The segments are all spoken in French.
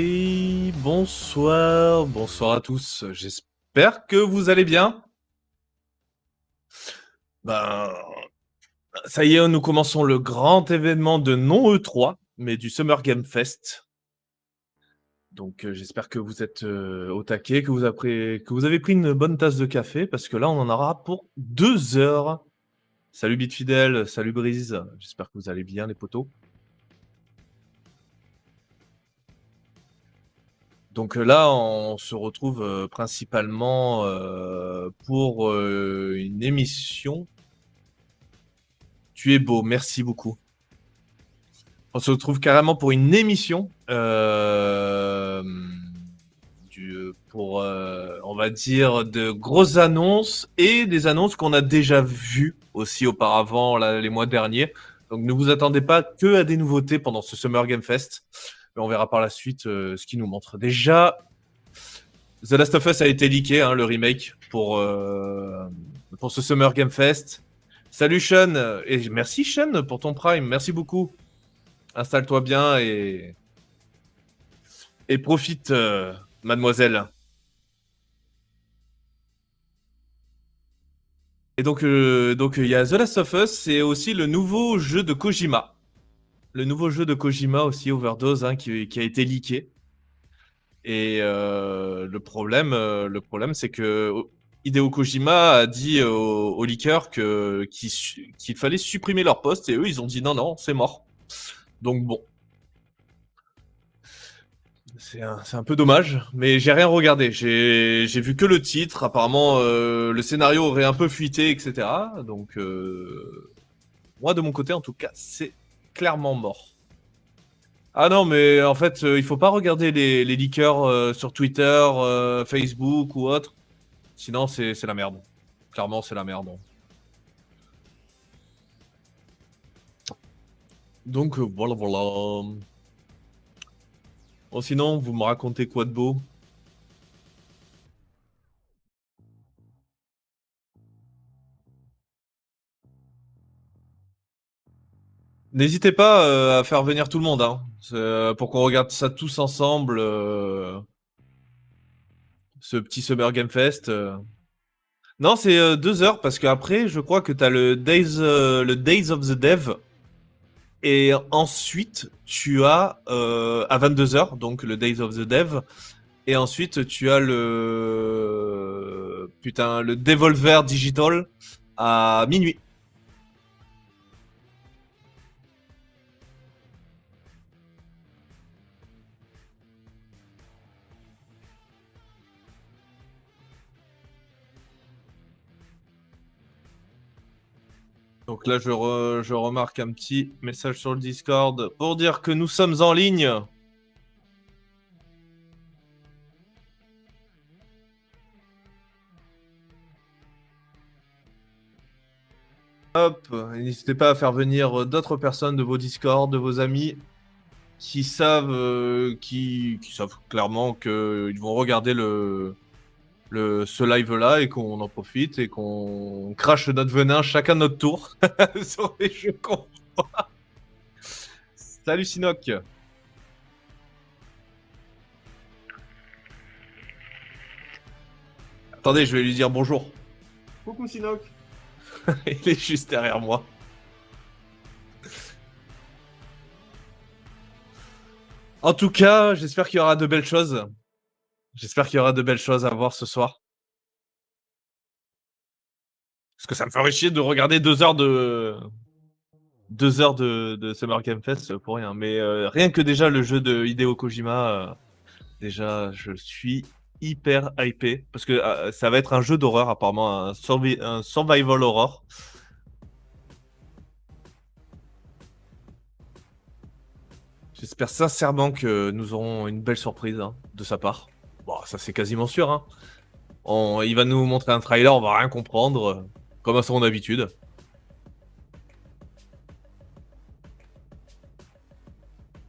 Et bonsoir, bonsoir à tous. J'espère que vous allez bien. Ben, ça y est, nous commençons le grand événement de non E3, mais du Summer Game Fest. Donc, j'espère que vous êtes au taquet, que vous avez pris une bonne tasse de café, parce que là, on en aura pour 2 heures. Salut Bitfidel, salut Brise. J'espère que vous allez bien, les potos. Donc là, on se retrouve principalement pour une émission. Tu es beau, merci beaucoup. On se retrouve carrément pour une émission pour, on va dire, de grosses annonces et des annonces qu'on a déjà vues aussi auparavant là, les mois derniers. Donc ne vous attendez pas que à des nouveautés pendant ce Summer Game Fest. Mais on verra par la suite ce qu'il nous montre. Déjà, The Last of Us a été leaké, hein, le remake, pour ce Summer Game Fest. Salut Sean, et merci Sean pour ton Prime, merci beaucoup. Installe-toi bien et profite, mademoiselle. Et donc il y a The Last of Us, c'est aussi le nouveau jeu de Kojima. Le nouveau jeu de Kojima aussi, Overdose, hein, qui a été leaké. Et le problème, c'est que Hideo Kojima a dit aux leakers qu'il fallait supprimer leur poste, et eux, ils ont dit non, c'est mort. Donc bon. C'est un peu dommage, mais j'ai rien regardé. J'ai vu que le titre. Apparemment, le scénario aurait un peu fuité, etc. Donc, moi, de mon côté, en tout cas, c'est clairement mort. Ah non, mais en fait, il faut pas regarder les leakers sur Twitter, Facebook ou autre. Sinon, c'est la merde. Clairement, c'est la merde. Donc, voilà, voilà. Bon, sinon, vous me racontez quoi de beau? N'hésitez pas à faire venir tout le monde, hein, pour qu'on regarde ça tous ensemble, ce petit Summer Game Fest. Non, c'est 2 heures, parce qu'après, je crois que t'as le Days of the Dev, et ensuite, tu as à 22 heures, donc le Days of the Dev, et ensuite, tu as le Devolver Digital à minuit. Donc là, je remarque un petit message sur le Discord pour dire que nous sommes en ligne. Hop, n'hésitez pas à faire venir d'autres personnes de vos Discord, de vos amis qui savent, qui savent clairement qu'ils vont regarder ce live-là et qu'on en profite et qu'on crache notre venin chacun de notre tour sur les jeux qu'on... Salut Sinoc. Attendez, je vais lui dire bonjour. Coucou Sinoc. Il est juste derrière moi. En tout cas, j'espère qu'il y aura de belles choses. J'espère qu'il y aura de belles choses à voir ce soir. Parce que ça me ferait chier de regarder 2 heures de Summer Game Fest pour rien. Mais rien que déjà le jeu de Hideo Kojima, déjà je suis hyper hypé. Parce que ça va être un jeu d'horreur apparemment, un survival horror. J'espère sincèrement que nous aurons une belle surprise, hein, de sa part. Bon, ça c'est quasiment sûr, hein. Il va nous montrer un trailer, on va rien comprendre, comme à son habitude.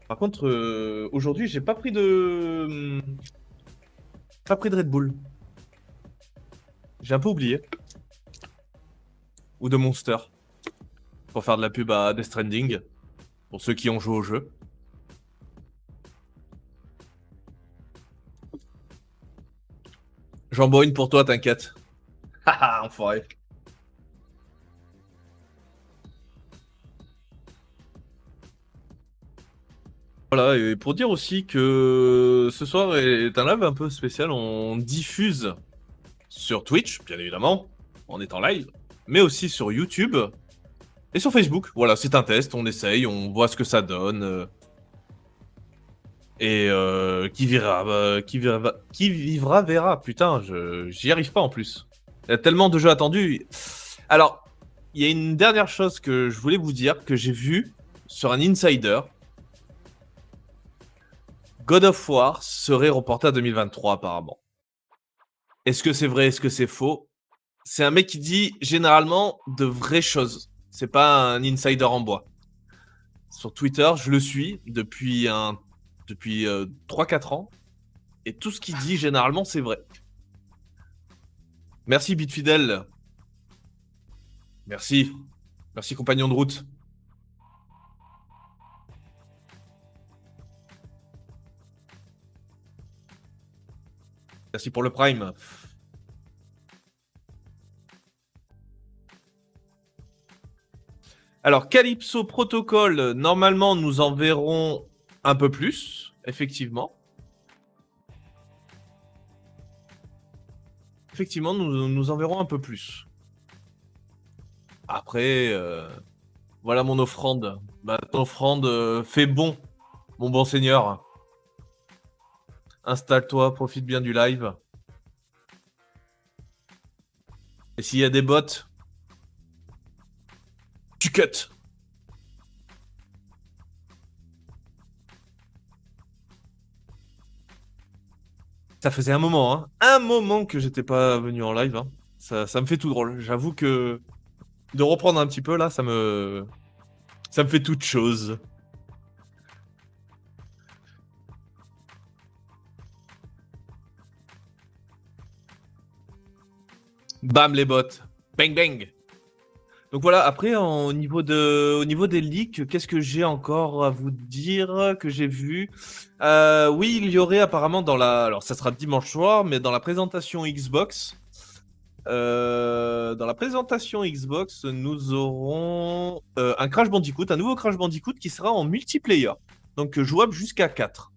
Par contre, aujourd'hui, j'ai pas pris pas pris de Red Bull. J'ai un peu oublié. Ou de Monster. Pour faire de la pub à Death Stranding. Pour ceux qui ont joué au jeu. J'en bois une pour toi, t'inquiète. Haha, enfoiré. Voilà, et pour dire aussi que ce soir est un live un peu spécial, on diffuse sur Twitch, bien évidemment, on est en live, mais aussi sur YouTube et sur Facebook. Voilà, c'est un test, on essaye, on voit ce que ça donne. Qui vivra verra. Putain, j'y arrive pas en plus. Il y a tellement de jeux attendus. Alors, il y a une dernière chose que je voulais vous dire, que j'ai vu sur un insider. God of War serait reporté à 2023 apparemment. Est-ce que c'est vrai? Est-ce que c'est faux? C'est un mec qui dit généralement de vraies choses. C'est pas un insider en bois. Sur Twitter, je le suis depuis 3-4 ans. Et tout ce qu'il dit généralement, c'est vrai. Merci Bitfidel. Merci. Merci compagnon de route. Merci pour le Prime. Alors, Calypso Protocol, normalement, nous en verrons un peu plus, effectivement. Effectivement, nous en verrons un peu plus. Après, voilà mon offrande. Ton offrande fait bon, mon bon seigneur. Installe-toi, profite bien du live. Et s'il y a des bots, tu cut. Ça faisait un moment, hein. Un moment que j'étais pas venu en live. Hein. Ça me fait tout drôle. J'avoue que de reprendre un petit peu là, ça me fait toute chose. Bam les bots. Bang bang. Donc voilà, après au niveau des leaks, qu'est-ce que j'ai encore à vous dire que j'ai vu? Oui, il y aurait apparemment alors ça sera dimanche soir, mais dans la présentation Xbox, nous aurons un Crash Bandicoot, un nouveau Crash Bandicoot qui sera en multiplayer, donc jouable jusqu'à 4.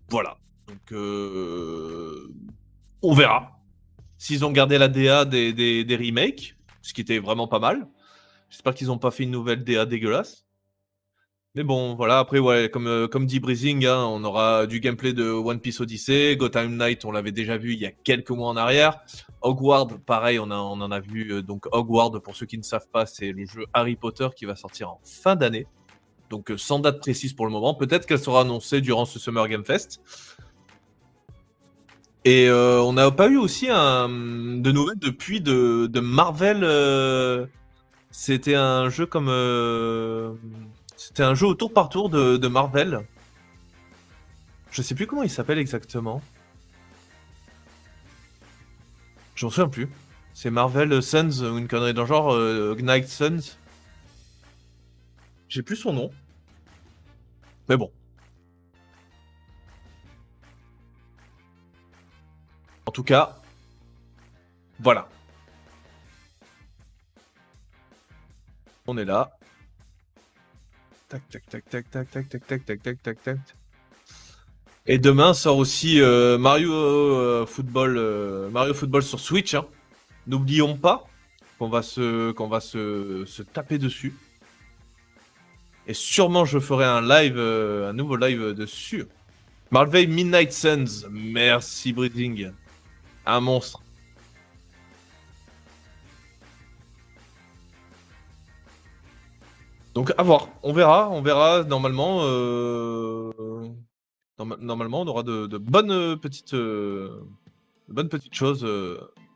Voilà. Donc on verra. S'ils ont gardé la DA des remakes, ce qui était vraiment pas mal. J'espère qu'ils n'ont pas fait une nouvelle DA dégueulasse. Mais bon, voilà, après, ouais, comme dit Breezing, hein, on aura du gameplay de One Piece Odyssey. Gotham Knight, on l'avait déjà vu il y a quelques mois en arrière. Hogwarts, pareil, on en a vu. Donc Hogwarts, pour ceux qui ne savent pas, c'est le jeu Harry Potter qui va sortir en fin d'année. Donc sans date précise pour le moment. Peut-être qu'elle sera annoncée durant ce Summer Game Fest. Et on n'a pas eu aussi de nouvelles depuis de Marvel. C'était un jeu comme. C'était un jeu au tour par tour de Marvel. Je sais plus comment il s'appelle exactement. Je m'en souviens plus. C'est Marvel Suns ou une connerie dans le genre Knight Suns. J'ai plus son nom. Mais bon. En tout cas, voilà. On est là. Tac, tac, tac, tac, tac, tac, tac, tac, tac, tac, tac, tac. Et demain sort aussi Mario Football sur Switch. Hein. N'oublions pas qu'on va se taper dessus. Et sûrement je ferai un nouveau live dessus. Marvel Midnight Suns, merci Breeding. Un monstre. Donc à voir, on verra normalement. Normalement, on aura de bonnes petites choses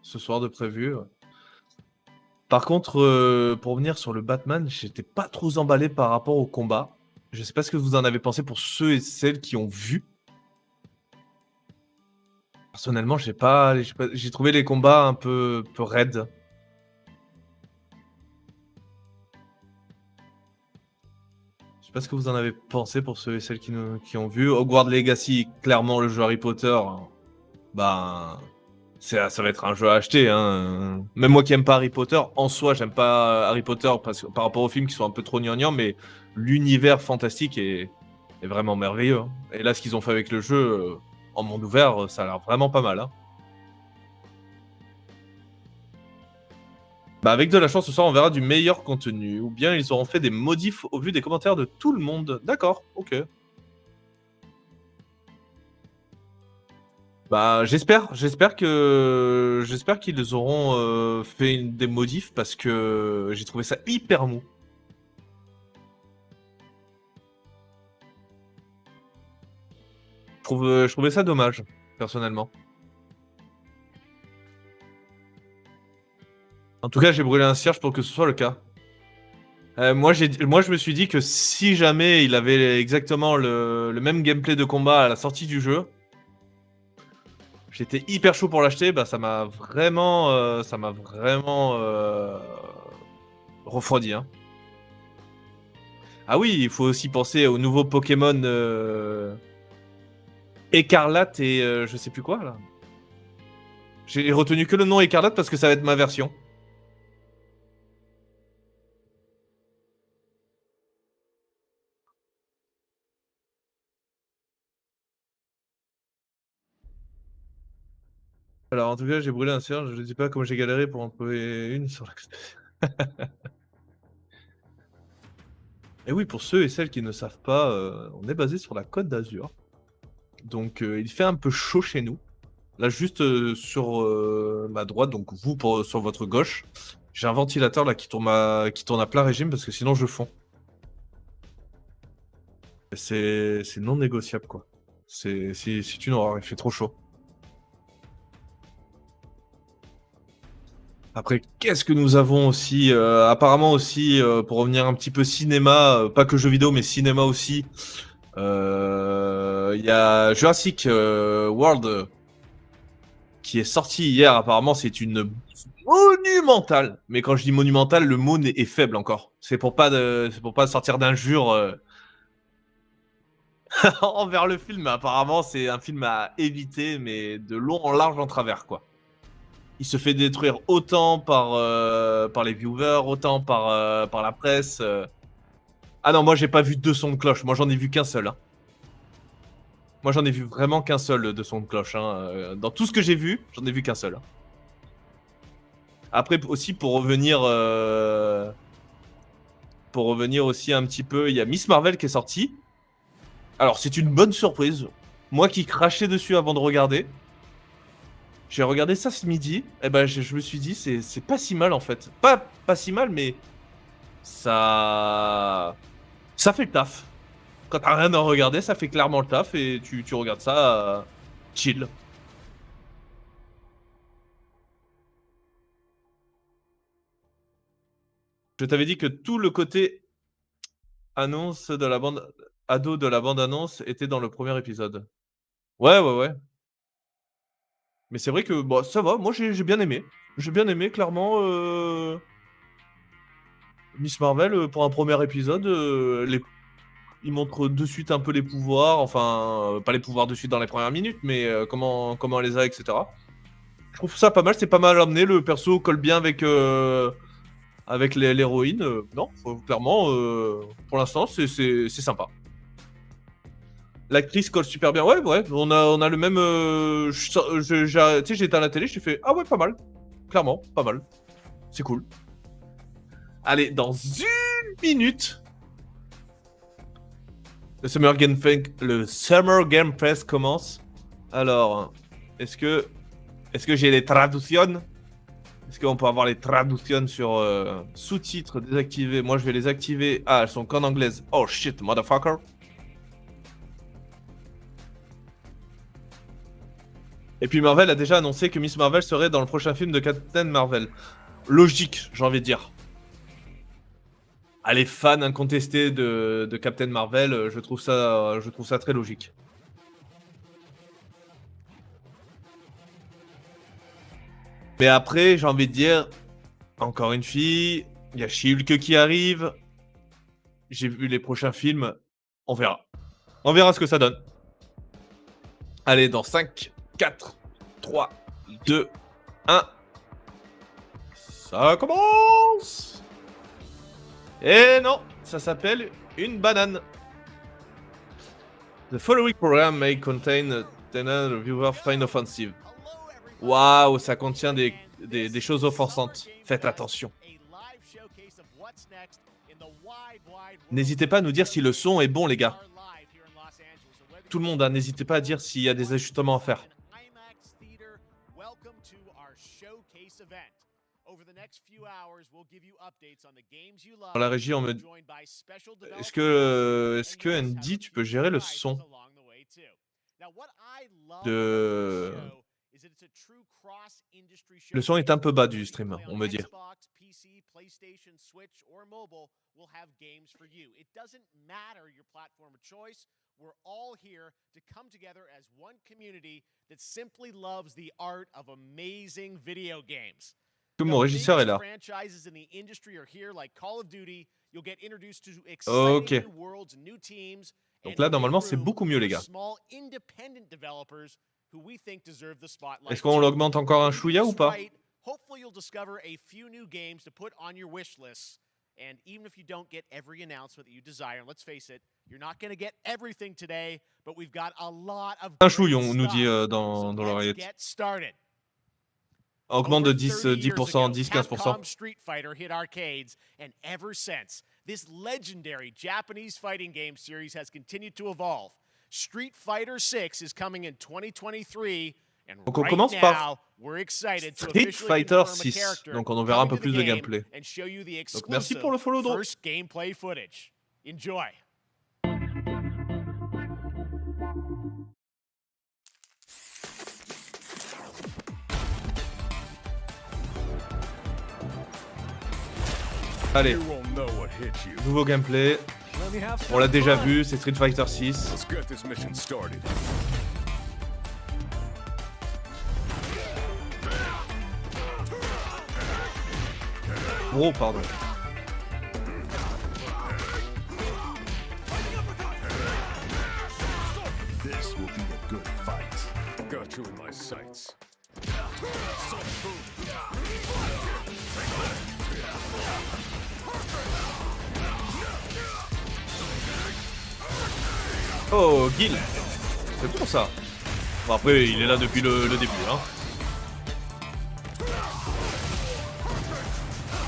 ce soir de prévu. Par contre, pour revenir sur le Batman, j'étais pas trop emballé par rapport au combat. Je sais pas ce que vous en avez pensé pour ceux et celles qui ont vu. Personnellement, j'ai trouvé les combats un peu raides. Je sais pas ce que vous en avez pensé pour ceux et celles qui ont vu. Hogwarts Legacy, clairement le jeu Harry Potter, ben Ça va être un jeu à acheter, hein, même moi qui aime pas Harry Potter, en soi, j'aime pas Harry Potter parce que par rapport aux films qui sont un peu trop gnangnang, mais l'univers fantastique est vraiment merveilleux, hein. Et là, ce qu'ils ont fait avec le jeu, en monde ouvert, ça a l'air vraiment pas mal, hein. Bah, avec de la chance, ce soir, on verra du meilleur contenu ou bien ils auront fait des modifs au vu des commentaires de tout le monde. D'accord, OK. Bah, j'espère qu'ils auront, fait des modifs parce que j'ai trouvé ça hyper mou. Je trouvais ça dommage, personnellement. En tout cas, j'ai brûlé un cierge pour que ce soit le cas. Moi, je me suis dit que si jamais il avait exactement le même gameplay de combat à la sortie du jeu, j'étais hyper chaud pour l'acheter. Bah, ça m'a vraiment refroidi, hein. Ah oui, il faut aussi penser au nouveau Pokémon Écarlate et je sais plus quoi là. J'ai retenu que le nom Écarlate parce que ça va être ma version. Alors en tout cas, j'ai brûlé un cierge, je ne sais pas comment j'ai galéré pour en trouver une sur la et oui, pour ceux et celles qui ne savent pas, on est basé sur la Côte d'Azur. Donc il fait un peu chaud chez nous. Là juste, sur, ma droite, donc vous pour sur votre gauche, j'ai un ventilateur là qui tourne à plein régime parce que sinon je fonds. C'est non négociable quoi. C'est une horreur, il fait trop chaud. Après, qu'est-ce que nous avons aussi apparemment aussi, pour revenir un petit peu cinéma, pas que jeux vidéo, mais cinéma aussi. Il y a Jurassic World qui est sorti hier. Apparemment, c'est une monumentale. Mais quand je dis monumentale, le mot est faible encore. C'est pour pas sortir d'injures envers le film. Mais apparemment, c'est un film à éviter, mais de long en large en travers, quoi. Il se fait détruire autant par les viewers, autant par la presse. Ah non, moi j'ai pas vu deux sons de cloche. Moi j'en ai vu qu'un seul, hein. Moi j'en ai vu vraiment qu'un seul de son de cloche, hein. Dans tout ce que j'ai vu, j'en ai vu qu'un seul, hein. Après aussi pour revenir aussi un petit peu, il y a Miss Marvel qui est sortie. Alors c'est une bonne surprise. Moi qui crachais dessus avant de regarder, j'ai regardé ça ce midi. Et ben je me suis dit c'est pas si mal en fait. Pas si mal, mais ça fait le taf. Quand t'as rien à regarder, ça fait clairement le taf et tu regardes ça chill. Je t'avais dit que tout le côté annonce de la bande ado de la bande annonce était dans le premier épisode. Ouais, ouais, ouais. Mais c'est vrai que, bah, ça va, moi j'ai bien aimé. J'ai bien aimé clairement, Miss Marvel, pour un premier épisode, les il montre de suite un peu les pouvoirs, enfin, pas les pouvoirs de suite dans les premières minutes, mais comment elle les a et cetera. Je trouve ça pas mal, c'est pas mal amené, le perso colle bien avec l'héroïne, non, clairement, pour l'instant, c'est sympa. L'actrice colle super bien. Ouais, ouais, on a le même. Tu sais, j'étais à la télé, je t'ai fait ah ouais, pas mal. Clairement, pas mal. C'est cool. Allez, dans une minute, le Summer Game Fest commence. Alors, est-ce que, est-ce que j'ai les traductions? Est-ce qu'on peut avoir les traductions sur sous-titres désactivés? Moi, je vais les activer. Ah, elles sont qu'en anglaise. Oh shit, motherfucker. Et puis Marvel a déjà annoncé que Miss Marvel serait dans le prochain film de Captain Marvel. Logique, j'ai envie de dire. Ah, les fans incontestés de Captain Marvel, je trouve ça très logique. Mais après, j'ai envie de dire, encore une fille, il y a She-Hulk qui arrive. J'ai vu les prochains films, on verra. On verra ce que ça donne. Allez, dans 5, 4, 3, 2, 1. Ça commence. Et non, ça s'appelle une banane. The following program may contain tenant viewer find offensive. Waouh, ça contient des choses offensantes. Faites attention. N'hésitez pas à nous dire si le son est bon, les gars. Tout le monde, hein, n'hésitez pas à dire s'il y a des ajustements à faire. Dans la régie, on me dit... Est-ce que Andy, tu peux gérer le son de... Le son est un peu bas du stream, on me dit. We're all here to come together as one community that simply loves the art of amazing video games. Tout mon régisseur est là. Franchises in the industry are here, like Call of Duty. You'll get introduced to exciting new worlds, new teams. Donc là, normalement, c'est beaucoup mieux, les gars. Est-ce qu'on l'augmente encore un chouïa ou pas? Hopefully you'll discover a few new games to put on your wish list. And even if you don't get every announcement that you desire, and let's face it, you're not going to get everything today, but we've got a lot of un chouillon, on nous dit dans l'oreillette. Augmente de 10%, 10-15%. Street Fighter hit arcades, and ever since, this legendary Japanese fighting game series has continued to evolve. Street Fighter 6 is coming in 2023. Donc on commence par Street Fighter 6, donc on en verra un peu plus de gameplay. Donc merci pour le follow drop. Enjoy. Allez, nouveau gameplay. On l'a déjà vu, c'est Street Fighter 6. Oh, pardon. This will be a good fight. Got you in my sights. Oh, Gil. C'est bon ça. Bon, après, il est là depuis le début, hein.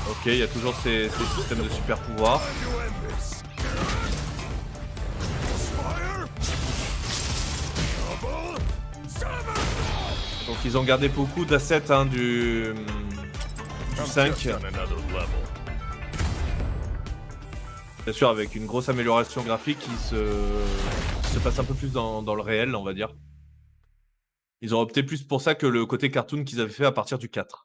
Ok, il y a toujours ces systèmes de super pouvoirs. Donc ils ont gardé beaucoup d'assets hein, du 5. Bien sûr avec une grosse amélioration graphique qui se passe un peu plus dans le réel, on va dire. Ils ont opté plus pour ça que le côté cartoon qu'ils avaient fait à partir du 4.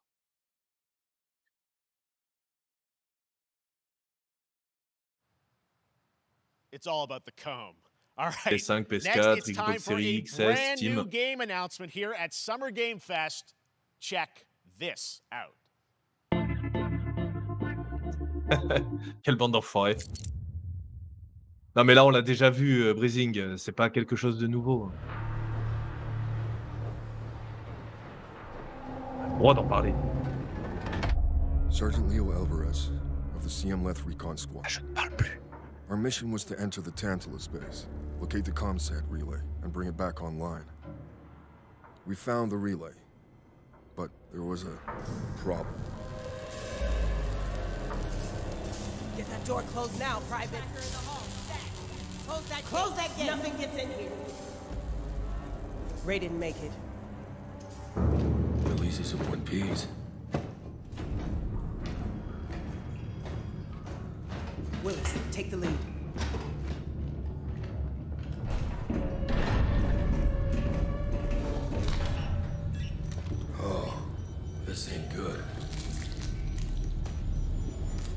It's all about the comb. All right. PS5, PS4, Xbox Series X, Steam. New game announcement here at Summer Game Fest. Check this out. Quelle bande d'enfoirés. Non mais là on l'a déjà vu, Breezing, c'est pas quelque chose de nouveau. On a le droit d'en parler. Sergeant Leo Alvarez of the CM Leth Recon Squad. Ah, je ne parle plus. Our mission was to enter the Tantalus base, locate the ComSat relay, and bring it back online. We found the relay, but there was a problem. Get that door closed now, Private. Close that gate. Nothing gets in here. Ray didn't make it. Releases of One Piece. Willis, take the lead. Oh, this ain't good.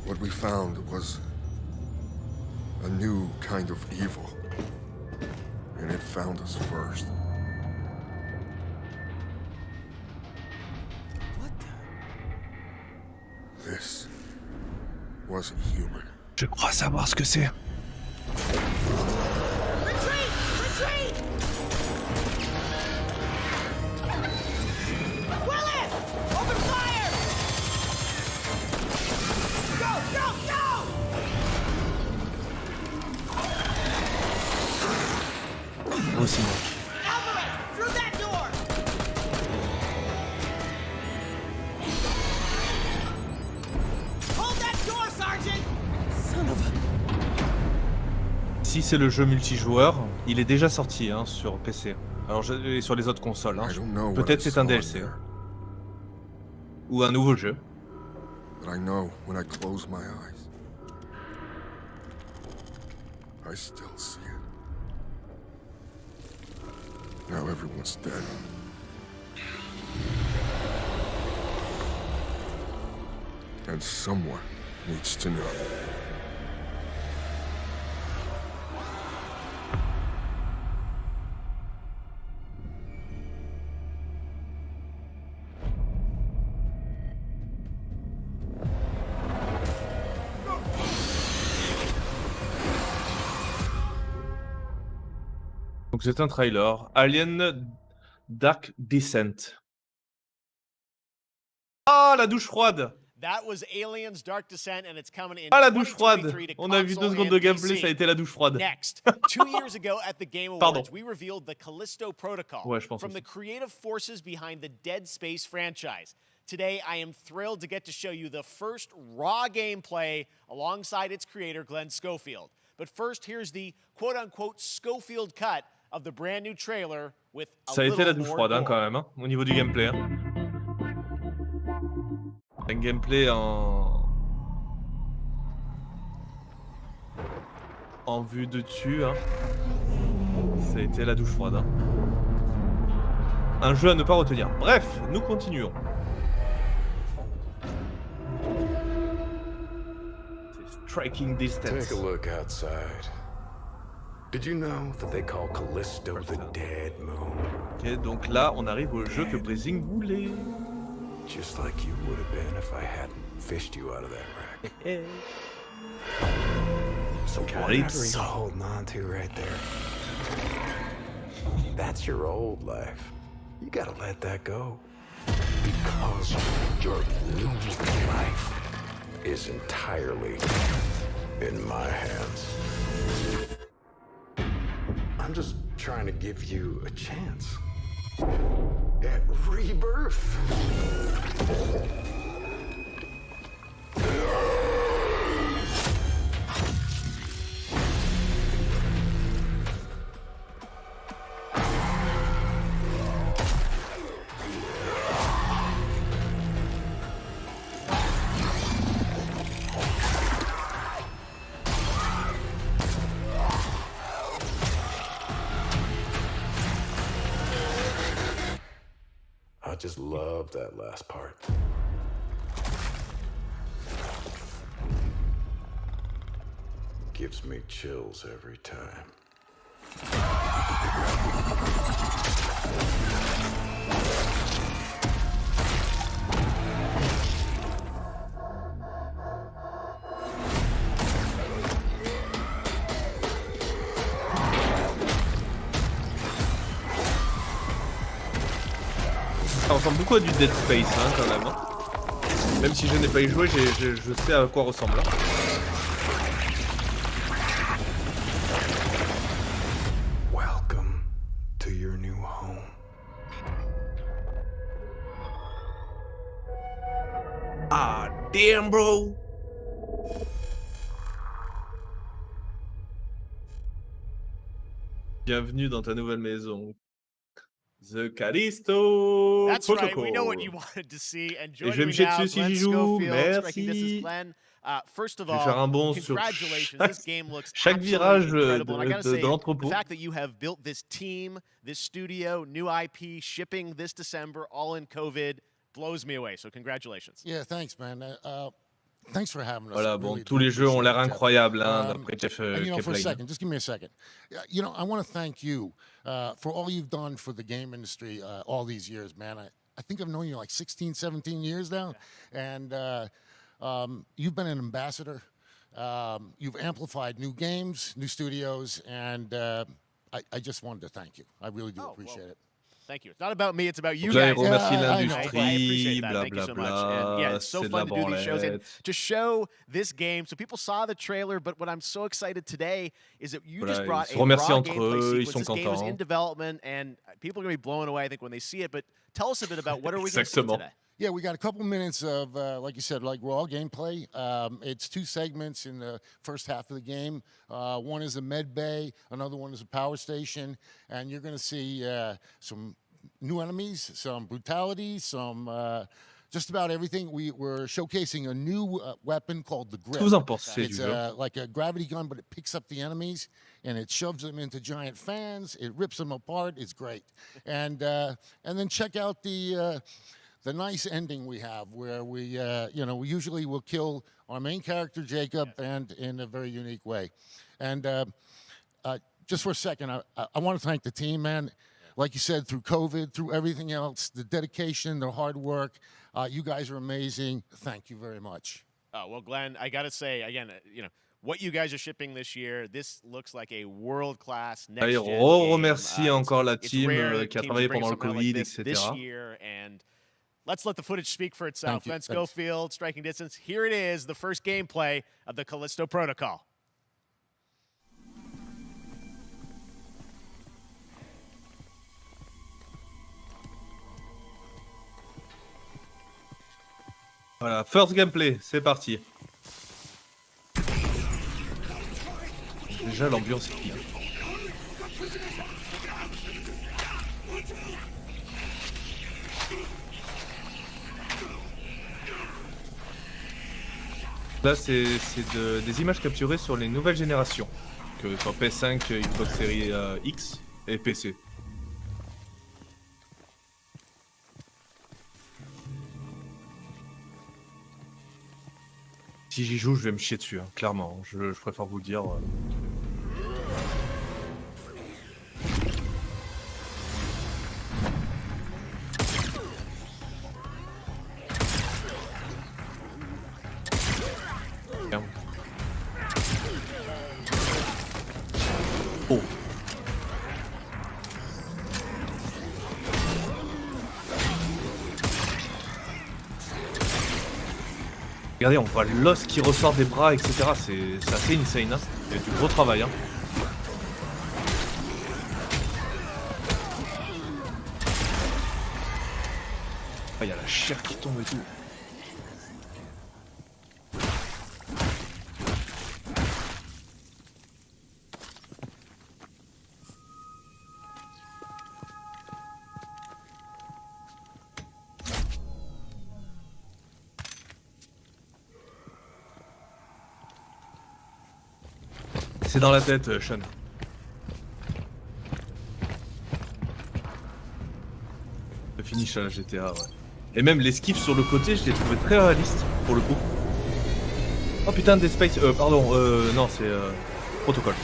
What we found was a new kind of evil. And it found us first. What the? This wasn't human. Je crois savoir ce que c'est. Retreat! Retreat! si c'est le jeu multijoueur, il est déjà sorti hein, sur PC. Alors, et sur les autres consoles. Hein. I don't know what Peut-être I c'est un saw DLC. there, Ou un nouveau jeu. but I know when I close my eyes, I still see it. Now everyone's dead. And someone needs to know. Donc c'est un trailer. Alien Dark Descent. Ah, la douche froide! That was Aliens Dark Descent, and it's coming in Ah, la douche froide! 2023 to On a vu 2 console secondes and de gameplay, PC. ça a été la douche froide. Next, 2 years ago at the Game Pardon. Awards, we revealed the Callisto Protocol Ouais, je pense from aussi. the creative forces behind the Dead Space franchise. Today, I am thrilled to get to show you the first raw gameplay alongside its creator, Glenn Schofield. But first, here's the quote-unquote Schofield cut of the brand new trailer with a Ça a été la little douche more froide hein, gore. quand même, hein, au niveau du gameplay. Hein. Un gameplay en vue de dessus. Hein. Ça a été la douche froide. Hein. Un jeu à ne pas retenir. Bref, nous continuons. C'est Striking Distance. Take a look outside. Did you know that they call Callisto the Dead Moon? Ok, donc là, on arrive au jeu que Brazing voulait. Just like you would have been if I hadn't fished you out of that wreck. So whatever you're Calypso. holding on to right there, that's your old life. You gotta let that go. Because your new life is entirely in my hands. I'm just trying to give you a chance at rebirth. I just love that last part. Gives me chills every time. Ça ressemble beaucoup à du Dead Space hein, quand même. Hein. Même si je n'ai pas y joué, je sais à quoi ressemble. Hein. Welcome to your new home. Ah, damn bro! Bienvenue dans ta nouvelle maison. The Callisto That's Protocol. right. We know what you wanted to see. And Et joining je vais me me jeter now, dessus si Glenn j'y joue. Schofield, Striking Distance. Merci. Glenn, first of Je vais faire un all, bond sur congratulations. chaque, This game looks chaque absolutely virage incredible. And I gotta de say, the l'entrepôt. fact that you have built this team, this studio, new IP, shipping this December, all in COVID, blows me away. So congratulations. Yeah, thanks, man. Thanks for having us. Voilà, I bon, really tous do les jeux ont l'air appreciate it, Jeff. incroyables, hein, d'après Jeff And, for a Kaplan. second, just give me a second. I want to thank you for all you've done for the game industry all these years, man. I think I've known you like 16, 17 years now. Yeah. And you've been an ambassador. You've amplified new games, new studios, and I just wanted to thank you. I really do appreciate it. Thank you. It's not about me, it's about you Donc là, il guys. remercie Yeah, I know. I l'industrie, appreciate that. Thank you so much. And yeah, blablabla, it's so c'est de la fun to do these shows and branlette. to show this game. So people saw the trailer, but what I'm so excited today is that you just Voilà, brought ils se a remercient raw entre gameplay eux, ils sequence. sont This game is in contents. development, and people are going to be blown away, I think, when they see it. But tell us a bit about what are we going to see Exactement. today? Yeah, we got a couple minutes of, like you said, like raw gameplay. It's 2 segments in the first half of the game. One is a med bay, another one is a power station, and you're going to see some new enemies, some brutality, some just about everything. We're showcasing a new weapon called the Qu'est-ce grip. que vous en pensez It's du jeu? like a gravity gun, but it picks up the enemies and it shoves them into giant fans. It rips them apart. It's great. And then check out the nice ending we have, where we we usually will kill our main character Jacob, and in a very unique way. And just for a second, I want to thank the team, man. Like you said, through COVID, through everything else, the dedication, the hard work, you guys are amazing. Thank you very much. Oh, well, Glenn, I got to say, again, what you guys are shipping this year, this looks like a world-class Et next-gen game. remercie encore la It's team rare that qui a teams travaillé bring pendant le something out like Covid, this etc. year, and let's let the footage speak for itself. Thank you. Glenn Thanks. Schofield, Striking Distance. Here it is, the first gameplay of the Callisto Protocol. Voilà, first gameplay, c'est parti. Déjà, l'ambiance est bien. Là, c'est des images capturées sur les nouvelles générations, que ce soit PS5, Xbox Series X et PC. Si j'y joue, je vais me chier dessus, hein, clairement. Je préfère vous le dire. Bien. Oh. Regardez, on voit l'os qui ressort des bras, etc. C'est assez insane, hein. Il y a du gros travail, hein. Ah, il y a la chair qui tombe et tout. C'est dans la tête, Sean. Le finish à la GTA, ouais. Et même l'esquive sur le côté, je l'ai trouvé très réaliste, pour le coup. Oh putain, Dead Space, pardon, non, c'est Protocol.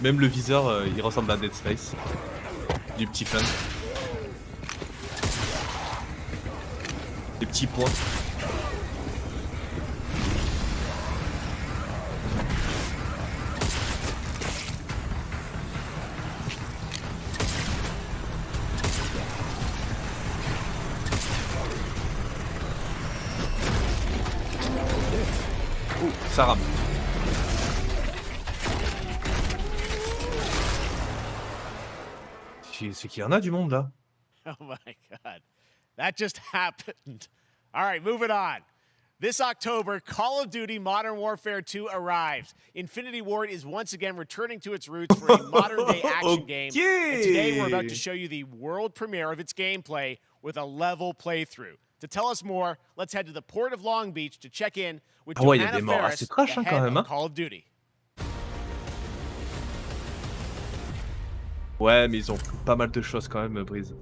Même le viseur, il ressemble à Dead Space. Du petit fun. Des petits points. Ça rame. C'est qu'il y en a du monde là. Oh my God. That just happened. All right, moving on. This October, Call of Duty Modern Warfare 2 arrives. Infinity Ward is once again returning to its roots for a modern-day action game. And today we're about to show you the world premiere of its gameplay with a level playthrough. To tell us more, let's head to the port of Long Beach to check in with Ah ouais, il y a Johanna des morts Ferris, assez trash, the hein, head quand même, of hein. Call of Duty. Ouais, mais ils ont pas mal de choses quand même, Breeze.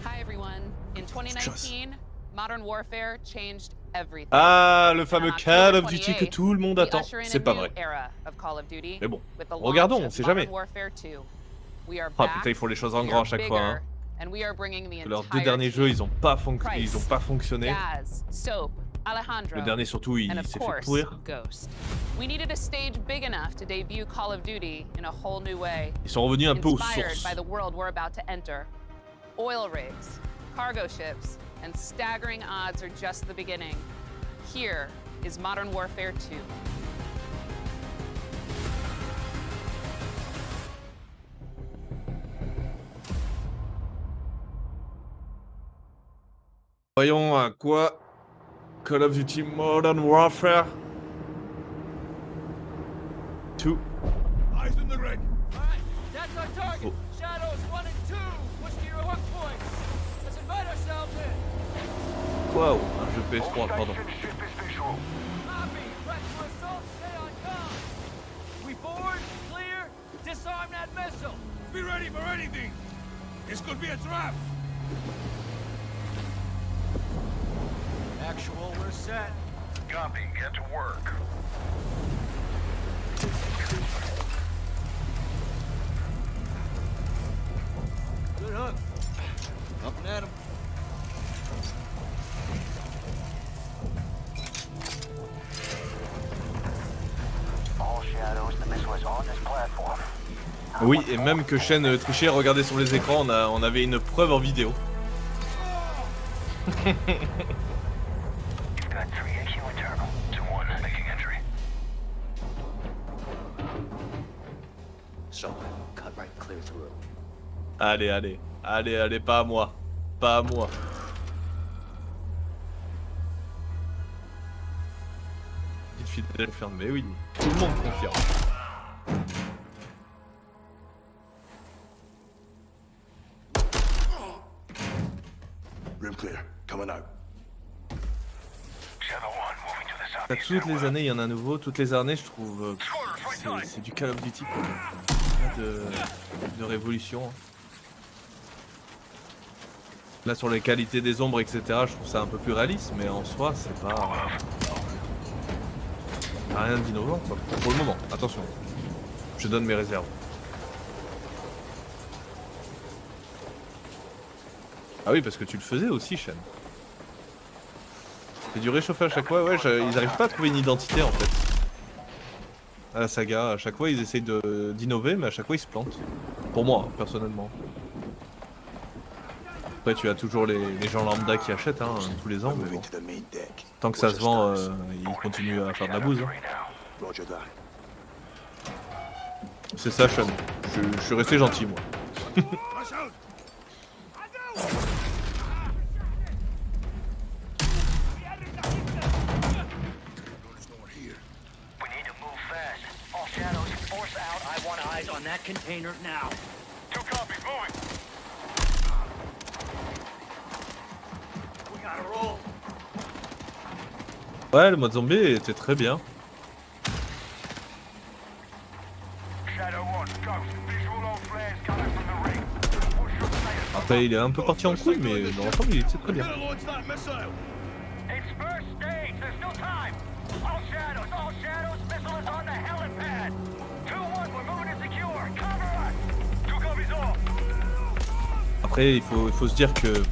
Hi everyone. In 2019, Modern Warfare changed everything. Ah, le fameux On Call October of Duty que 28th, tout le monde we attend. usher in C'est a pas new vrai. era of Call of Duty Mais bon, with the launch regardons, on of sait Modern jamais. Warfare 2. We are Ah back, putain, ils font les choses en we grand à are chaque fois, hein. bigger, and we are bringing the Leurs deux entire derniers jeux, team. ils ont pas fonctionné. Gaz, Soap, Alejandro, Le dernier surtout, il and of s'est fait course, pourrir. Ghost. We needed a stage big enough to debut Call of Duty in a whole new way. Ils sont revenus un peu aux Inspired sources. by the world we're about to enter. Oil rigs, cargo ships, and staggering odds are just the beginning. Here is Modern Warfare 2. Voyons à quoi Call of Duty Modern Warfare 2. Eyes in the ring. Alright, that's our target. Oh. Shadows 1 and 2. Push to your hook points. Let's invite ourselves in. Wow, un jeu PS3, pardon. Copy. Press for assault. Stay on comm. We board, clear, disarm that missile. Be ready for anything. This could be a trap. Actual, we're set. Copy. Get to work. Good hook. Up and at him. All shadows. The missile is on this platform. Oui, et même que Shen trichait, regardez sur les écrans, on avait une preuve en vidéo. You've got 3 AQ internal. 2-1 making entry. So, cut right clear through. Allez, allez, allez, allez, pas à moi, pas à moi. Petite fidèle ferme, mais oui, tout le monde confirme. Rim clear. Coming out. Shadow 1 moving to the Bah, southeast. toutes les années, il y en a un nouveau. Toutes les années, je trouve c'est du Call of Duty. Pas de révolution. Hein. Là, sur les qualités des ombres, etc., je trouve ça un peu plus réaliste, mais en soi, c'est pas rien d'innovant, quoi. Pour le moment, attention. Je donne mes réserves. Ah oui, parce que tu le faisais aussi, Shen. C'est du réchauffage à chaque fois. Ouais, ils arrivent pas à trouver une identité en fait. À la saga, à chaque fois ils essayent d'innover, mais à chaque fois ils se plantent. Pour moi, personnellement. Après, tu as toujours les gens lambda qui achètent hein, tous les ans, mais bon. To the main deck. Tant que ça se vend, ils continuent à faire de la bouse. Hein. Roger that. C'est ça, Shen. Je suis resté gentil, moi. Rush out. We need to move fast. All shadows, force out. I want eyes on that container now. 2 copies, moving. We gotta roll. Ouais, le mode zombie était très bien. Shadow 1, ghost. Visual on flares coming from the ring. Push your status. Après, il est un peu parti en couille, mais dans l'ensemble, il était très bien. Gonna launch that missile. It's first stage. There's still time. All shadows. All shadows. Missile is on the helipad. 2-1. We're moving to secure. Cover us. 2 copies off. Après, il faut se dire que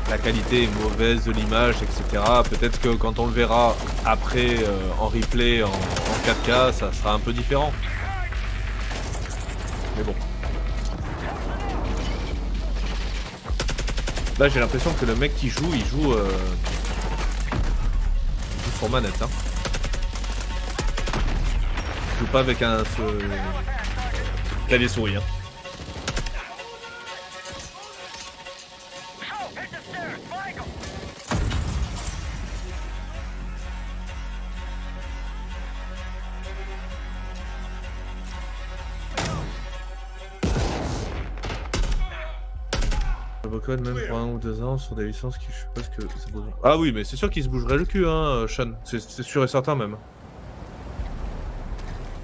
la qualité est mauvaise de l'image, etc. Peut-être que quand on le verra après en replay, en 4K, ça sera un peu différent. Mais bon. Là, j'ai l'impression que le mec qui joue, il joue sur manette. Hein. Il joue pas avec un clavier souris. Hein. Hit the stairs. Flank 'em. Robocode même pour 1 ou 2 ans sur des licences qui je sais pas ce que c'est besoin. Ah oui mais c'est sûr qu'il se bougerait le cul hein Sean, c'est sûr et certain même.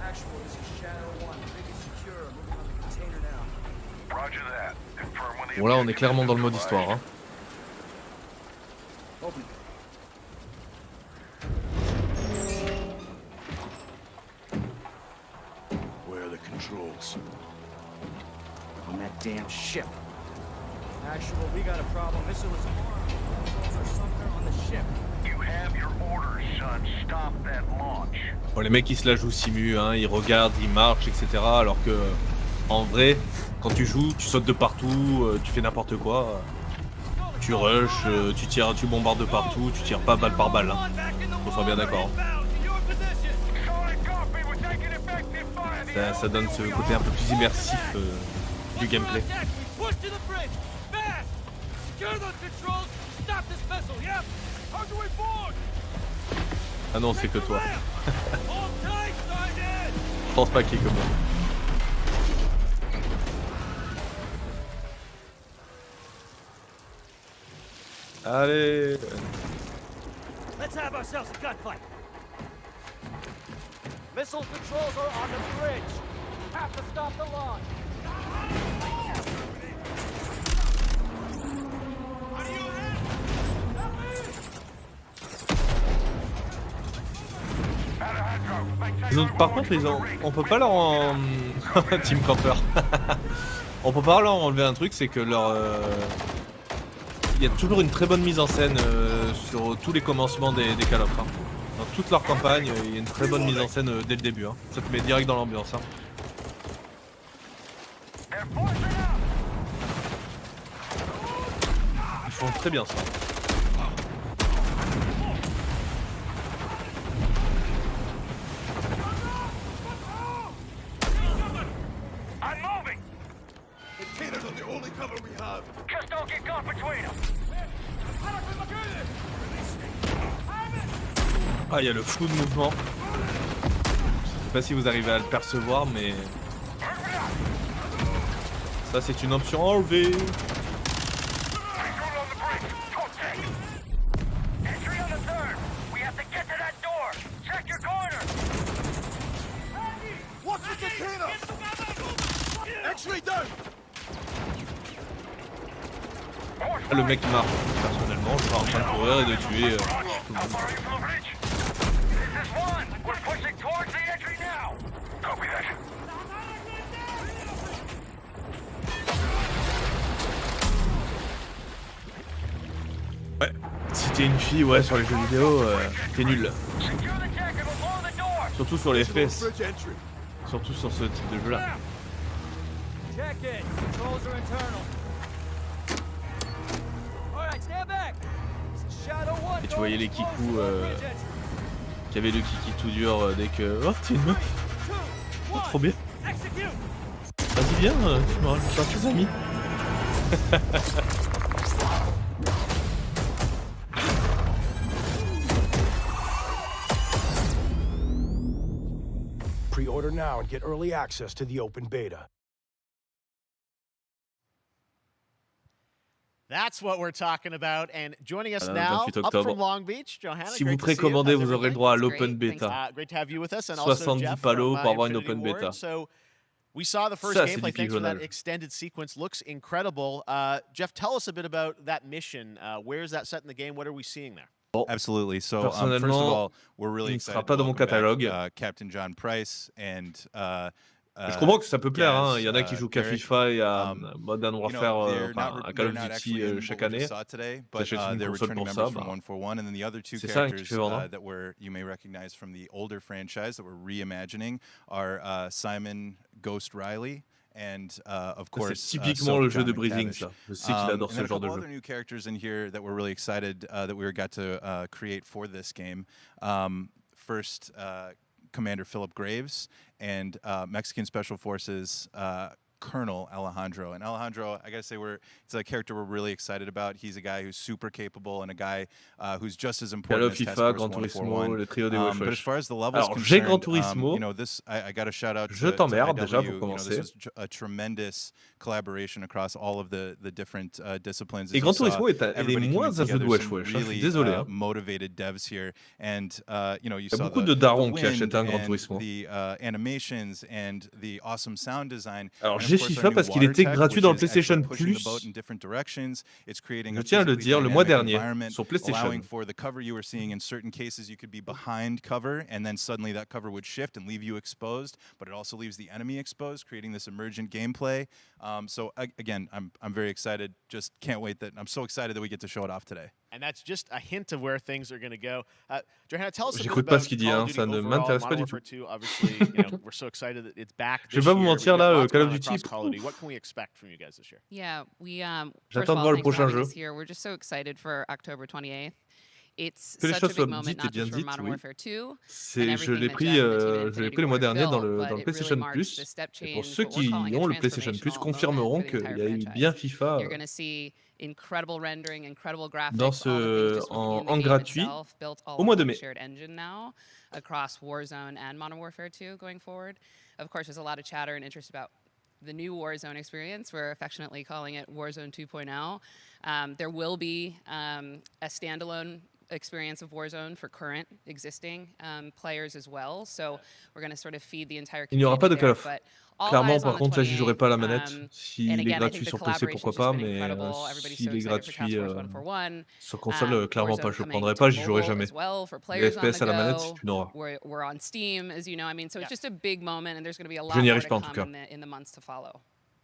Actual, this is Shadow 1. Rig is secure. Moving on the container now. Roger that. Confirm when the Bon là on est clairement dans le mode histoire hein. Open. Where are the controls? On that damn ship. Actual, we got a problem. Missile is armed. Controls are somewhere on the ship. You have your orders, son. Stop that launch. Bon les mecs ils se la jouent simu hein, ils regardent, ils marchent etc. Alors que en vrai quand tu joues tu sautes de partout, tu fais n'importe quoi. Tu rushes, tu tires, tu bombardes de partout, tu tires pas balle par balle hein. On soit bien d'accord. Ça donne ce côté un peu plus immersif du gameplay. Push to the bridge. Fast. Secure those controls. stop this missile, yep. How do we board? Ah non, c'est que toi. Hold tight, Sergeant. Je pense pas qu'il est comme moi. Allez. Let's have ourselves a gunfight. Missile controls are on the bridge. Have to stop the launch. Par contre, on peut pas leur en... Team Camper. On peut pas leur enlever un truc, c'est que leur... Il y a toujours une très bonne mise en scène sur tous les commencements des Call of. Hein. Dans toute leur campagne, il y a une très bonne mise en scène dès le début. Hein. Ça te met direct dans l'ambiance. Hein. Ils font très bien ça. Just don't get caught between them. Ah, il y a le flou de mouvement. Je sais pas si vous arrivez à le percevoir, mais... Ça, c'est une option enlevée. Entry on the third. We have to get to that door. Check your corner. What's the container? Entry down. Ah, le mec marche. Personnellement, je suis en train de courir et de tuer tout le monde. This is one. We're pushing towards the entry now. Copy that. Ouais, si t'es une fille, ouais, sur les jeux vidéo, t'es nul. Secure the deck and we'll blow the door. Surtout sur les FPS. Surtout sur ce type de jeu-là. Check it. Controls are internal. All right, stand back. Shadow 1. Et tu voyais les kikous qui avaient le kiki tout dur dès que... Oh, t'es une meuf. Oh, trop bien. Vas-y, viens, tu me rajoutes pas tes amis. Pre-order now and get early access to the open beta. That's what we're talking about. And joining us Le now, 28 up octobre. from Long Beach, Johanna. Si great vous to see you. précommandez, How's vous aurez le everything? droit à That's great. l'open Thanks. beta. Great to have you with us, and also 70 Jeff palos from, pour avoir une Infinity open Ward. beta. So we saw the first Ça, c'est gameplay. du Thanks for that pigeonnage. extended sequence. Looks incredible. Jeff, tell us a bit about that mission. Where is that set in the game? What are we seeing there? Absolutely. So, first of Personnellement, all, we're really il ne sera excited pas to dans mon welcome catalogue. back, Captain John Price and Je comprends que ça peut plaire, hein. Gaz, Il y en a qui jouent qu'à Garrett. FIFA et à Modern You know, Warfare, they're enfin, not, à Call they're of not Duty actually in chaque what we année. just saw today, but T'achètes une they're console returning pour members ça, from bah, 141, and then the other two c'est ça qui characters fait vendre. that you may recognize from the older franchise that we're reimagining are Simon Ghost Riley. And of C'est course, typiquement le jeu de John Breathing, McTavish. ça. Je sais qu'il adore And ce then a genre de couple jeu. other new characters in here that we're really excited that we got to create for this game. First, Commander Philip Graves and Mexican Special Forces Colonel Alejandro. And Alejandro, I gotta say, it's a character we're really excited about. He's a guy who's super capable and a guy who's just as important as Task FIFA, Force Gran Turismo, 141. le trio des But as Wesh. far as the levels Alors, j'ai Gran concerned, Turismo. you know, this I got a shout out Je to t'emmerde IW. déjà pour You know, commencer. this was a tremendous collaboration across all of the different disciplines. Et As Gran you saw, Turismo est everybody moins coming un jeu de together, Wesh some Wesh. Je suis really désolé. Hein. motivated devs here, and you know, you Il y a saw beaucoup the, de darons the qui achètent wind un Gran and Turismo. the animations and the awesome sound design. Alors, And of j'ai course, our FIFA new parce qu'il water était tech, gratuit which dans le is actually PlayStation pushing the Plus. boat in different directions. It's creating Je a tiens à le physically dire, le mois dynamic dernier, environment, sur PlayStation. allowing for the cover you were seeing. In certain cases, you could be behind cover, and then suddenly that cover would shift and leave you exposed. But it also leaves the enemy exposed, creating this emergent gameplay. So again, I'm very excited. Just can't wait I'm so excited that we get to show it off today. And that's just a hint of where things are going to go. Johanna, tell us a bit J'écoute pas about ce qu'il dit, Call hein, of Duty ça ne overall, m'intéresse pas Modern du Warfare tout. 2, obviously, you know, we're so excited that it's back Je vais this pas vous year. mentir, We've got là, lots Call of going on Duty, across Call of Duty. What can we expect from you guys this year? Yeah, we first J'attends of de all, voir le thanks for prochain having jeu. us here. We're just so excited for October 28th. It's Que les such choses a soient big moment, dites et not bien just for dites, Modern oui. Warfare 2 and C'est je everything l'ai that pris, Jeff and the team at je l'ai Infinity pris le mois Ward have dernier dans built, le but it really PlayStation marks the Plus step et pour change, ceux what we're qui calling a ont le PlayStation Plus transformational moment confirmeront for the qu'il entire y a eu bien franchise. FIFA, You're gonna see incredible rendering, incredible dans graphics, all the things ce just from in the en game gratuit itself, built all au on mois de one mai. shared engine now across Warzone and Modern Warfare 2 going forward. Of course, there's a lot of chatter and interest about the new Warzone experience. We're affectionately calling it Warzone 2.0. There will be a standalone experience of Warzone for current existing players as well. So we're going to sort of feed the entire Il n'y aura pas community de Call there. of. But all Clairement, eyes on par the contre, ça, j'y jouerai 28th. pas à la manette. And S'il est again, I think gratuit the sur PC, collaboration's pourquoi just pas, been mais incredible. Everybody's so s'il est excited for Task gratuit Force 141. sur console, clairement pas, Warzone je le coming prendrai to pas, j'y jouerai mobile jamais. as well for Les players on the FPS à la manette, go. tu n'auras. We're on Steam, as you know. I mean, so it's just a big moment, and there's going to be a Je lot n'y more arrive to pas en tout come cas. in the months to follow.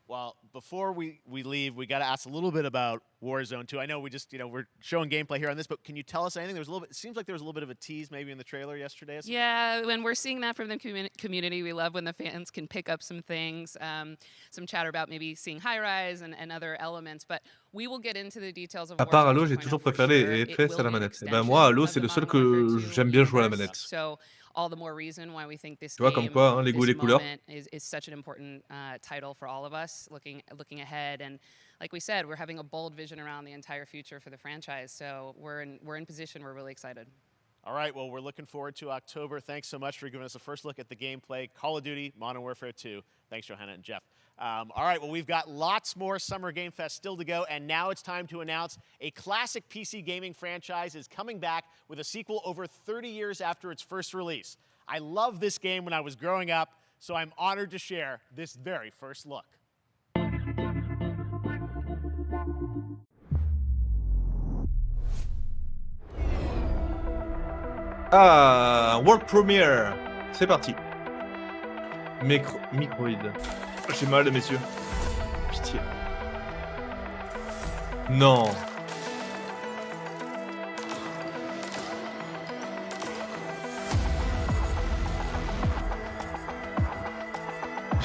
Well, before we leave, we got to ask a little bit about Warzone 2. I know we just, we're showing gameplay here on this, but can you tell us anything? There was a little bit, it seems like there was a little bit of a tease maybe in the trailer yesterday. Yeah, when we're seeing that from the community, we love when the fans can pick up some things, some chatter about maybe seeing high rise and other elements, but we will get into the details of À part Warzone Halo, j'ai 2.0 toujours for préféré sure. les It FPS à will la be an manette. Et ben moi, Halo, extension c'est of le the seul Modern Warfare que 2 j'aime bien jouer à la universe. manette. So all the more reason why we think this Tu vois, comme game, quoi, hein, les goûts et this les couleurs. moment is such an important title for all of us looking ahead. And like we said, we're having a bold vision around the entire future for the franchise. So we're in position. We're really excited. All right, well, we're looking forward to October. Thanks so much for giving us a first look at the gameplay. Call of Duty, Modern Warfare 2. Thanks, Johanna and Jeff. All right, well, we've got lots more Summer Game Fest still to go, and now it's time to announce a classic PC gaming franchise is coming back with a sequel over 30 years after its first release. I loved this game when I was growing up, so I'm honored to share this very first look. Ah, World Premiere. C'est parti. Microïde. J'ai mal, messieurs. Pitié. Non.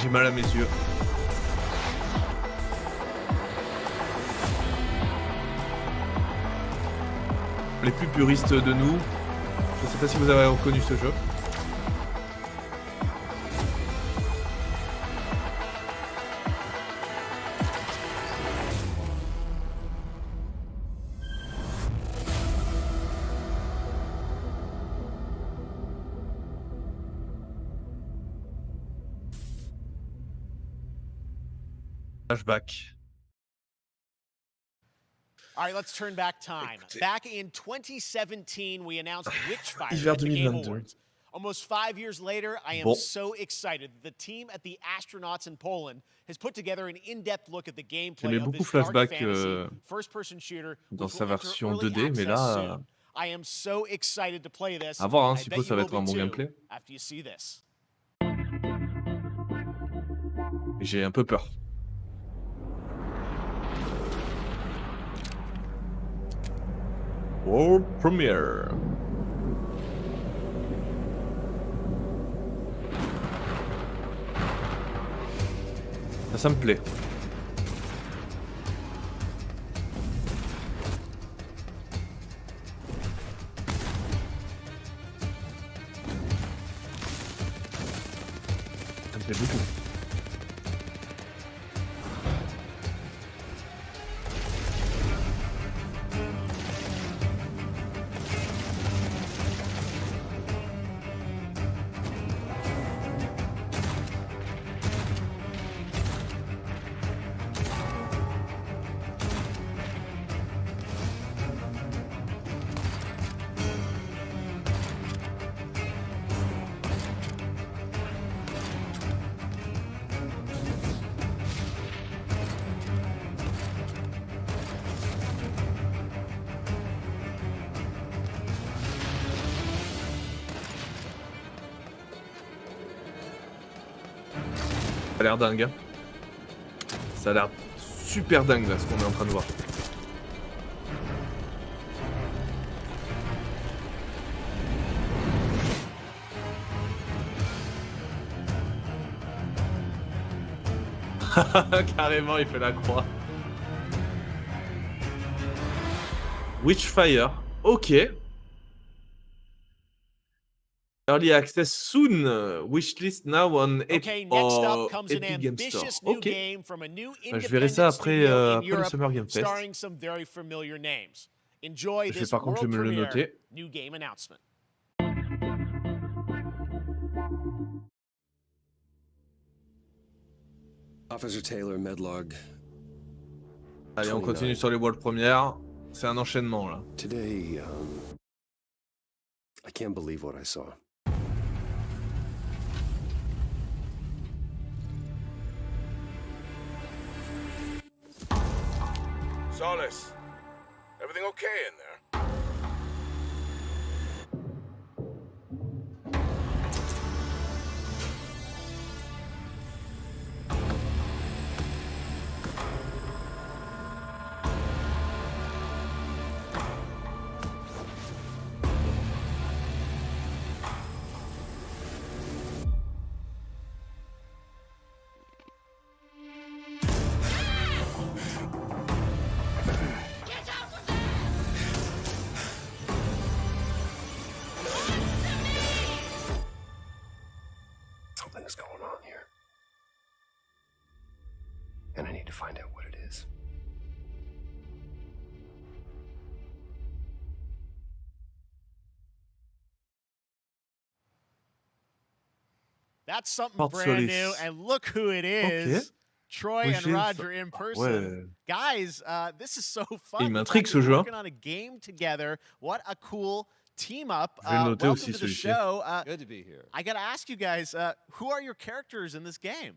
J'ai mal à mes yeux. Les plus puristes de nous, je sais pas si vous avez reconnu ce jeu. Flashback. All right, let's turn back time. Back in 2017, we announced Witchfire Hiver at the Game 2022. Awards. Almost 5 years later, I am so excited that the team at the Astronauts in Poland has put together an in-depth look at the gameplay J'aimais of beaucoup this dark Flashback fantasy first-person shooter dans which sa will enter version early 2D, mais access là, soon. I am so excited to play this. à voir, hein, I si bet ça you va will être un be bon too gameplay. after you see this. J'ai un peu peur. World Premiere. Ça me plaît. Ça me plaît beaucoup. Ça a l'air dingue. Hein. Ça a l'air super dingue là ce qu'on est en train de voir. Carrément, il fait la croix. Witchfire, ok. Early access soon. Wishlist now on Okay, next up comes an Epic Game Store. ambitious new Ok. game from a new Je verrai ça independent studio in après le Europe, Summer Game Fest. starring some very familiar names. Enjoy Je vais this par contre world me le premiere noter. new game announcement. Officer Taylor, Medlog. Allez, on 29. continue sur les world premières. C'est un enchaînement là. Today, I can't believe what I saw. Solace, everything okay in there? Something is going on here. And I need to find out what it is. That's something Porte brand Solis. new, and look who it is. Troy and Wishlist. Roger in person. Ouais. Guys, this is so fun. Il The m'intrigue fact ce that jeu, you're hein. working on a game together. What a cool team up. Je vais le noter Welcome aussi, to the celui-ci. show. Good to be here. I got to ask you guys, who are your characters in this game?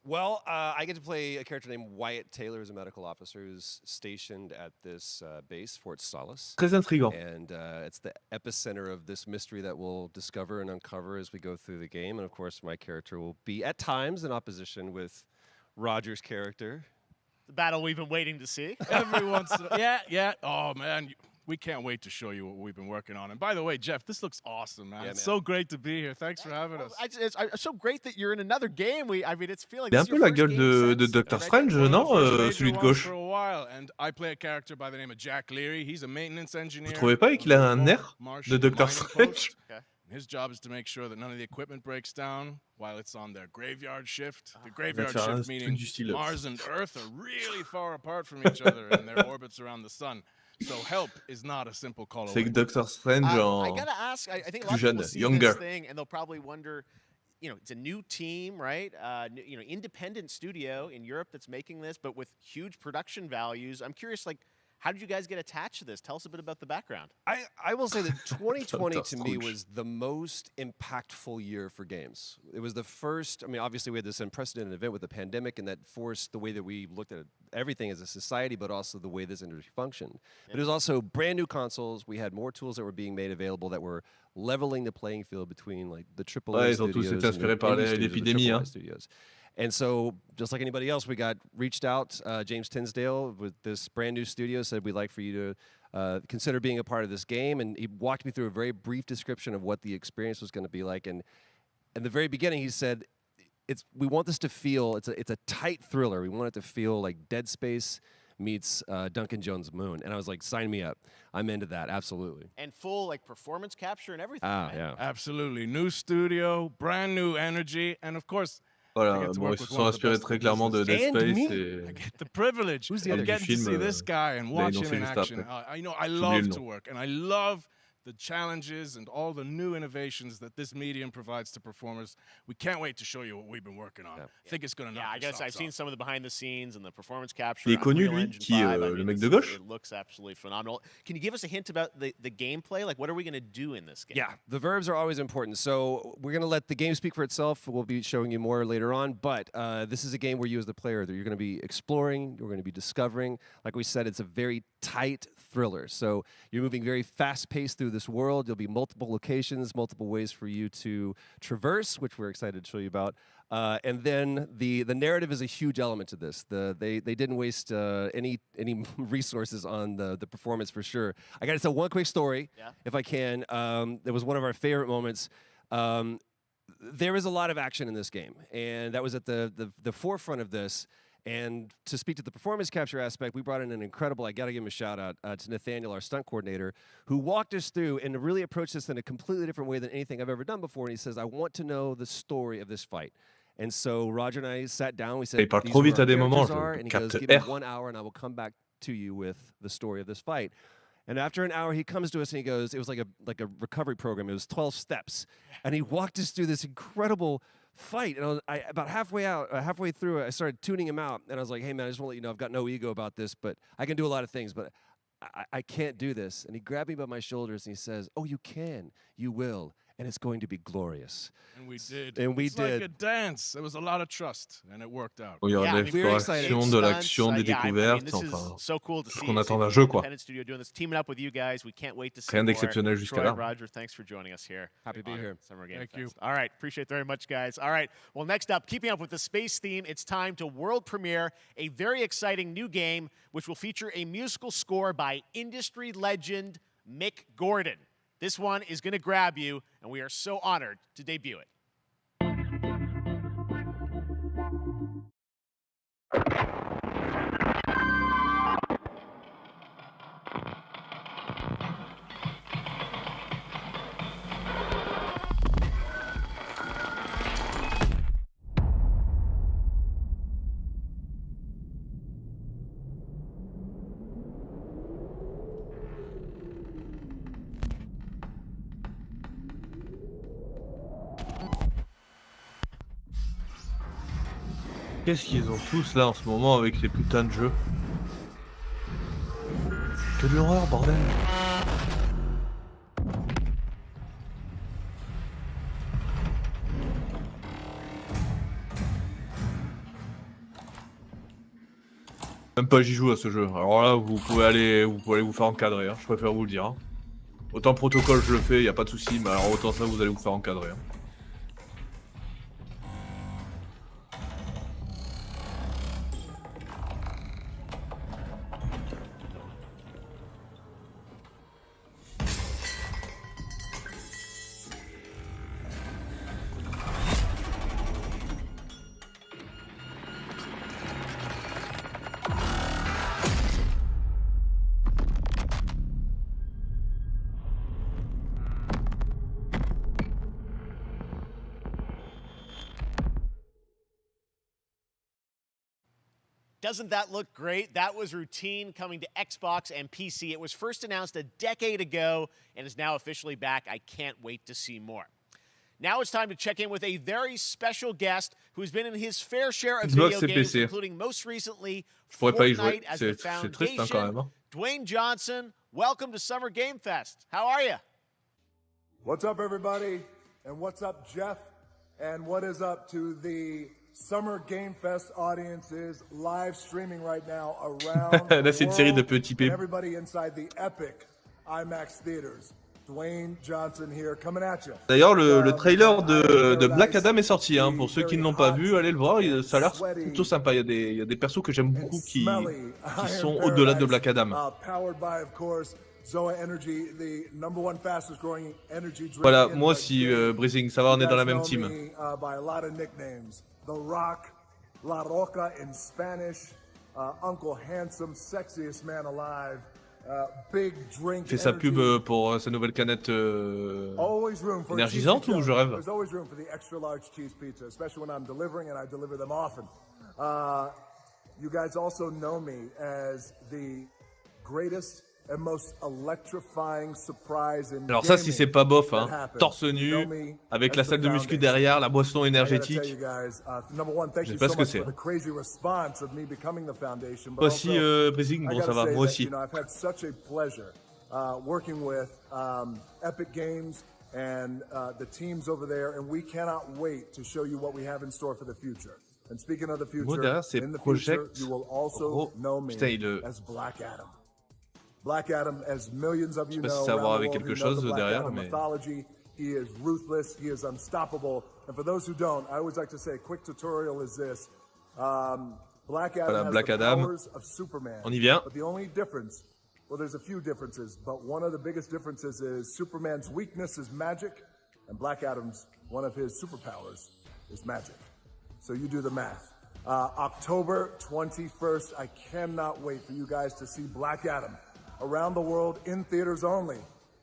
Well, I get to play a character named Wyatt Taylor, who's a medical officer who's stationed at this base, Fort Solace. Très intriguant. And it's the epicenter of this mystery that we'll discover and uncover as we go through the game. And of course, my character will be at times in opposition with Roger's character. The battle we've been waiting to see. Every once in a yeah. Oh, man. We can't wait to show you what we've been working on. And by the way, Jeff, this looks awesome, man. Yeah, It's man. so great to be here. Thanks for having us. It's so great that you're in another game. I mean, it's feeling. Il a un This is peu your la first gueule game de since- Doctor right? Strange, One of the non first major Celui de ones gauche. For a while, and I play a character by the name of Jack Leary. He's a maintenance engineer. Vous trouvez pas qu'il a un air de Doctor Strange? His job is to make sure that none of the equipment breaks down while it's on their graveyard shift. The va graveyard faire un shift truc meaning du style. Mars and Earth are really far apart from each other in their orbits around the sun. So help is not a simple call C'est away. que Doctor Strange I en gotta ask. I think a plus lot of jeune, people see younger. this thing and they'll probably wonder. It's a new team, right? Independent studio in Europe that's making this, but with huge production values. I'm curious, how did you guys get attached to this? Tell us a bit about the background. I will say that 2020 Doctor to me Strange. was the most impactful year for games. It was the first, I mean, obviously we had this unprecedented event with the pandemic and that forced the way that we looked at everything as a society, but also the way this industry functioned. But it was also brand new consoles. We had more tools that were being made available that were leveling the playing field between like the AAA Ouais, ils ont tous studios été and the inspirés par indie studios and the l'épidémie, AAA hein. studios. And so, just like anybody else, we got reached out. James Tinsdale with this brand new studio said, we'd like for you to consider being a part of this game. And he walked me through a very brief description of what the experience was going to be like. And in the very beginning, he said, we want this to feel, it's a tight thriller. We want it to feel like Dead Space meets Duncan Jones' Moon. And I was like, sign me up. I'm into that, absolutely. And full performance capture and everything. Ah, right? yeah. Absolutely. New studio, brand new energy, and of course, I Voilà, get to bon, work ils se with sont one of the inspirés best très in the clairement de business. Dead And Space me. I et get the privilege Who's the of other getting guy? to see Film, this guy and watch him annoncé in juste action. après. I J'ai oublié love le to nom. work, and I love the challenges and all the new innovations that this medium provides to performers. We can't wait to show you what we've been working on. I think it's going to knock Yeah, I your guess I've socks seen off. some of the behind the scenes and the performance capture. Il est connu, Unreal lui, Engine qui, 5. le mec de It gauche? looks absolutely phenomenal. Can you give us a hint about the gameplay? Like, what are we going to do in this game? Yeah, the verbs are always important. So we're going to let the game speak for itself. We'll be showing you more later on. But this is a game where you as the player, you're going to be exploring, you're going to be discovering. Like we said, it's a very tight thriller. So you're moving very fast-paced through this world. There'll be multiple locations, multiple ways for you to traverse, which we're excited to show you about. And then the narrative is a huge element to this. They didn't waste any resources on the performance for sure. I got to tell one quick story, if I can. It was one of our favorite moments. There is a lot of action in this game, and that was at the forefront of this. And to speak to the performance capture aspect, we brought in an incredible, I got to give him a shout out to Nathaniel, our stunt coordinator, who walked us through and really approached this in a completely different way than anything I've ever done before. And he says, I want to know the story of this fight. And so Roger and I sat down, we said, Il parle these trop are vite our à des moments, characters are, je and he goes, capte give me R. 1 hour and I will come back to you with the story of this fight. And after an hour, he comes to us and he goes, it was like a recovery program. It was 12 steps. And he walked us through this incredible fight. And about halfway through, I started tuning him out. And I was like, hey, man, I just want to let you know I've got no ego about this, but I can do a lot of things, but I can't do this. And he grabbed me by my shoulders and he says, oh, you can, you will, and it's going to be glorious. And we did. And we it's did. like a dance. There was a lot of trust, and it worked out. Il y aura de l'exploration, de l'action, des découvertes, this is enfin, so cool to tout ce see qu'on us attend in d'un the jeu, quoi. independent studio doing this, teaming up with you guys. We can't wait to see Rien more. d'exceptionnel jusqu'à Troy, là. Roger, thanks for joining us here. Happy to be here. Summer Game Thank Fest. you. All right, appreciate it very much, guys. All right, well, next up, keeping up with the space theme, it's time to world premiere a very exciting new game, which will feature a musical score by industry legend Mick Gordon. This one is going to grab you, and we are so honored to debut it. Qu'est-ce qu'ils ont tous là en ce moment avec les putains de jeux? Que de l'horreur, bordel! Même pas j'y joue à ce jeu. Alors là, vous pouvez aller vous faire encadrer, hein. Je préfère vous le dire. Hein. Autant protocole je le fais, y a pas de souci, mais alors autant ça vous allez vous faire encadrer. Hein. Doesn't that look great? That was Routine coming to Xbox and PC. It was first announced a decade ago and is now officially back. I can't wait to see more. Now it's time to check in with a very special guest who's been in his fair share of video games, including most recently Fortnite as the Foundation. Dwayne Johnson, welcome to Summer Game Fest. How are you? What's up, everybody? And what's up, Jeff? And what is up to the Summer Game Fest audiences live streaming right now around Là, c'est une série de petits and everybody inside the epic IMAX theaters. Dwayne Johnson here, coming at you. D'ailleurs, le trailer de Black Adam est sorti. Hein. Pour ceux qui ne l'ont pas vu, allez le voir. Ça a l'air plutôt sympa. Il y a des persos que j'aime beaucoup qui sont au-delà de Black Adam. Voilà, moi aussi, Breezing, ça va, on est dans la même team. The Rock, La Roca in Spanish, Uncle Handsome, sexiest man alive, big drink. Fait sa pub pour sa nouvelle canette énergisante ou je rêve? There's always room for the extra large cheese pizza, especially when I'm delivering and I deliver them often. You guys also know me as the greatest and most electrifying surprise in Alors ça, si c'est pas bof, hein, torse nu, avec la salle de muscu derrière, la boisson énergétique, je sais pas ce que c'est. Toi aussi, Breezing, bon ça va, moi aussi. Working with Epic Games and the teams over there, and we cannot wait to show you what we have in store for the future. And speaking of the future, in the future, you will also know me as Black Adam. Black Adam, as millions of you know, around the world, you know the Black Adam mythology. He is ruthless. He is unstoppable. And for those who don't, I always like to say a quick tutorial is this. Black Adam has the powers of Superman. On y vient. But the only difference, well, there's a few differences, but one of the biggest differences is Superman's weakness is magic, and Black Adam's, one of his superpowers, is magic. So you do the math. October 21st, I cannot wait for you guys to see Black Adam around the world in theaters only.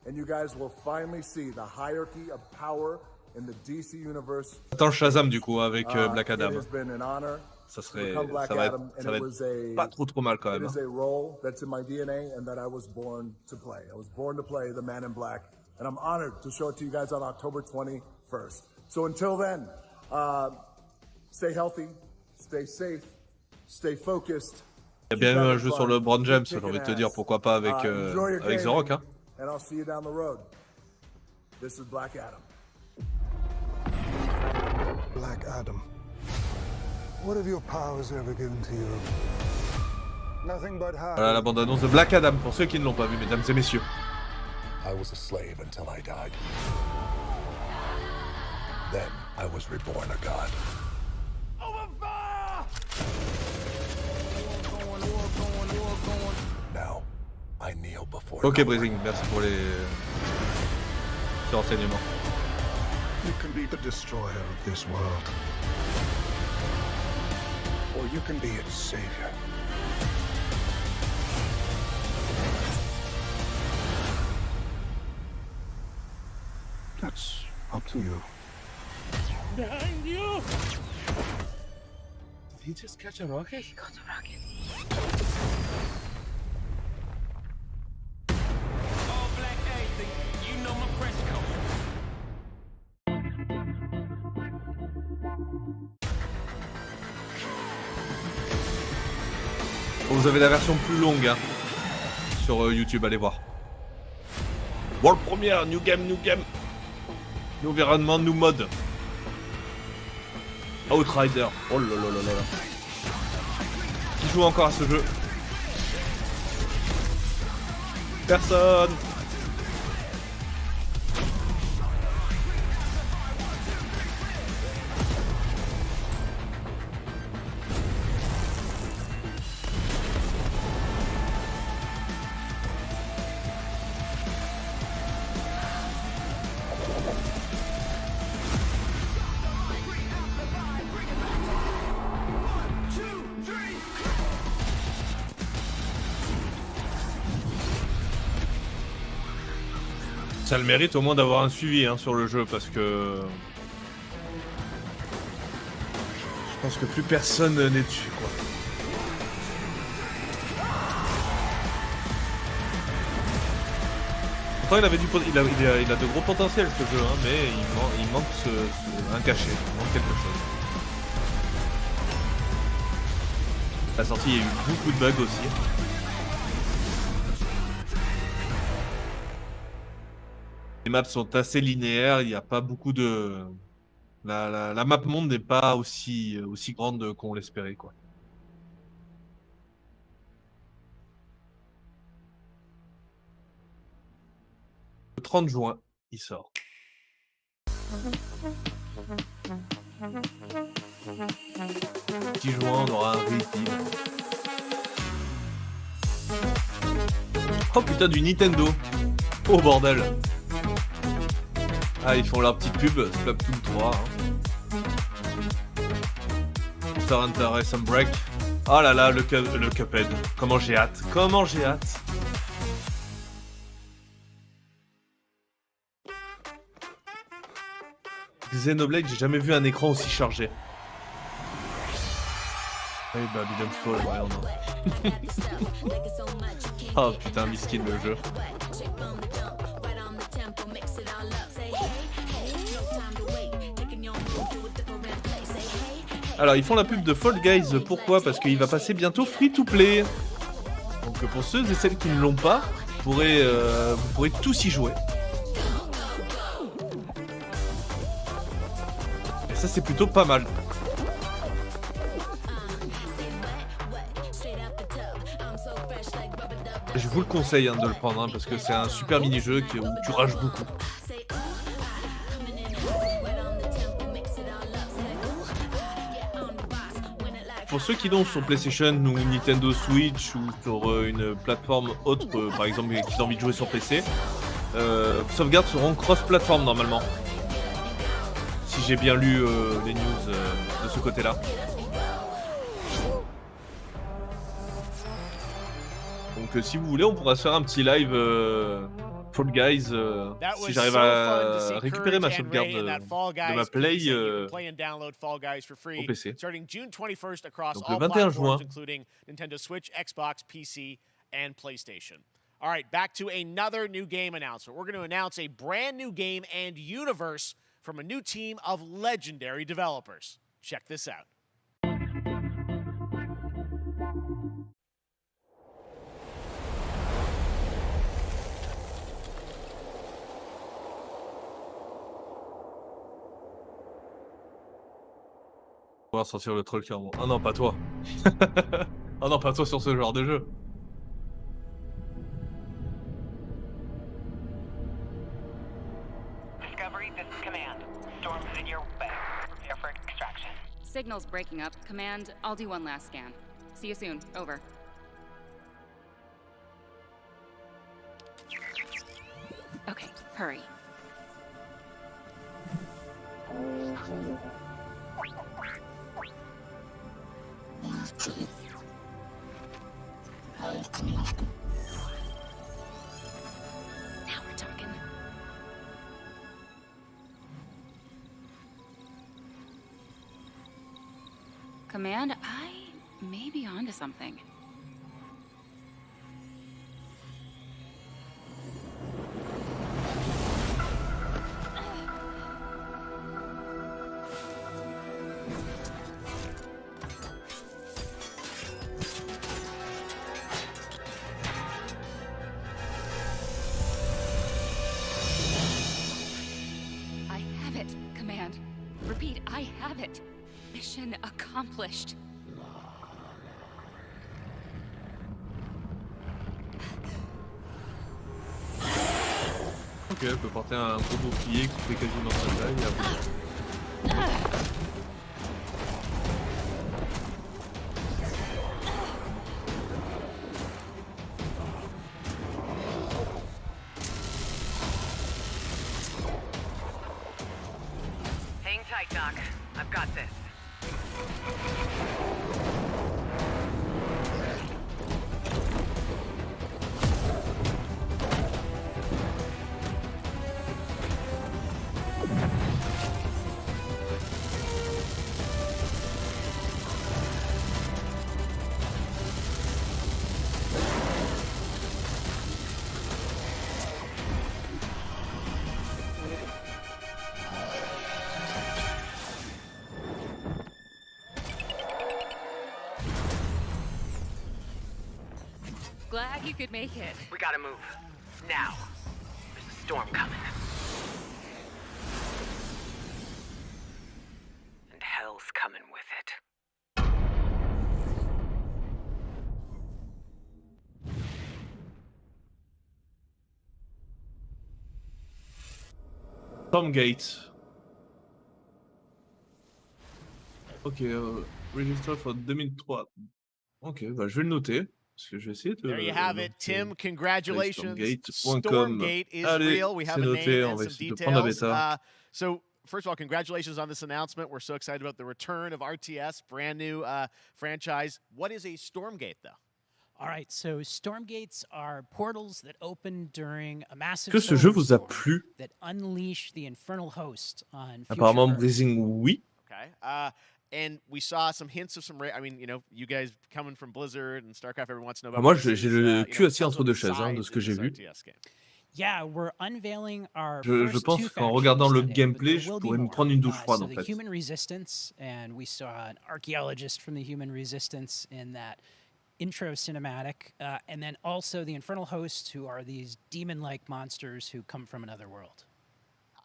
And you guys will finally see the hierarchy of power in the DC universe. Attends Shazam du coup avec Black Adam. It has been an honor. Ça va être pas trop mal quand même. It is a role that's in my DNA and that I was born to play. I was born to play the Man in Black, and I'm honored to show it to you guys on October 21st. So until then, stay healthy, stay safe, stay focused. Il y a bien eu un jeu sur le LeBron James, j'ai envie de te dire, pourquoi pas avec The Rock, hein. And I'll see you down the road. This is Black Adam. Black Adam. What have your powers ever given to you? Nothing but high. Voilà la bande-annonce de Black Adam, pour ceux qui ne l'ont pas vu, mesdames et messieurs. I was a slave until I died. Then I was reborn a god. Now, I kneel before Ok, Brising, merci pour ces renseignements. You can be the destroyer of this world. Or you can be its savior. That's up to you. Behind you! Did he just catch a rocket? He got a rocket. All black anything, you know my press code. Vous avez la version plus longue hein, sur YouTube, allez voir. World Premiere, New Game, New environnement, New Mode. Outrider, oh là là là là là. Qui joue encore à ce jeu? Personne. Ça le mérite au moins d'avoir un suivi hein, sur le jeu parce que je pense que plus personne n'est dessus quoi. Pourtant il avait il a de gros potentiel ce jeu hein, mais il manque un cachet, il manque quelque chose. À la sortie il y a eu beaucoup de bugs aussi. Les maps sont assez linéaires, il n'y a pas beaucoup de... La map monde n'est pas aussi grande qu'on l'espérait, quoi. Le 30 juin, il sort. Le 10 juin, on aura un reveal. Oh putain, du Nintendo. Oh bordel. Ah, ils font leur petite pub, Splatoon 3. Hein. Monster Hunter Racing Break. Oh là là, le Cuphead. Comment j'ai hâte. Comment j'ai hâte. Xenoblade, j'ai jamais vu un écran aussi chargé. Eh bah, Babylon Fall, ouais, on a... Oh putain, miskin le jeu. Alors ils font la pub de Fall Guys, pourquoi? Parce qu'il va passer bientôt free to play. Donc pour ceux et celles qui ne l'ont pas, vous pourrez tous y jouer. Et ça c'est plutôt pas mal. Je vous le conseille hein, de le prendre hein, parce que c'est un super mini-jeu où tu rages beaucoup. Pour ceux qui l'ont sur PlayStation ou Nintendo Switch ou sur une plateforme autre, par exemple qui ont envie de jouer sur PC, sauvegardes seront cross-platform normalement. Si j'ai bien lu les news de ce côté-là. Donc si vous voulez, on pourra se faire un petit live Fall Guys That si was j'arrive so fun to see à récupérer ma Courage and sauvegarde Ray in that Fall de ma Guys Play piece, and you can play and download Fall Guys for au free PC. starting June 21st across Donc le all 21 platforms, juin. including Nintendo Switch, Xbox, PC, and PlayStation. All right, back to another new game announcement. We're going to announce a brand new game and universe from a new team of legendary developers. Check this out. On va sortir le troll clairement. Ah non, pas toi. Ah non, pas toi sur ce genre de jeu. Discovery, this is Command. Storm's in your way. Prepare for extraction. Signal's breaking up. Command, I'll do one last scan. See you soon. Over. Okay, hurry. Now we're talking. Command, I may be onto something. I have it, Command. Repeat, I have it. Mission accomplished. Ok, elle peut porter un gros bouclier qui fait quasiment sa taille. Et après... Hang tight, Doc. I've got this. Glad you could make it. We gotta move. Now. There's a storm coming. And hell's coming with it. Stormgate. Ok, register for 2003. Ok, bah je vais le noter. Parce que je vais essayer de... There you have it, Tim. Congratulations. Stormgate.com. Stormgate is Allez, real. We have a noté, name on and va some essayer de prendre la details. bêta. So, first of all, congratulations on this announcement. We're so excited about the return of RTS, brand new franchise. What is a Stormgate, though? All right, so Stormgates are portals that open during a massive Que ce jeu solar vous a storm plu? that unleash the infernal host on Apparemment, future Earth. Blazing, oui. Okay. And we saw some hints of some... I mean, you know, you guys coming from Blizzard and StarCraft, everyone wants to know about Moi, what this j'ai is, le you cul know, assis tell us entre what deux the chaises, hein, de sides ce que in j'ai this vu. RTS game. Yeah, we're unveiling our Je first pense two qu'en regardant factions le today, gameplay, but je there will be pourrais me more. prendre une douche froide, So en the fait. Human Resistance, and we saw an archaeologist from the Human Resistance in that intro cinematic, and then also the infernal hosts, who are these demon-like monsters who come from another world.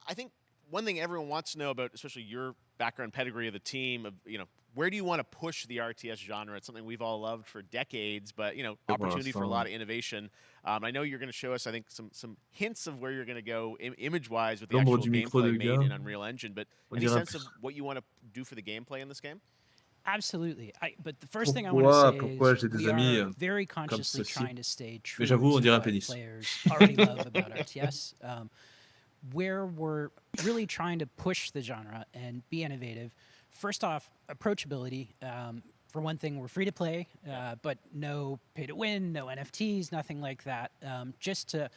I think one thing everyone wants to know about, especially your background pedigree of the team, of, you know, where do you want to push the RTS genre? It's something we've all loved for decades, but, you know, opportunity for a lot of innovation. I know you're going to show us, I think, some hints of where you're going to go image-wise with the actual gameplay made in Unreal Engine, but any sense of what you want to do for the gameplay in this game? Absolutely. But the first thing I want to say is j'ai des we amis are very comme consciously ceci. trying to stay true Mais j'avoue, on to dirait un what pénis. players already love about RTS. Where we're really trying to push the genre and be innovative. First off, approachability. for one thing, we're free to play, but no pay to win, no NFTs, nothing like that, just to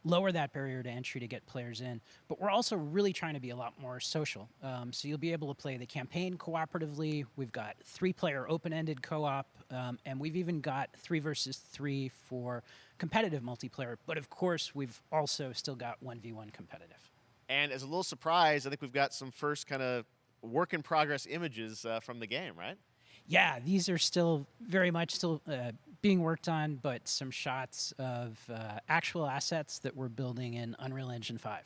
lower that barrier to entry to get players in. But we're also really trying to be a lot more social. So you'll be able to play the campaign cooperatively. We've got 3-player open-ended co-op, and we've even got 3 versus 3 for competitive multiplayer. But of course, we've also still got 1v1 competitive. And as a little surprise, I think we've got some first kind of work-in-progress images from the game, right? Yeah, these are still very much still being worked on, but some shots of actual assets that we're building in Unreal Engine 5.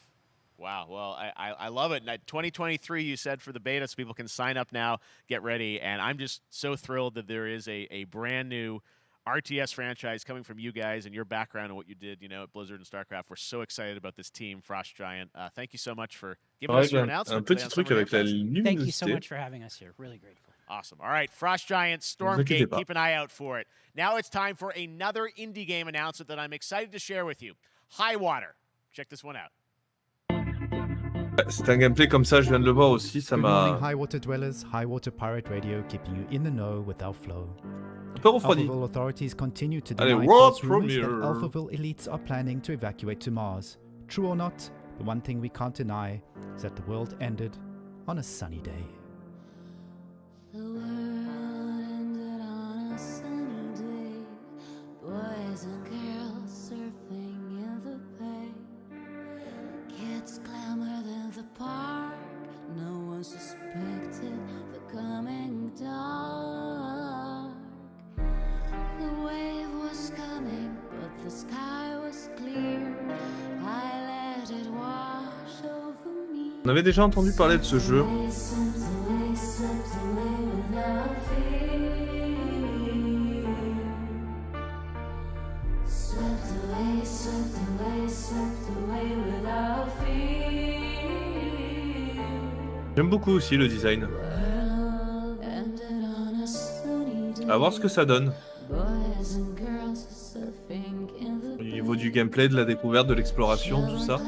Wow, well, I love it. 2023, you said, for the beta, so people can sign up now, get ready, and I'm just so thrilled that there is a brand new RTS franchise coming from you guys and your background and what you did, at Blizzard and StarCraft. We're so excited about this team, Frost Giant. Thank you so much for giving us your announcement. Un petit truc avec la luminosité. Thank you so much for having us here. Really grateful. Awesome. All right, Frost Giant, Stormgate, keep an eye out for it. Now it's time for another indie game announcement that I'm excited to share with you. High Water. Check this one out. C'est un gameplay comme ça, je viens de le voir aussi, ça Good morning, m'a High Water Dwellers. High Water Pirate Radio, keeping you in the know with our flow. un peu refroidi. Alphaville authorities continue to Allez, deny world false rumors that premiere. Alphaville elites are planning to evacuate to Mars. True or not, the one thing we can't deny is that the world ended on a sunny day. The world ended on a sunny day. Boys and girls surfing in the bay. Kids clamored in the park. No one suspected the coming dark. The wave was coming, but the sky was clear. I let it wash over me. On avait déjà entendu parler de ce jeu. J'aime beaucoup aussi le design. À voir ce que ça donne. Au niveau du gameplay, de la découverte, de l'exploration, tout ça.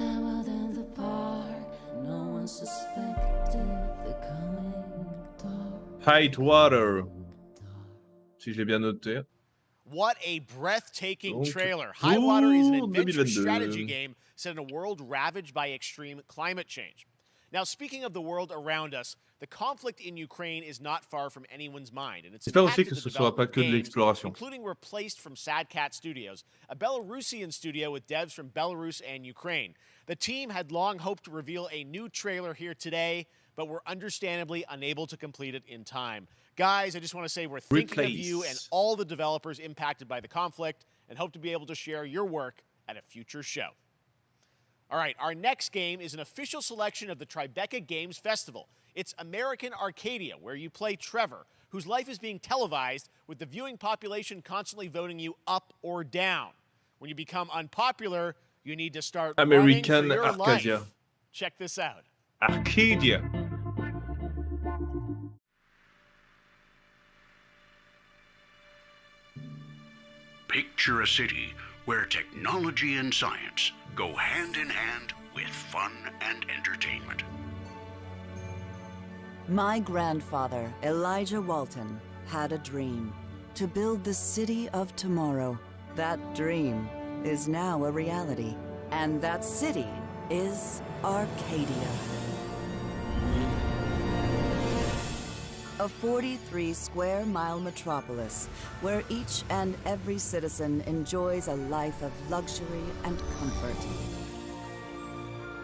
High Water. Si je l'ai bien noté. What a breathtaking Donc, trailer. High Water is an pour adventure 2022. strategy game set in a world ravaged by extreme climate change. Now, speaking of the world around us, the conflict in Ukraine is not far from anyone's mind, and it's J'espère aussi impacted que the ce soit pas development que of de games, l'exploration. including Replaced from Sad Cat Studios, a Belarusian studio with devs from Belarus and Ukraine. The team had long hoped to reveal a new trailer here today, but were understandably unable to complete it in time. Guys, I just want to say we're thinking of you and all the developers impacted by the conflict and hope to be able to share your work at a future show. All right, our next game is an official selection of the Tribeca Games Festival. It's American Arcadia, where you play Trevor, whose life is being televised with the viewing population constantly voting you up or down. When you become unpopular, you need to start American running for your Arcadia. life. Check this out. Arcadia. Picture a city where technology and science go hand in hand with fun and entertainment. My grandfather, Elijah Walton, had a dream to build the city of tomorrow. That dream is now a reality, and that city is Arcadia. A 43-square-mile metropolis where each and every citizen enjoys a life of luxury and comfort.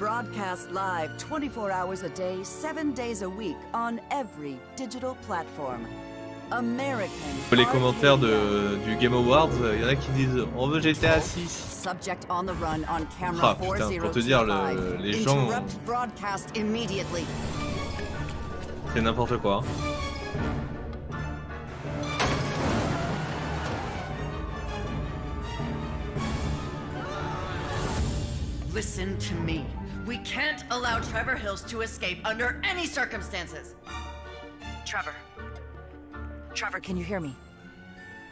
Broadcast live 24 hours a day, 7 days a week on every digital platform. American Les commentaires du Game Awards, il y en a qui disent on veut GTA 6. Subject on the run on camera Ah putain, pour te dire, les gens, Interrupt broadcast immediately. c'est n'importe quoi. Listen to me. We can't allow Trevor Hills to escape under any circumstances. Trevor. Trevor, can you hear me?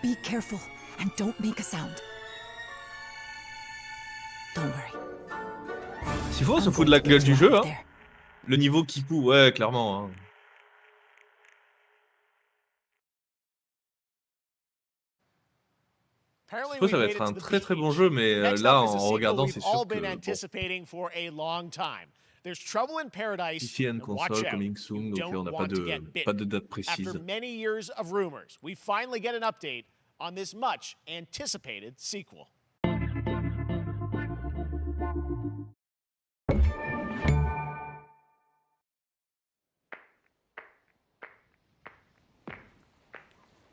Be careful and don't make a sound. Don't worry. S'il faut, on se fout de la gueule du jeu, hein. Le niveau qui coûte, ouais, clairement. Hein. Je trouve que ça va être un très très bon jeu, mais là, en regardant, c'est sûr que... There's trouble in paradise. PC and Watch console out. coming soon, donc on n'a Want to get pas de bitten. date précise. After many years of rumors, we finally get an update on this much anticipated sequel.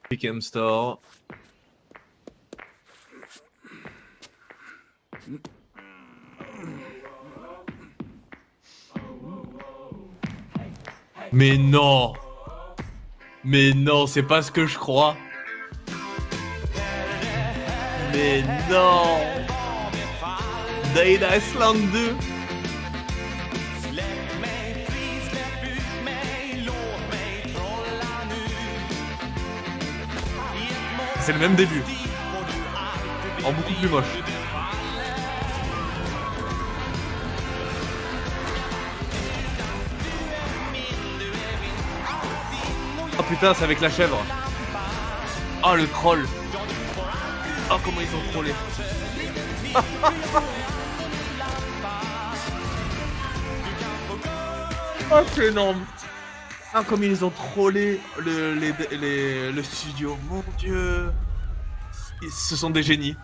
Pick Store. Mais non! Mais non, c'est pas ce que je crois. Mais non! Dead Island 2. C'est le même début. En beaucoup plus moche. Oh putain, c'est avec la chèvre. Oh le troll. Oh comment ils ont trollé. Oh c'est énorme. Ah comme ils ont trollé le studio. Mon dieu. Ce sont des génies.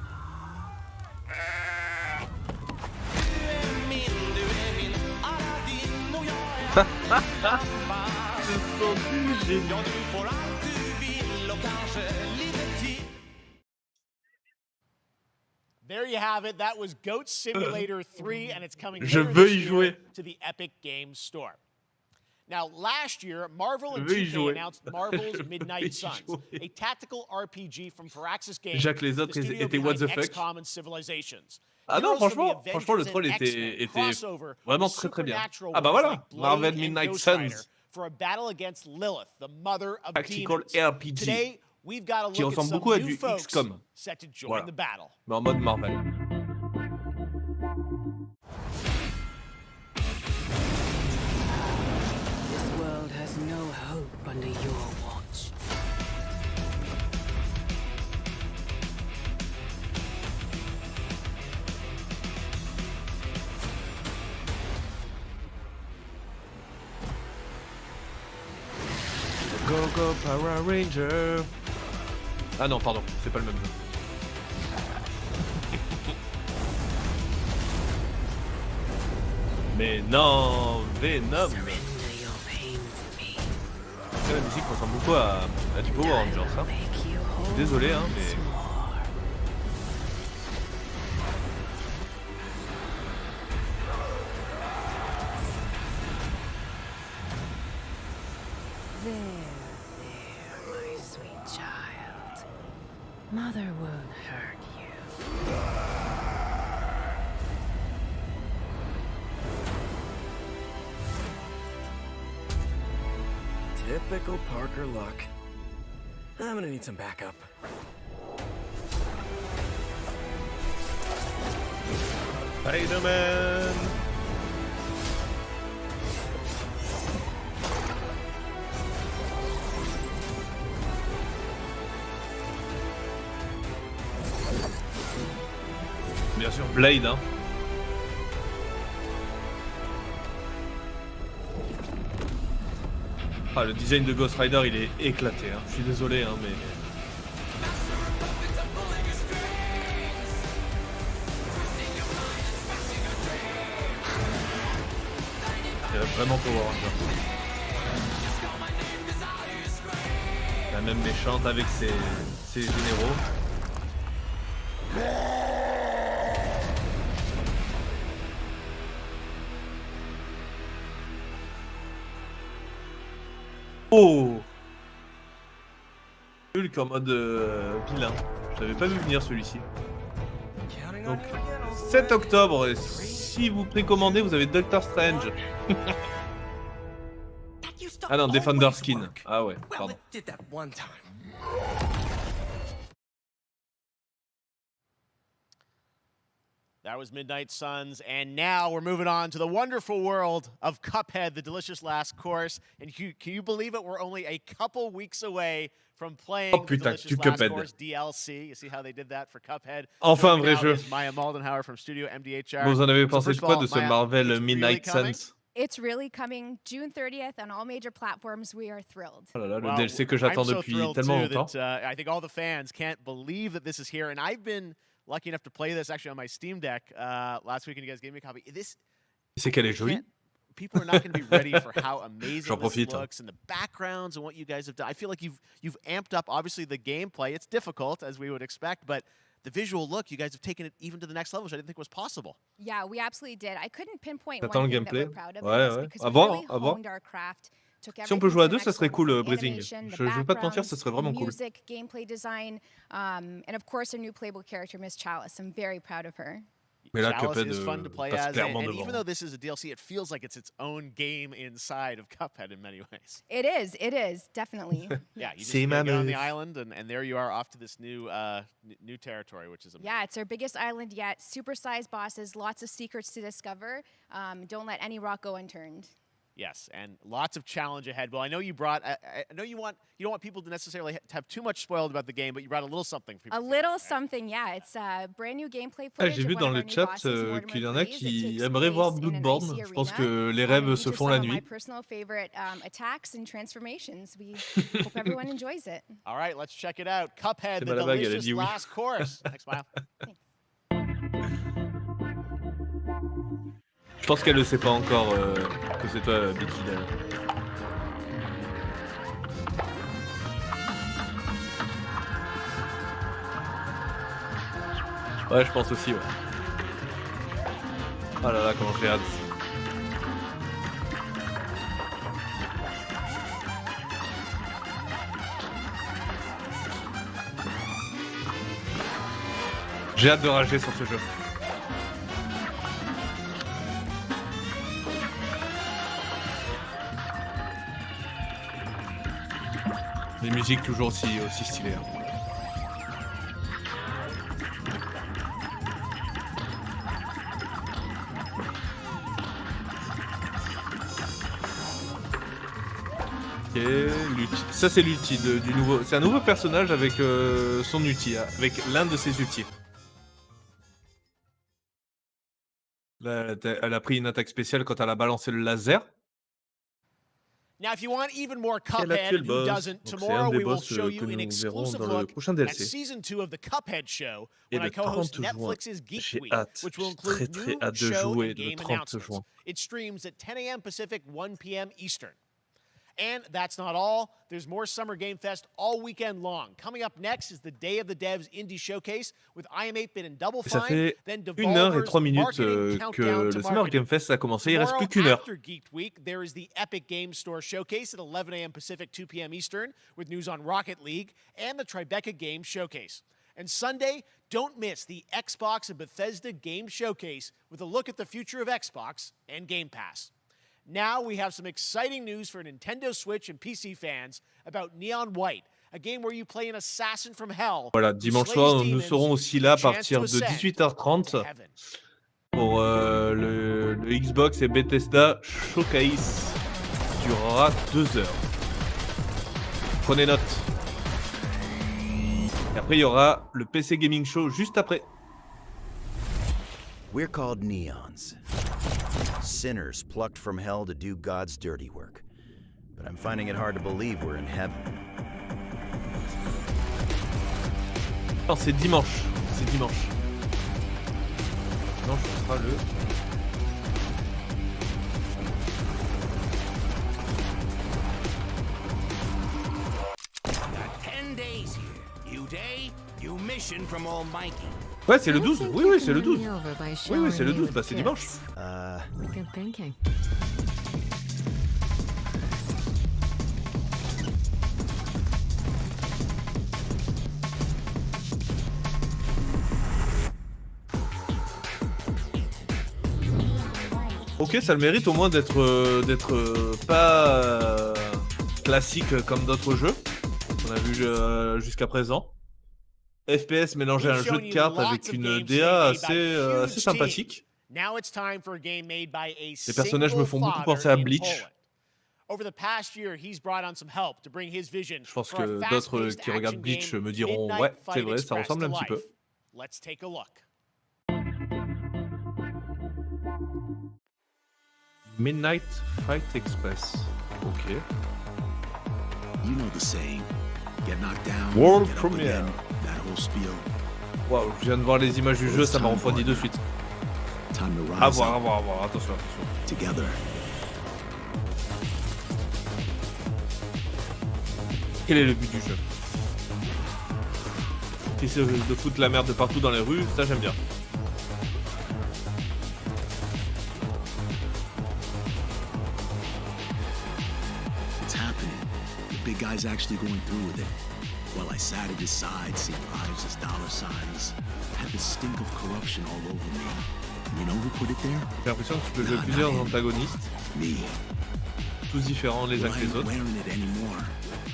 Ce sont des génies. There you have it. That was Goat Simulator 3, and it's coming Je later veux this y year jouer. to the Epic Games Store. Now, last year, Marvel and Je veux y 2K jouer. announced Marvel's Je veux y Midnight Suns, jouer. a tactical RPG from Firaxis Games, Jacques, les autres the studio étaient what the behind fuck. XCOM and Civilizations. Ah non, Heroes from the franchement, le Avengers troll and était X-Men crossover vraiment with très très bien. supernatural Ah bah ones voilà, like Blade Marvel and Midnight Ghost Suns, Rider for a battle against Lilith, the mother of tactical demons. RPG, Today, we've got to qui look at ressemble some beaucoup à new du folks XCOM. set to join Voilà. the battle. Mais en mode Marvel. This world has no hope under your watch. Go go Power Ranger. Ah non, pardon, c'est pas le même jeu. Mais non, Venom. La musique ressemble beaucoup à du Power Rangers, hein. Désolé, hein, mais... There, my sweet child. Mother won't hurt you. Typical Parker luck. I'm gonna need some backup. Spider-Man. Bien sûr, Blade, hein. Ah, le design de Ghost Rider, il est éclaté, hein. Je suis désolé, hein, mais... Il y a vraiment Power Rangers. La même méchante avec ses généraux. Oh! Hulk en mode vilain. Je l'avais pas vu venir celui-ci. Donc 7 octobre, et si vous précommandez, vous avez Doctor Strange. Ah non, Defender Skin. Ah ouais, pardon. That was Midnight Suns, and now we're moving on to the wonderful world of Cuphead, the delicious last course. And can you believe it? We're only a couple weeks away from playing the delicious last course DLC. You see how they did that for Cuphead? Enfin un vrai jeu. Maya Moldenhauer from Studio MDHR. Vous en avez pensé quoi de ce Marvel Midnight Suns? It's really coming June 30th on all major platforms. We are thrilled. Oh là là, le DLC que j'attends depuis tellement longtemps. I think all the fans can't believe that this is here, and I've been lucky enough to play this actually on my Steam Deck last week, and you guys gave me a copy. C'est qu'elle est jolie. People are not going to be ready for how amazing this looks and the backgrounds and what you guys have done. I feel like you've amped up, obviously, the gameplay. It's difficult, as we would expect, but the visual look, you guys have taken it even to the next level, which I didn't think was possible. Yeah, we absolutely did. I couldn't pinpoint T'attends one le thing that gameplay. we're proud of Ouais. because we really honed our craft. Si on peut jouer à deux, ça serait cool, Breezing. Je vais pas te mentir, ça serait vraiment cool. Music, gameplay design, and of course, our new playable character, Miss Chalice. I'm very proud of her. Mais là, Chalice Cuphead is fun to play passe as, clairement and devant. even though this is a DLC, it feels like it's its own game inside of Cuphead in many ways. It is, definitely. Yeah, you just get on the island, and there you are off to this new new territory, which is amazing. Yeah, it's our biggest island yet. Super-sized bosses, lots of secrets to discover. Don't let any rock go unturned. Yes, and lots of challenge ahead. Well, I know you brought. I know you don't want people to necessarily have too much spoiled about the game, but you brought a little something for people. A little something, yeah. It's brand new gameplay footage. J'ai vu dans le chat qu'il y en a qui aimeraient voir Bloodborne. Je pense que les rêves se font la nuit. My personal favorite attacks and transformations. We hope everyone enjoys it. All right, let's check it out. Cuphead, the delicious last course. Thanks, Smile. Je pense qu'elle ne sait pas encore que c'est toi, Big Fidel. Ouais, je pense aussi, ouais. Oh là là, comment j'ai hâte. J'ai hâte de rager sur ce jeu. Les musiques toujours aussi stylées. Hein. Ok, l'ulti. Ça c'est l'ulti du nouveau. C'est un nouveau personnage avec son ulti, avec l'un de ses ultis. Là, elle a pris une attaque spéciale quand elle a balancé le laser. Now, if you want even more Cuphead, who doesn't, tomorrow we will show you an exclusive look at Season 2 of the Cuphead Show when I co-host Netflix's Geek Week, which will include new show and game announcements. It streams at 10 a.m. Pacific, 1 p.m. Eastern. And that's not all. There's more Summer Game Fest all weekend long. Coming up next is the Day of the Devs Indie Showcase with IM8-Bit and Double Ça Fine. fait 1 heure et 3 minutes que le Summer Game Fest a commencé. Il reste plus qu'une heure. After Geek Week, there is the Epic Games Store Showcase at 11 a.m. Pacific, 2 p.m. Eastern, with news on Rocket League and the Tribeca Games Showcase. And Sunday, don't miss the Xbox and Bethesda Game Showcase with a look at the future of Xbox and Game Pass. Now we have some exciting news for Nintendo Switch and PC fans about Neon White, a game where you play an assassin from hell. Voilà, dimanche soir, nous serons aussi là à partir de 18h30 pour le Xbox et Bethesda Showcase qui durera 2 heures. Prenez note. Et après, il y aura le PC Gaming Show juste après. We're called Neons. Sinners plucked from hell to do God's dirty work. But I'm finding it hard to believe we're in heaven. Non, c'est dimanche. C'est dimanche. Dimanche, ce sera le... Got 10 days here. New day, new mission from Almighty. Ouais, c'est le 12. Oui, c'est le 12. Oui, c'est le 12. Bah, c'est dimanche. Good thinking. Ok, ça le mérite au moins d'être pas classique comme d'autres jeux qu'on a vu jusqu'à présent. FPS mélangé à We've un jeu shown de you cartes lots avec of une games DA today made by assez huge sympathique. teams. Now it's time for a game made by a Les personnages me single font beaucoup father penser à in Bleach. Poland. Over the past year, he's brought on some help to bring his vision Je pense for a que d'autres fast-paced qui action regardent game, Bleach me diront Midnight ouais, c'est Fight vrai, ça Express ressemble to un petit peu. life. Let's take a look. Midnight Fight Express. Ok. You know the saying. Get knocked down, World get up premiere. again, that whole spiel. Waouh, je viens de voir les images du jeu, ça m'a refroidi de suite. Time to À rise voir, à up voir, à voir, attention, attention. together. Quel est le but du jeu? Essayer de foutre la merde de partout dans les rues, ça j'aime bien. It's happening. The big guy's actually going through with it. While I sat at his side, seeing lives as dollar signs, I had the stink of corruption all over me. You know who put it there? J'ai l'impression que tu peux jouer plusieurs antagonistes. Me. Tous différents les uns que les autres.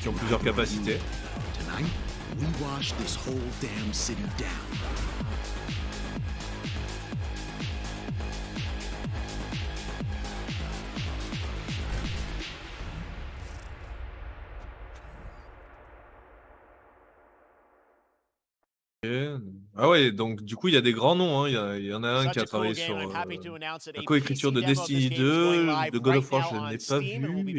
Qui ont plusieurs capacités. Tonight, we wash this whole damn city down. Ah ouais, donc du coup il y a des grands noms, hein. Il y en a un qui a travaillé sur la coécriture de Destiny 2, de God of War je ne l'ai pas vu,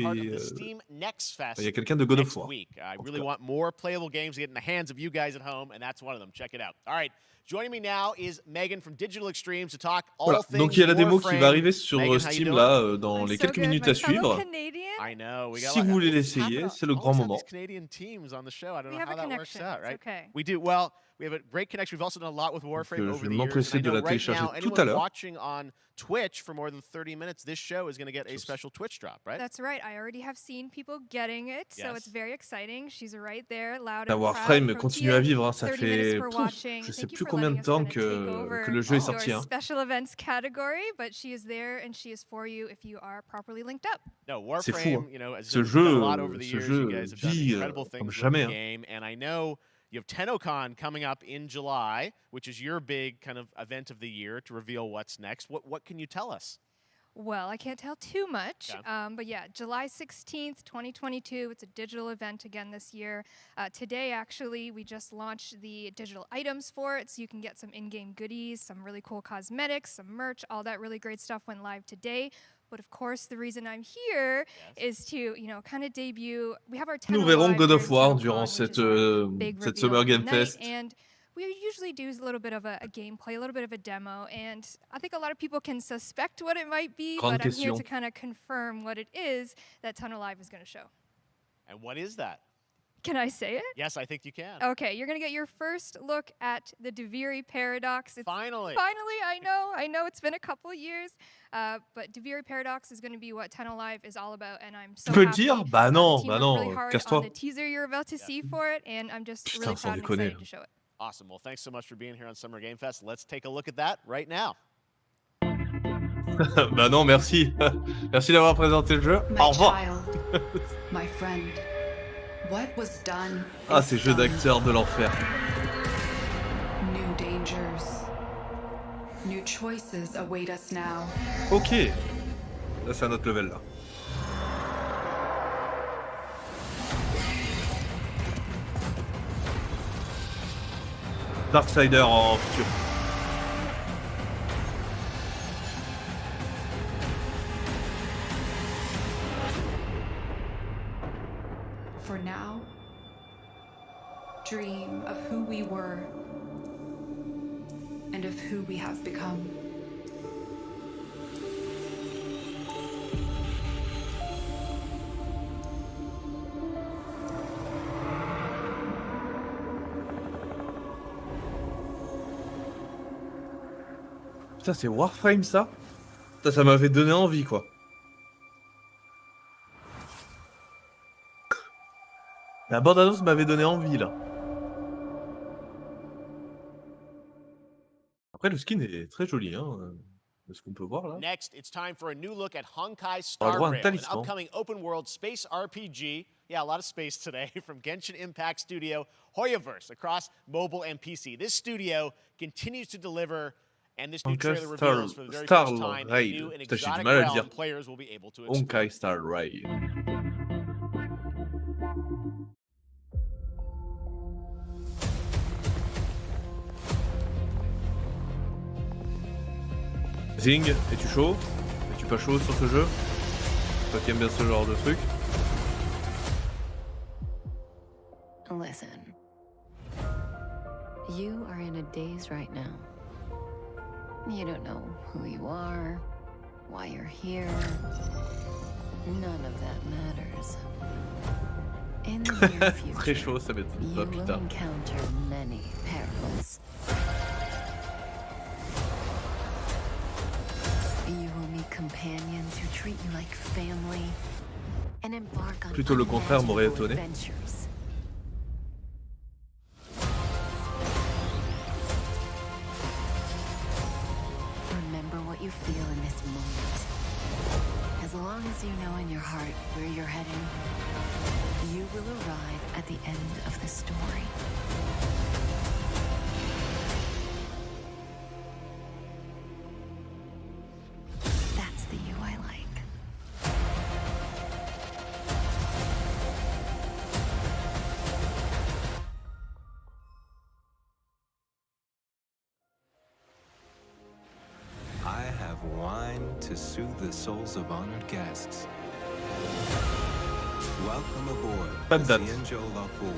et il y a quelqu'un de God of War. I really want more playable games to get in the hands of you guys at home, and that's one of them. Check it out. All right, joining me now is Megan from Digital Extremes to talk all Voilà, things donc il y a la démo qui Warframe. va arriver sur Megan, how you Steam doing? là, dans les quelques minutes à suivre. I know. We got Si vous voulez l'essayer, c'est le grand moment. Canadian teams on the show. I don't know have how a that works connection. out, It's right? okay. We do. Well, we have a great connection. We've also done a lot with Warframe Je over vais the years. m'empresser And I de know la right télécharger now, tout à anyone l'heure. watching on Twitch for more than 30 minutes, this show is going to get a special Twitch drop, right? That's right. I already have seen people getting it, so it's Yes. very exciting. She's right there, loud La and Warframe proud. continue à vivre, hein. Ça 30 minutes fait, for watching. je sais Thank you plus for combien letting de us temps kinda take over que le jeu est your sorti. Hein. special events category, but she is there and she is for you if you are properly linked up. No, C'est Warframe, fou. Hein. you know, as Ce we've done a lot jeu, over the ce years, you jeu guys have done vit incredible comme things with jamais. the Hein. game, and I know you have TennoCon coming up in July, which is your big kind of event of the year to reveal what's next. What can you tell us? Well, I can't tell too much, Yeah. but yeah, July 16th, 2022. It's a digital event again this year. Today, actually, we just launched the digital items for it, so you can get some in-game goodies, some really cool cosmetics, some merch, all that really great stuff went live today. But of course, the reason I'm here is to, you know, kind of debut. We have our Nous 10 verrons God of War TennoCon, durant which cette, is our big cette reveal Summer Game night, Fest. and we usually do a little bit of a gameplay, a little bit of a demo, and I think a lot of people can suspect what it might be, Grande but I'm here question. to kind of confirm what it is that Tunnel Live is going to show. And what is that? Can I say it? Yes, I think you can. Okay, you're going to get your first look at the Duviri Paradox. Finally. Finally, I know it's been a couple years, but Duviri Paradox is going to be what Tunnel Live is all about, and I'm so Tu peux le happy. dire? Bah non, The team bah worked really non, hard on casse-toi. the teaser you're about to see for it, and I'm just Putain, really sans proud and déconner. excited to show it. Awesome. Well, thanks so much for being here on Summer Game Fest. Let's take a look at that right now. Bah non, merci. Merci d'avoir présenté le jeu. Au revoir. My friend, what was done Ah, is ces jeux done. d'acteurs de l'enfer. New dangers, new choices await us now. Ok. Là, c'est un autre level, là. Darksider en futur. For now, dream of who we were and of who we have become. Putain, c'est Warframe, ça? Putain, ça m'avait donné envie, quoi. La bande-annonce m'avait donné envie, là. Après, le skin est très joli, hein. de ce qu'on peut voir là. Next, it's time for a new look at Honkai On a le droit à un Star Rail, an talisman. upcoming open-world space RPG. Yeah, a lot of space today from Genshin Impact studio Hoyoverse across mobile and PC. This studio continues to deliver, and this new Honkai trailer reveals for the very Star first time a Rail. new and Putain, j'ai du exotic mal à le realm dire. players will be able to explore. Honkai Star Rail. Zing, es-tu chaud? Es-tu pas chaud sur ce jeu? Toi qui aimes bien ce genre de truc. Listen. You are in a daze right now. You don't know who you are, why you're here. None of that matters. In the near future, Très chaud, ça m'étonne you pas, will putain. encounter many perils. You will meet companions who treat you like family and embark on Plutôt le contraire m'aurait unimaginable étonné. adventures. Remember what you feel in this moment. As long as you know in your heart where you're heading, you will arrive at the end of the story. That's the you I like. I have wine to soothe the souls of honored guests. Welcome aboard Pas de the date. Cienjo Lafour.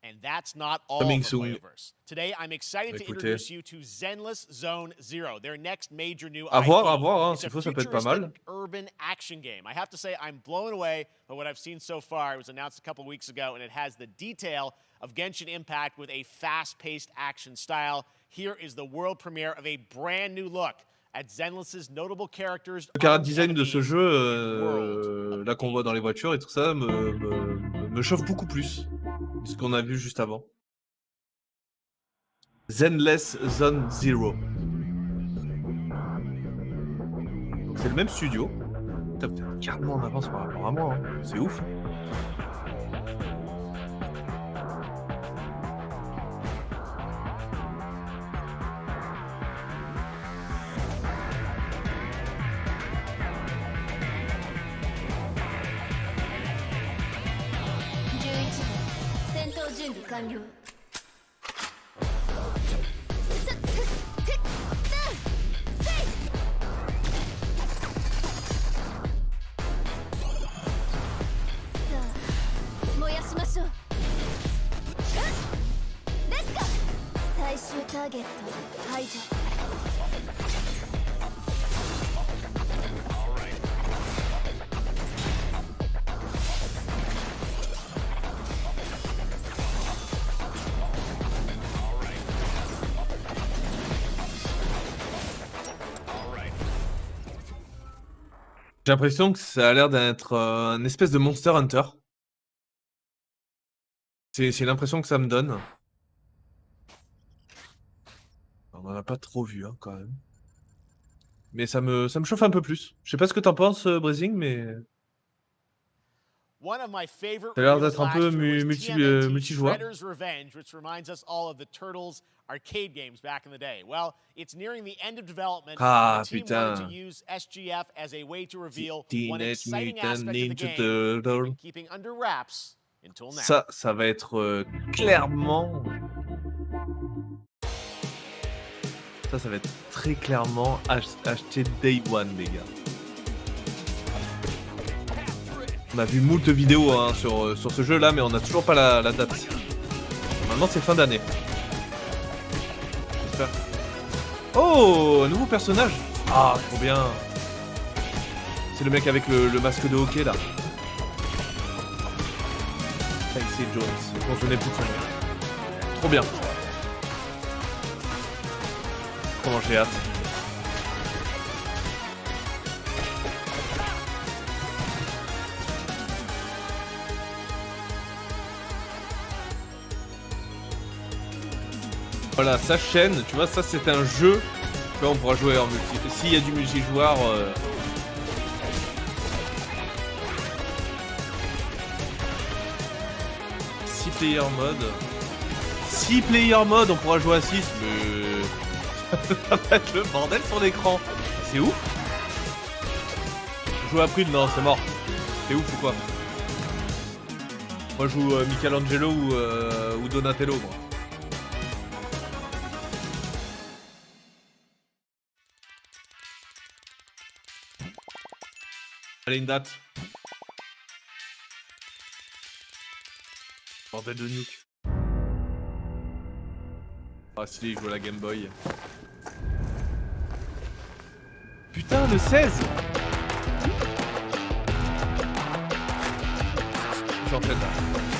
And that's not all Coming from soon. Hoyoverse. Today, I'm excited to Écoutez. introduce you to Zenless Zone Zero, their next major new À IP. voir, hein. It's a S'il faut, ça peut être pas mal. futuristic urban action game. I have to say, I'm blown away by what I've seen so far. It was announced a couple weeks ago, and it has the detail of Genshin Impact with a fast-paced action style. Here is the world premiere of a brand new look at Zenless's notable characters. Le chara design de ce jeu, là qu'on voit dans les voitures et tout ça, me chauffe beaucoup plus que ce qu'on a vu juste avant. Zenless Zone Zero. Donc c'est le même studio. Putain, vous êtes carrément en avance par rapport à moi, hein. C'est ouf. J'ai l'impression que ça a l'air d'être un espèce de Monster Hunter. C'est l'impression que ça me donne. On n'en a pas trop vu, hein, quand même. Mais ça me chauffe un peu plus. Je sais pas ce que t'en penses, Brazing, mais One of my favorite ça a l'air reveals d'être un peu last year was TMNT's multijoueur. Shredder's Revenge, which reminds us all of the Turtles arcade games back in the day. Well, it's nearing the end of development. Ah, the team wanted putain. to use SGF as a way to reveal one Teenage exciting Mutant aspect of the Ninja game Turtle. they've been keeping under wraps until now. Ça va être clairement... Ça va être très clairement acheté Day One, les gars. On a vu moult vidéos, hein, sur ce jeu-là, mais on n'a toujours pas la date. Normalement, c'est fin d'année. J'espère. Oh, un nouveau personnage. Ah, trop bien. C'est le mec avec le masque de hockey, là. C'est Jones. Je m'en souvenais plus de son nom. Trop bien. Comment j'ai hâte. Voilà, sa chaîne, tu vois, ça c'est un jeu. Là, on pourra jouer en multi. S'il y a du multijoueur. 6 player mode. 6 player mode, on pourra jouer à 6, mais. Ça va être le bordel sur l'écran. C'est ouf. Jouer à Prune, non, c'est mort. C'est ouf ou quoi? Moi, je joue Michelangelo ou Donatello, moi. Allez, une date. Bordel de nuque. Ah si, je joue à la Game Boy. Putain, le 16. J'enchaîne là.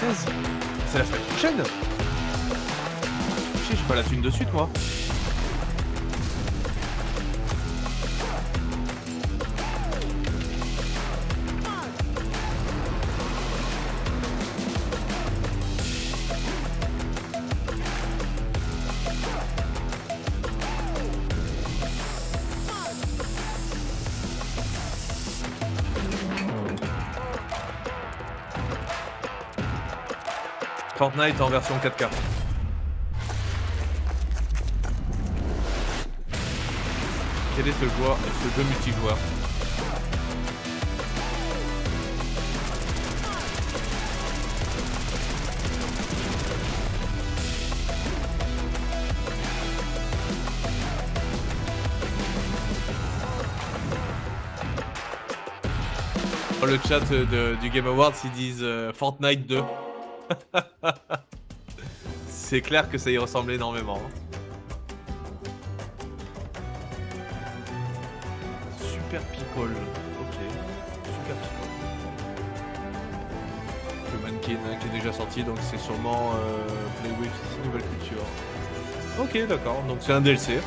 16. C'est la semaine prochaine. J'ai pas la thune de suite, moi. Fortnite en version 4K. Quel est ce jeu multijoueur? Dans le chat du Game Awards, ils disent Fortnite 2. C'est clair que ça y ressemble énormément. Super People. Ok. Super People. Le mannequin qui est déjà sorti, donc c'est sûrement Play with Nouvelle Culture. Ok, d'accord. Donc c'est un DLC.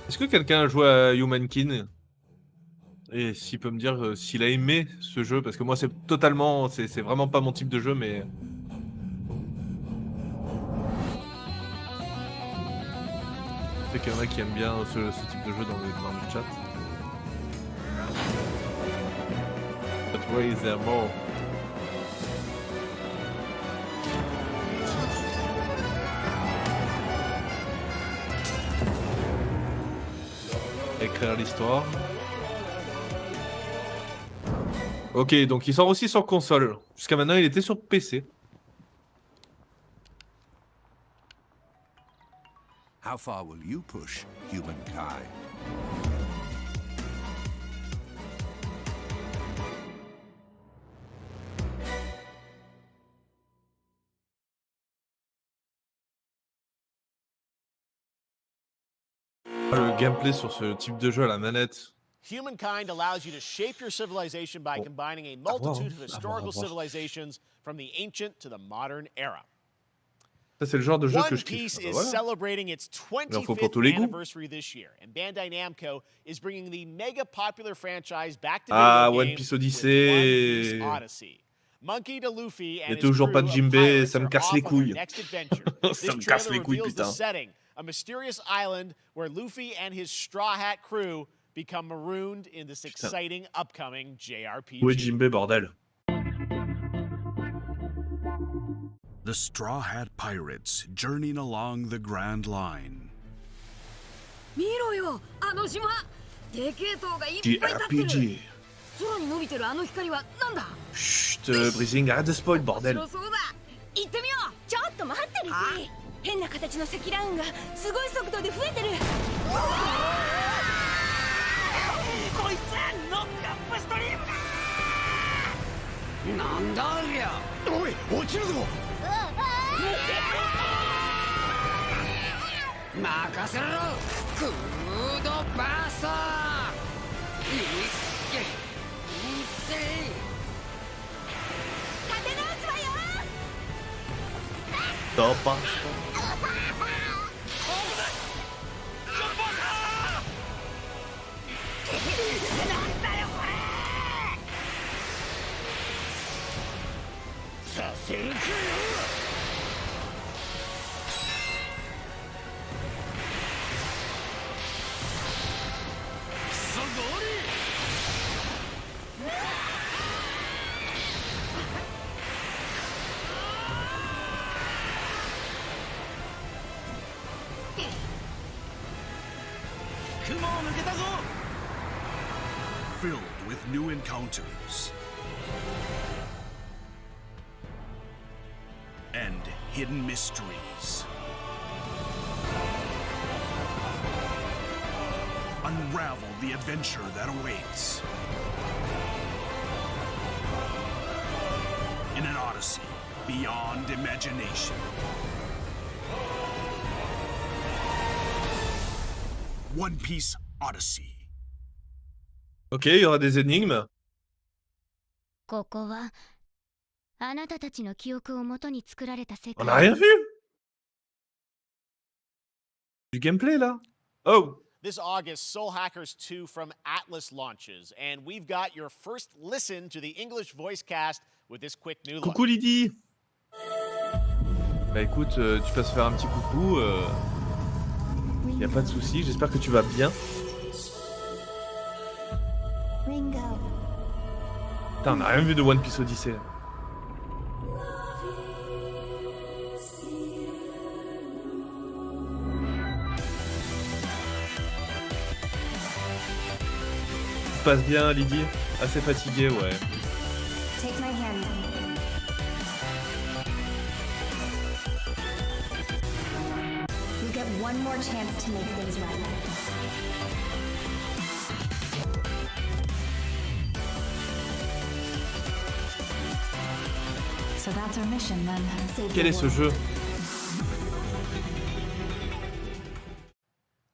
Est-ce que quelqu'un a joué à Humankin? Et s'il peut me dire s'il a aimé ce jeu, parce que moi c'est totalement, c'est vraiment pas mon type de jeu, mais... Je sais qu'il y en a qui aiment bien ce type de jeu dans le chat. But where is there more? Écrire l'histoire. Ok, donc il sort aussi sur console. Jusqu'à maintenant, il était sur PC. How far will you push humankind? Le gameplay sur ce type de jeu à la manette. Humankind allows you to shape your civilization by combining a multitude of historical civilizations from the ancient to the modern era. Ça, c'est le genre de jeu que je One Piece kiffe. is celebrating its 25th anniversary this year, and Bandai Namco is bringing the mega popular franchise back to video One games Piece with Odyssey. One Piece Odyssey. Monkey D. Luffy and Il y a his toujours pas de crew of Jinbe, pirates ça me are casse off les on their couilles. next adventure. Ça me This casse trailer les couilles, reveals the putain. setting, a mysterious island where Luffy and his Straw Hat crew become marooned in this exciting upcoming JRPG. Où est Jinbe, bordel? The Straw Hat Pirates journeying along the Grand Line. JRPG. Chut, Breezing, arrête de spoil, bordel. ちょっと待ってるし、変な形の積乱雲がすごい速度で増えてる。こいつノックアップストリームだ。なんだありゃ。おい、落ちるぞ。任せろ。クードバースト。いけ。立て直すわよ。Top pas. Filled with new encounters and hidden mysteries. Unravel the adventure that awaits in an odyssey beyond imagination. One Piece Odyssey. Ok, il y aura des énigmes. ここはあなたたちの記憶をもとに作られた世界。 On a rien vu. Du gameplay là. Oh. This August, Soul Hackers 2 from Atlas launches, and we've got your first listen to the English voice cast with this quick new look. Coucou Lydie. Bah écoute, tu passes faire un petit coucou. Y a pas de souci. J'espère que tu vas bien. Putain, on a rien vu de One Piece Odyssey. Ça se passe bien, Lydie? Assez fatigué, ouais. Take my hand. You get one more chance to make things right. So that's our mission then. Save Quel est ce jeu?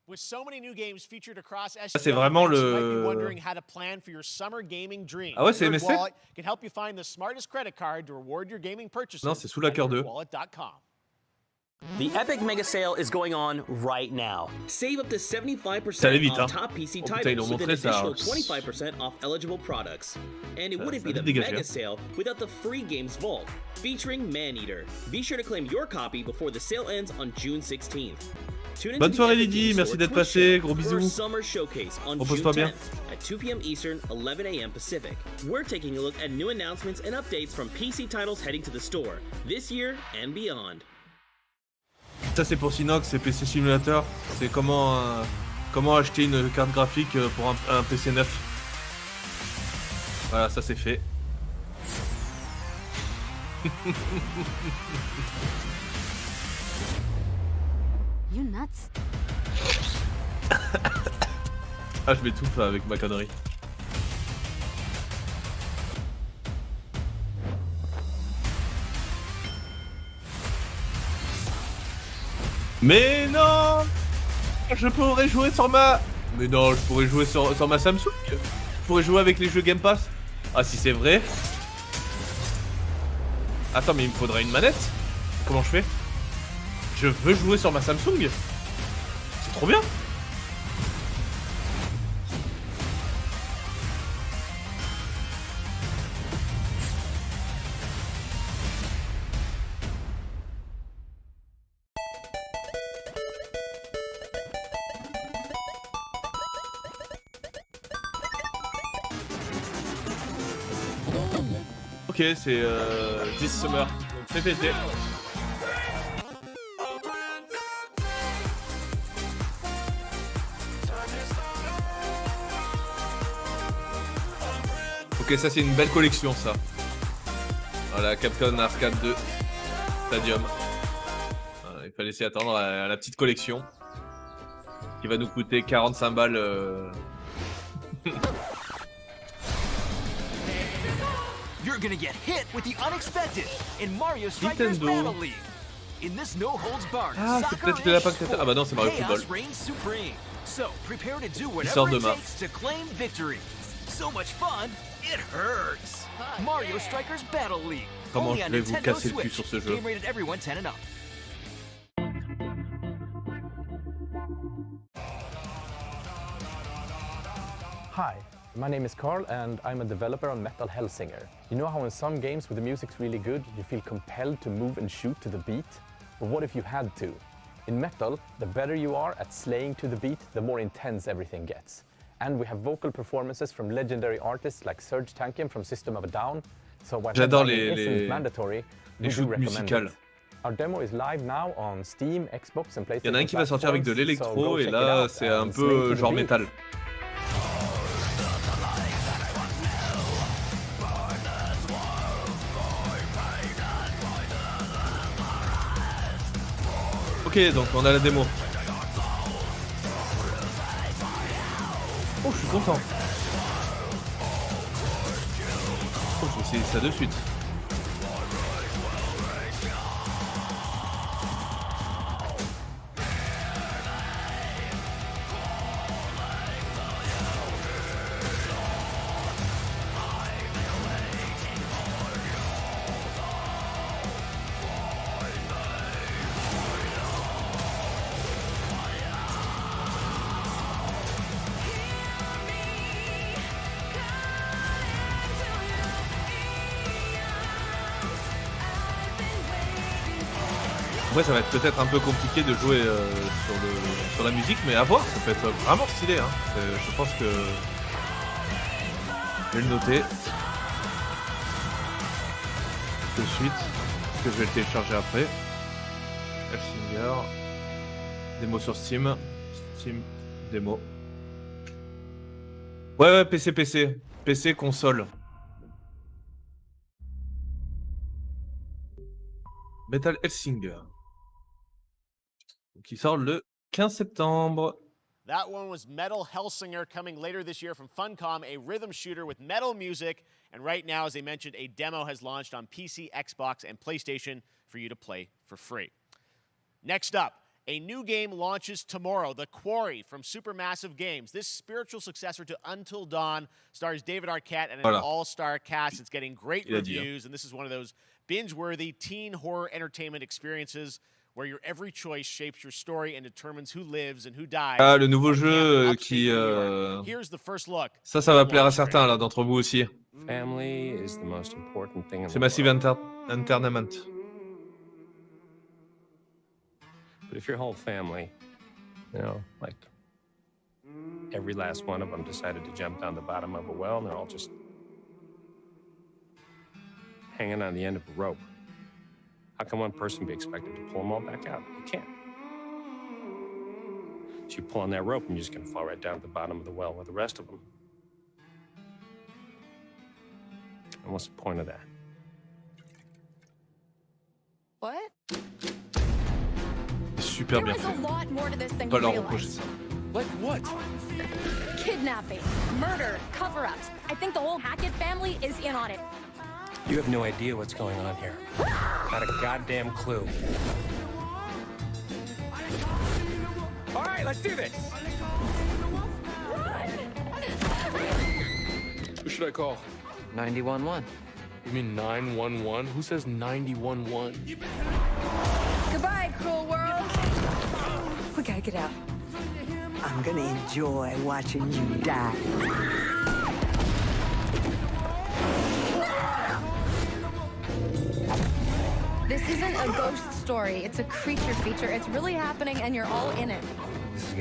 With so many new games featured across c'est vraiment le... you might be wondering how to plan for your summer gaming dream. Ah ouais, c'est MSC? Wallet can help you find the smartest credit card to reward your gaming purchases. Non, c'est sous la cœur 2. The Epic Mega Sale is going on right now. Save up to 75% hein. on top PC Oh, putain, titles ils with an montré ça. additional 25% off eligible products. And it Ça- wouldn't ça be the vite dégagé, Mega hein. Sale without the free games vault, featuring Maneater. Be sure to claim your copy before the sale ends on June 16th. Tune into Bonne the soirée Epic Lydie, Games merci Store d'être Twitch passé, channel gros for a bisous. summer showcase on June Repose-toi bien. 10th at 2 p.m. Eastern, 11 a.m. Pacific. We're taking a look at new announcements and updates from PC titles heading to the store this year and beyond. Ça c'est pour Sinox, c'est PC Simulator. C'est comment acheter une carte graphique pour un PC neuf. Voilà, ça c'est fait. You nuts? Ah, je m'étouffe avec ma connerie. Mais non! Je pourrais jouer sur ma... Mais non, je pourrais jouer sur ma Samsung. Je pourrais jouer avec les jeux Game Pass. Ah, si c'est vrai. Attends, mais il me faudrait une manette. Comment je fais? Je veux jouer sur ma Samsung. C'est trop bien. Ok, c'est This Summer, donc cet été. Ok, ça c'est une belle collection ça. Voilà, Capcom Arcade 2 Stadium. Voilà, il fallait s'y attendre à la petite collection. Qui va nous coûter 45 balles. You're gonna get hit with the unexpected in Mario Strikers Nintendo. Battle League. In this no-holds-barred Ah, c'est soccer peut-être le lapin que sport, t'as... Ah bah non, c'est Mario chaos Football. reigns supreme. So prepare to do sort whatever it demain. takes to claim victory. So much fun, it hurts. Mario Strikers Battle League. Comment Only je on vais vous Nintendo casser le cul Switch. sur ce jeu. Game rated everyone 10 and up. Hi, My name is Carl and I'm a developer on Metal Hellsinger. You know how in some games where the music's really good, you feel compelled to move and shoot to the beat? But what if you had to? In Metal, the better you are at slaying to the beat, the more intense everything gets. And we have vocal performances from legendary artists like Serge Tankian from System of a Down. So while headlining isn't mandatory, we do recommend it. Our demo is live now on Steam, Xbox and PlayStation. Il y en a un qui va sortir avec de l'électro et là c'est un peu genre métal. Ok, donc on a la démo. Oh, je suis content. Oh, je vais essayer ça de suite. Ouais, ça va être peut-être un peu compliqué de jouer sur la musique, mais à voir, ça peut être vraiment stylé. Hein. Je pense que je vais le noter de suite, parce que je vais le télécharger après. Hellsinger, démo sur Steam, démo. Ouais, PC, console. Metal Hellsinger. Qui sort le 15 septembre. That one was Metal Hellsinger, coming later this year from Funcom, a rhythm shooter with metal music. And right now, as I mentioned, a demo has launched on PC, Xbox, and PlayStation for you to play for free. Next up, a new game launches tomorrow, The Quarry from Supermassive Games. This spiritual successor to Until Dawn stars David Arquette and an all-star cast. It's getting great reviews, and this is one of those binge-worthy teen horror entertainment experiences where your every choice shapes your story and determines who lives and who dies. Ah, le nouveau jeu qui... Here's the first look. Ça va plaire à certains là d'entre vous aussi. Family is the most important thing in the C'est Massive Entertainment. But if your whole family, you know, like every last one of them decided to jump down the bottom of a well and they're all just hanging on the end of a rope, how can one person be expected to pull them all back out? You can't. So you pull on that rope and you're just going to fall right down at the bottom of the well with the rest of them. And what's the point of that? What? Super bien There is a lot more to this than Pas you leur realize. reprocher ça. Like what? Kidnapping, murder, cover-ups. I think the whole Hackett family is in on it. You have no idea what's going on here. Not a goddamn clue. All right, let's do this. Who should I call? 911. You mean 911? Who says 911? Goodbye, cruel world. We gotta get out. I'm gonna enjoy watching you die. This isn't a ghost story. It's a creature feature. It's really happening and you're all in it.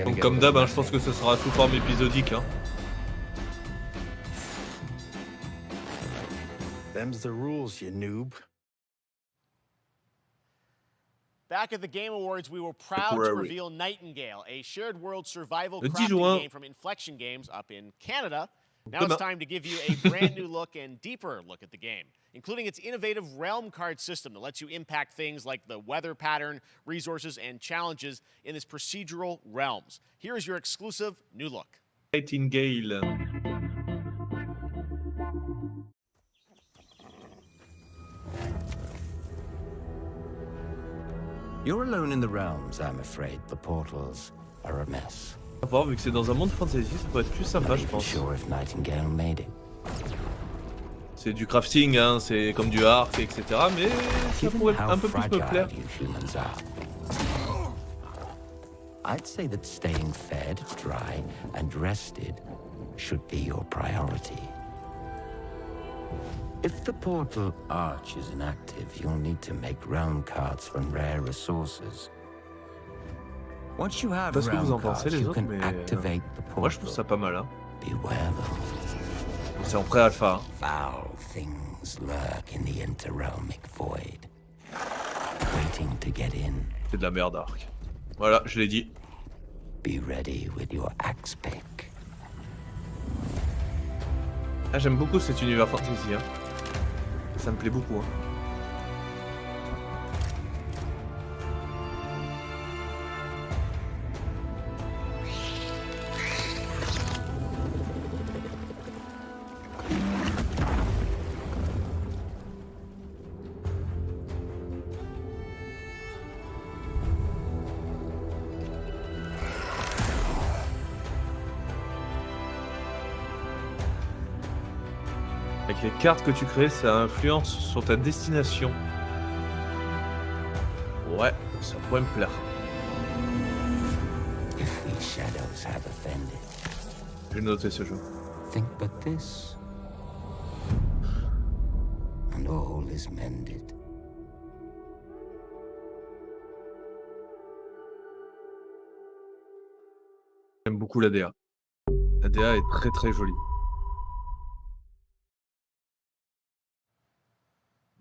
Donc comme d'hab, hein, je pense que ce sera sous forme épisodique. Hein. Them's the rules, you noob. Back at the Game Awards, we were proud to reveal Nightingale, a shared world survival Le 10 crafting juin. game from Inflection Games up in Canada. Now it's time to give you a brand new look and deeper look at the game, including its innovative realm card system that lets you impact things like the weather pattern, resources, and challenges in this procedural realms. Here is your exclusive new look. Nightingale. You're alone in the realms, I'm afraid. The portals are a mess. À voir, vu que c'est dans un monde fantasy, ça peut être plus sympa, je pense. Sure if Nightingale made it. C'est du crafting, hein, c'est comme du arc, etc. Mais ça pourrait un peu plus me plaire. I'd say that staying fed, dry, and rested should be your priority. If the portal arch is inactive, you'll need to make realm cards from rare resources. Once you have Parce que vous realm en pensez cards, les you autres, can mais activate the portal. moi je trouve ça pas mal. Hein. Beware those. C'est en pré-alpha. Hein. Foul things lurk in the interrealmic void, waiting to get in. C'est de la merde, Arc. Voilà, je l'ai dit. Be ready with your axe pick. Ah, j'aime beaucoup cet univers fantasy. Hein. Ça me plaît beaucoup. Hein. Avec les cartes que tu crées, ça influence sur ta destination. Ouais, ça pourrait me plaire. If these shadows have offended, J'ai noté ce jeu. think but this, and all is mended. J'aime beaucoup la DA. La DA est très très jolie.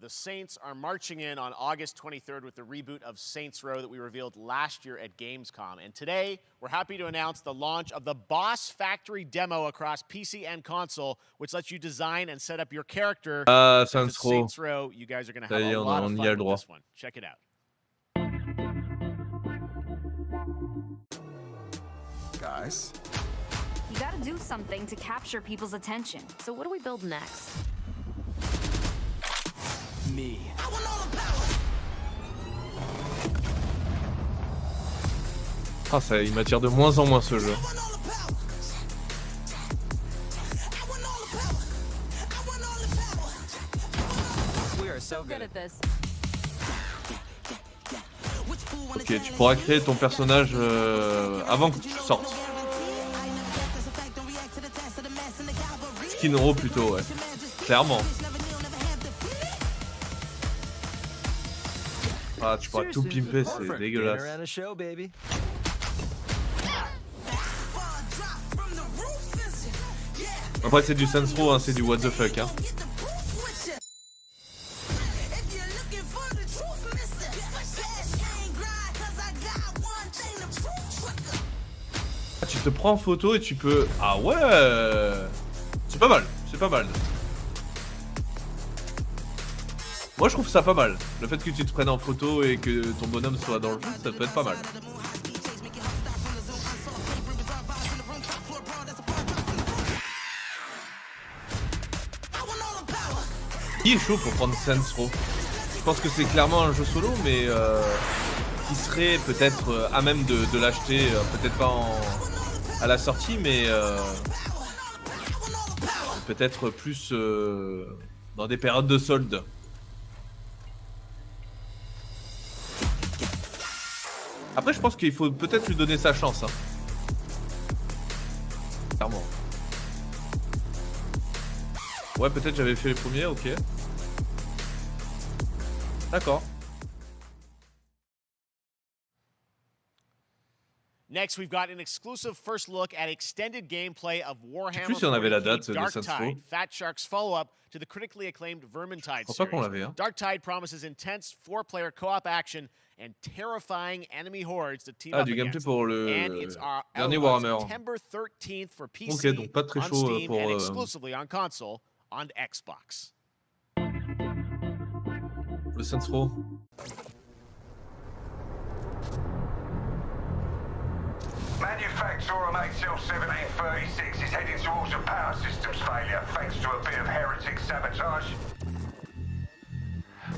The Saints are marching in on August 23rd with the reboot of Saints Row that we revealed last year at Gamescom. And today, we're happy to announce the launch of the Boss Factory demo across PC and console, which lets you design and set up your character. Ah, If it's Saints Row. Saints Row, you guys are going to have Ça y est, a lot of on y fun a le with droit. this one. Check it out. Guys? You gotta do something to capture people's attention. So what do we build next? Me. Ah, ça, il m'attire de moins en moins ce jeu. We are so good at this. Ok, tu pourras créer ton personnage avant que tu sortes. Skin Row plutôt, ouais. Clairement. Ah, tu pourras tout pimper, c'est dégueulasse. Around a show, baby. Après, c'est du Saints Row, hein, c'est du what the fuck. Hein. Ah, tu te prends en photo et tu peux... Ah ouais, c'est pas mal, c'est pas mal. Moi je trouve ça pas mal. Le fait que tu te prennes en photo et que ton bonhomme soit dans le jeu, ça peut être pas mal. Qui est chaud pour prendre Saints Row? Je pense que c'est clairement un jeu solo, mais qui serait peut-être à même de l'acheter, peut-être pas à la sortie, mais peut-être plus dans des périodes de soldes. Après, je pense qu'il faut peut-être lui donner sa chance. Hein. Clairement. Ouais, peut-être j'avais fait les premiers, ok. D'accord. Next, we've got an exclusive first look at extended gameplay of Warhammer Plus si on avait la 40K date de Dark Saints Row. Tide, Fat Shark's follow-up to the critically acclaimed Vermintide Je pense pas qu'on series. l'avait. Hein. Dark Tide promises intense 4-player co-op action and terrifying enemy hordes to team Ah, up du gameplay against. pour le dernier Warhammer. September 13th for PC, Ok, donc pas très on chaud Steam, pour... and exclusively on console on Xbox. Le Saints Row. Manufacturer HL 1736 is heading towards a power systems failure thanks to a bit of heretic sabotage.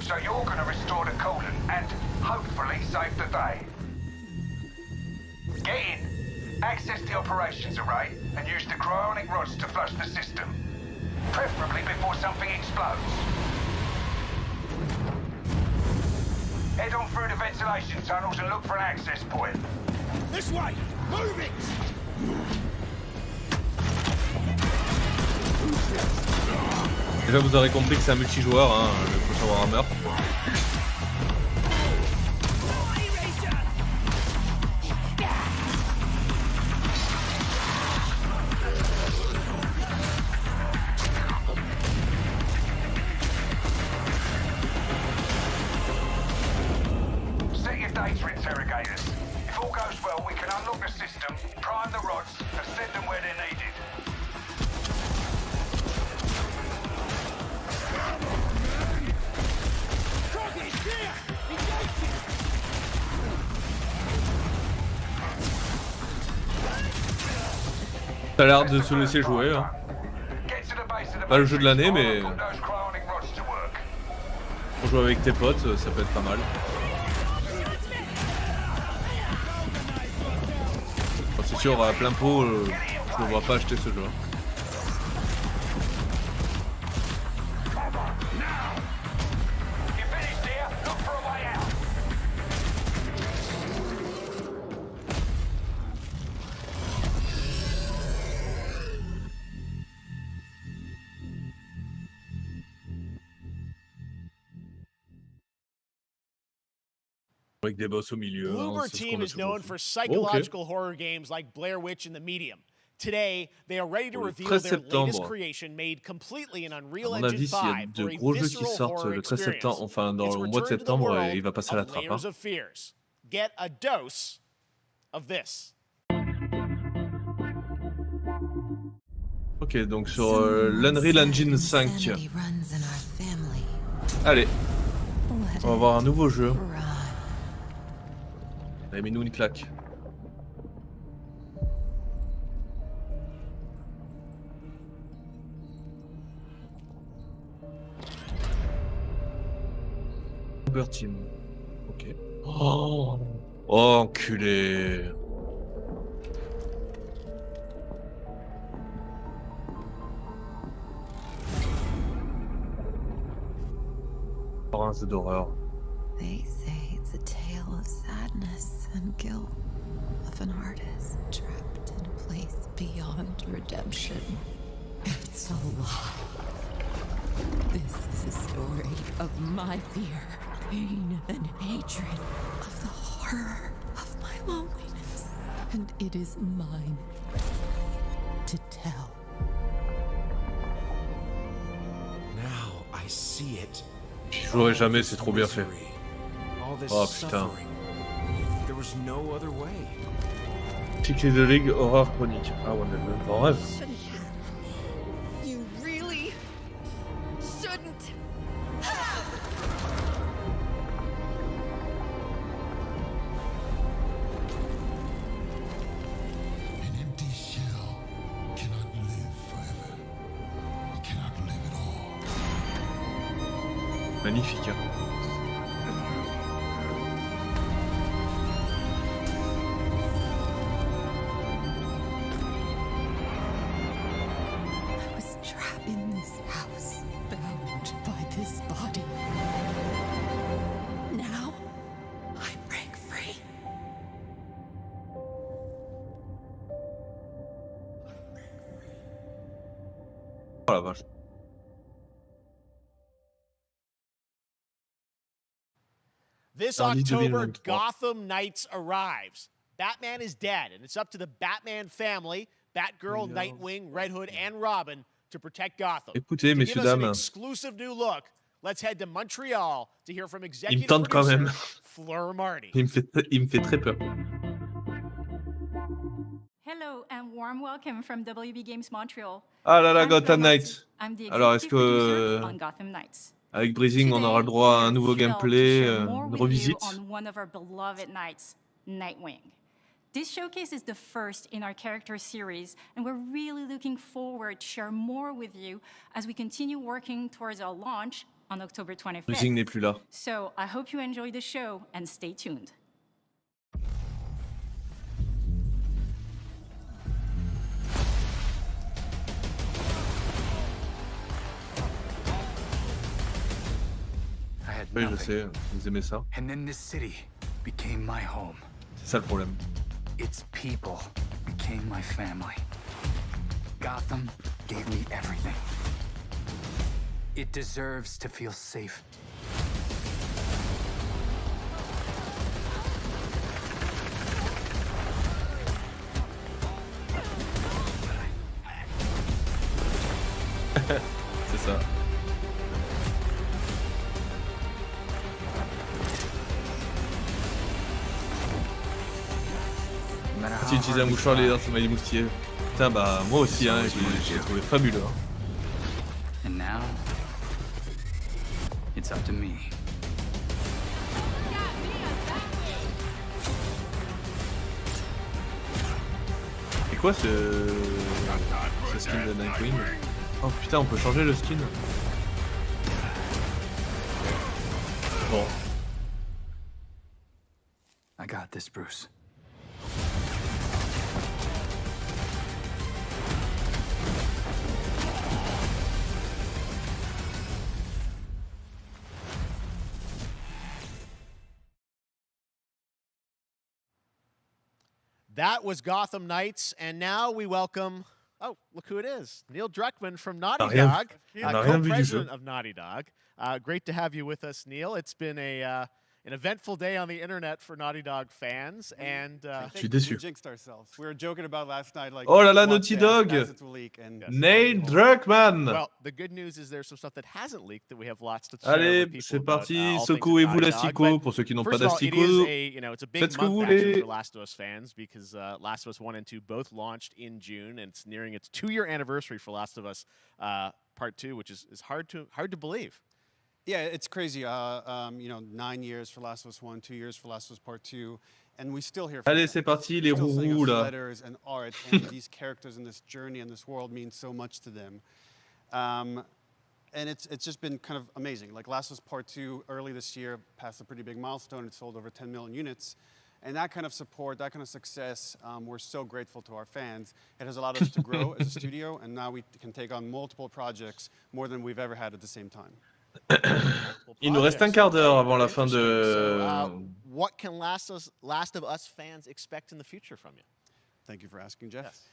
So you're going to restore the coolant and hopefully save the day. Get in, access the operations array and use the cryonic rods to flush the system. Preferably before something explodes. Head on through the ventilation tunnels and look for an access point. This way! Move it! Déjà, vous aurez compris que c'est un multijoueur, hein, le prochain Warhammer. Set your data interrogators. If all goes well, we can unlock the system, prime the rods, and send them where they're needed. Ça a l'air de se laisser jouer. Hein. Pas le jeu de l'année, mais pour jouer avec tes potes, ça peut être pas mal. Bon, c'est sûr, à plein pot, je ne vois pas acheter ce jeu. Avec des boss au milieu. Bloober Hein, Team is known for psychological horror games like Blair Witch and The Medium. Today, they are ready to reveal their latest creation made completely in Unreal Engine 5 for a visceral horror experience. Enfin, dans le mois de septembre, il va passer à la trappe. Hein. Get a dose of this. Ok, donc sur l'Unreal Engine 5. Allez, on va avoir un nouveau jeu. Allez, mets-nous une claque. Bloober Team. Ok. Oh, enculé. Un jeu d'horreur. They say it's a tale of sadness and guilt of an artist trapped in a place beyond redemption. It's a lie. This is a story of my fear, pain, and hatred, of the horror of my loneliness. And it is mine to tell. Now I see it. Je jouerai jamais, c'est trop bien fait. Oh putain. Ticket de Ligue Horreur Chronique. Ah ouais, mais même pas en rêve. You really shouldn't. An empty shell cannot live forever. It cannot live at all. Magnifique. Hein. Oh la vache. This October, Gotham Knights arrives. Batman is dead, and it's up to the Batman family, Batgirl, Nightwing, Red Hood, and Robin to protect Gotham. Écoutez, messieurs, dames. Exclusive new look. Let's head to Montreal to hear from executive producer Fleur Marty. Il me fait très peur. Hello and warm welcome from WB Games Montreal. Ah là là, Gotham Knights. Alors, est-ce que avec Breezing, on aura le droit à un nouveau gameplay, une revisite? On one of our beloved knights, Nightwing. This showcase is the first in our character series, and we're really looking forward to share more with you as we continue working towards our launch on October 25th. Breezing n'est plus là. So I hope you enjoy the show and stay tuned. Oui, je sais, vous aimez ça. And then this city became my home. C'est ça le problème. Its people became my family. Gotham gave me everything. It deserves to feel safe. C'est ça. Si utiliser un mouchoir, les dents, ça m'a émoustillé. Putain, bah moi aussi, hein, j'ai trouvé fabuleux. Hein. And now, it's up to me. C'est quoi ce skin de Nightwing? Oh putain, on peut changer le skin. Bon. I got this, Bruce. That was Gotham Knights, and now we welcome. Oh, look who it is! Neil Druckmann from Naughty Dog, co-president of Naughty Dog. Great to have you with us, Neil. It's been an eventful day on the internet for Naughty Dog fans, and je suis déçu. We jinxed ourselves. We were joking about last night, like, oh là là, Naughty Dog! Neil Druckmann! Well, the good news is there's some stuff that hasn't leaked that we have lots to share. Allez, c'est parti. Secouez-vous l'asticot pour ceux qui n'ont pas d'asticot. It's a big Faites ce que vous month actually voulez. for Last of Us fans because Last of Us 1 and 2 both launched in June, and it's nearing its 2-year anniversary for Last of Us Part 2, which is hard to believe. Yeah, it's crazy. 9 years for Last of Us 1, 2 years for Last of Us Part 2, and we still hear from Allez, c'est parti, les roux là. letters and art, and these characters in this journey and this world mean so much to them. And it's just been kind of amazing. Like Last of Us Part 2 early this year passed a pretty big milestone. It sold over 10 million units. And that kind of support, that kind of success, we're so grateful to our fans. It has allowed us to grow as a studio, and now we can take on multiple projects, more than we've ever had at the same time. Il nous reste un quart d'heure avant la fin de. So, what can Last of Us fans expect in the future from you? Thank you for asking, Jeff. Yes.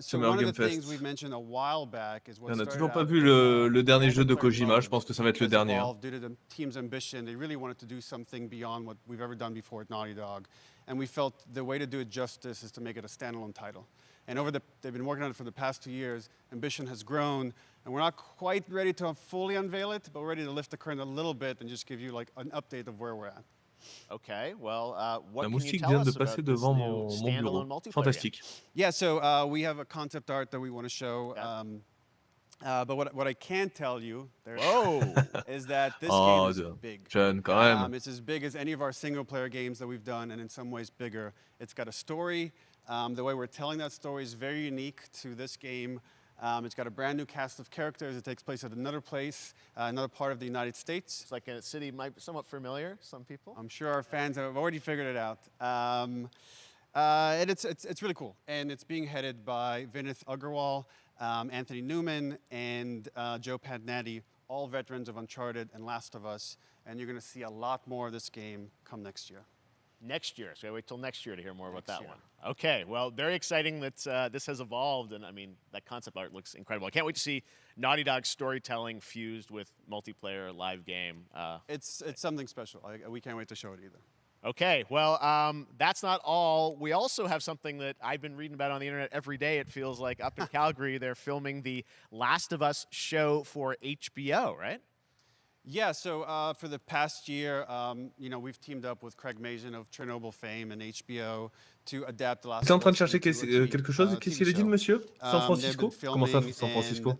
So one of the things we've mentioned a while back is what On n'a started toujours pas out vu le dernier jeu de Kojima. Je pense que ça va être le dernier. Hein. Due to the team's ambition, they really wanted to do something beyond what we've ever done before at Naughty Dog, and we felt the way to do it justice is to make it a standalone title. And they've been working on it for the past 2 years. Ambition has grown, and we're not quite ready to fully unveil it, but we're ready to lift the curtain a little bit and just give you like an update of where we're at. Okay, well, what La can you moustique tell vient us de about passer this devant new mon standalone bureau. multiplayer Fantastique. Yeah, so we have a concept art that we want to show. But what I can tell you is that this game is big. Jeune, quand même. It's as big as any of our single-player games that we've done, and in some ways bigger. It's got a story. The way we're telling that story is very unique to this game. It's got a brand new cast of characters. It takes place at another place, another part of the United States. It's like a city might be somewhat familiar, some people. I'm sure our fans have already figured it out. And it's really cool. And it's being headed by Vinith Agarwal, Anthony Newman, and Joe Pantnati, all veterans of Uncharted and Last of Us. And you're going to see a lot more of this game come next year. Next year, so we wait till next year to hear more about that one. Okay, well, very exciting that this has evolved, and I mean, that concept art looks incredible. I can't wait to see Naughty Dog's storytelling fused with multiplayer live game. It's something special. We can't wait to show it either. Okay, well, that's not all. We also have something that I've been reading about on the internet every day, it feels like. Up in Calgary, they're filming the Last of Us show for HBO, right? Yeah, so for the past year, we've teamed up with Craig Mazin of Chernobyl fame and HBO to adapt The Last of Us. Tu es en train de chercher quelque chose? Qu'est-ce qu'il a dit, le monsieur? San Francisco? Comment ça, San Francisco?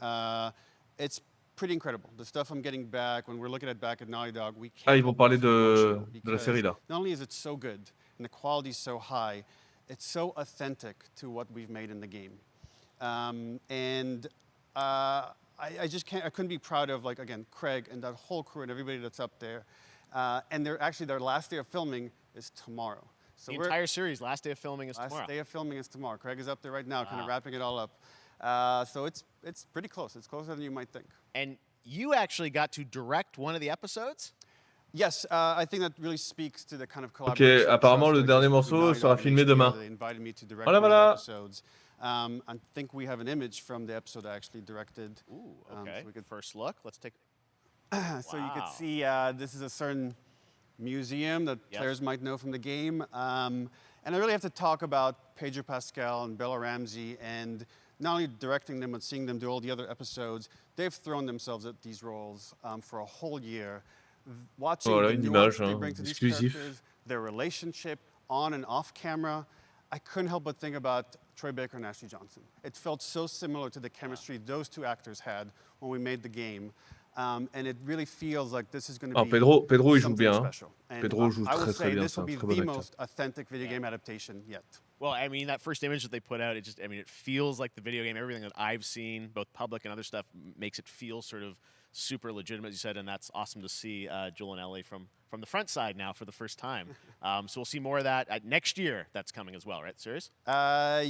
It's pretty incredible. The stuff I'm getting back, when we're looking back at Naughty Dog, we can't. Ah, ils vont parler de la série, là. Not only is it so good, and the quality is so high, it's so authentic to what we've made in the game. I just can't. I couldn't be proud of, like, again, Craig and that whole crew and everybody that's up there. And their last day of filming is tomorrow. So the entire series, last day of filming is tomorrow. Last day of filming is tomorrow. Craig is up there right now, kind of wrapping it all up. So it's pretty close. It's closer than you might think. And you actually got to direct one of the episodes? Yes, I think that really speaks to the kind of collaboration. Ok, apparemment le dernier morceau sera filmé demain. They invited me to direct voilà, voilà. episodes. I think we have an image from the episode I actually directed. Ooh, okay. So we could first look. Let's take. So you could see this is a certain museum that Yes. players might know from the game. And I really have to talk about Pedro Pascal and Bella Ramsey, and not only directing them, but seeing them do all the other episodes. They've thrown themselves at these roles for a whole year. Watching Voilà, the une nuance image, they hein, bring to these exclusif. characters, their relationship on and off camera, I couldn't help but think about Troy Baker and Ashley Johnson. It felt so similar to the chemistry those two actors had when we made the game. And it really feels like this is going to Ah, be Pedro il joue something bien. Hein. special. And Pedro joue I très would très say bien. this C'est will un be très bon the acteur. most authentic video game adaptation yet. Well, I mean, that first image that they put out, it feels like the video game. Everything that I've seen, both public and other stuff, makes it feel sort of super legitimate, as you said, and that's awesome to see Joel and Ellie from the front side now for the first time. So we'll see more of that next year. That's coming as well, right? Serious?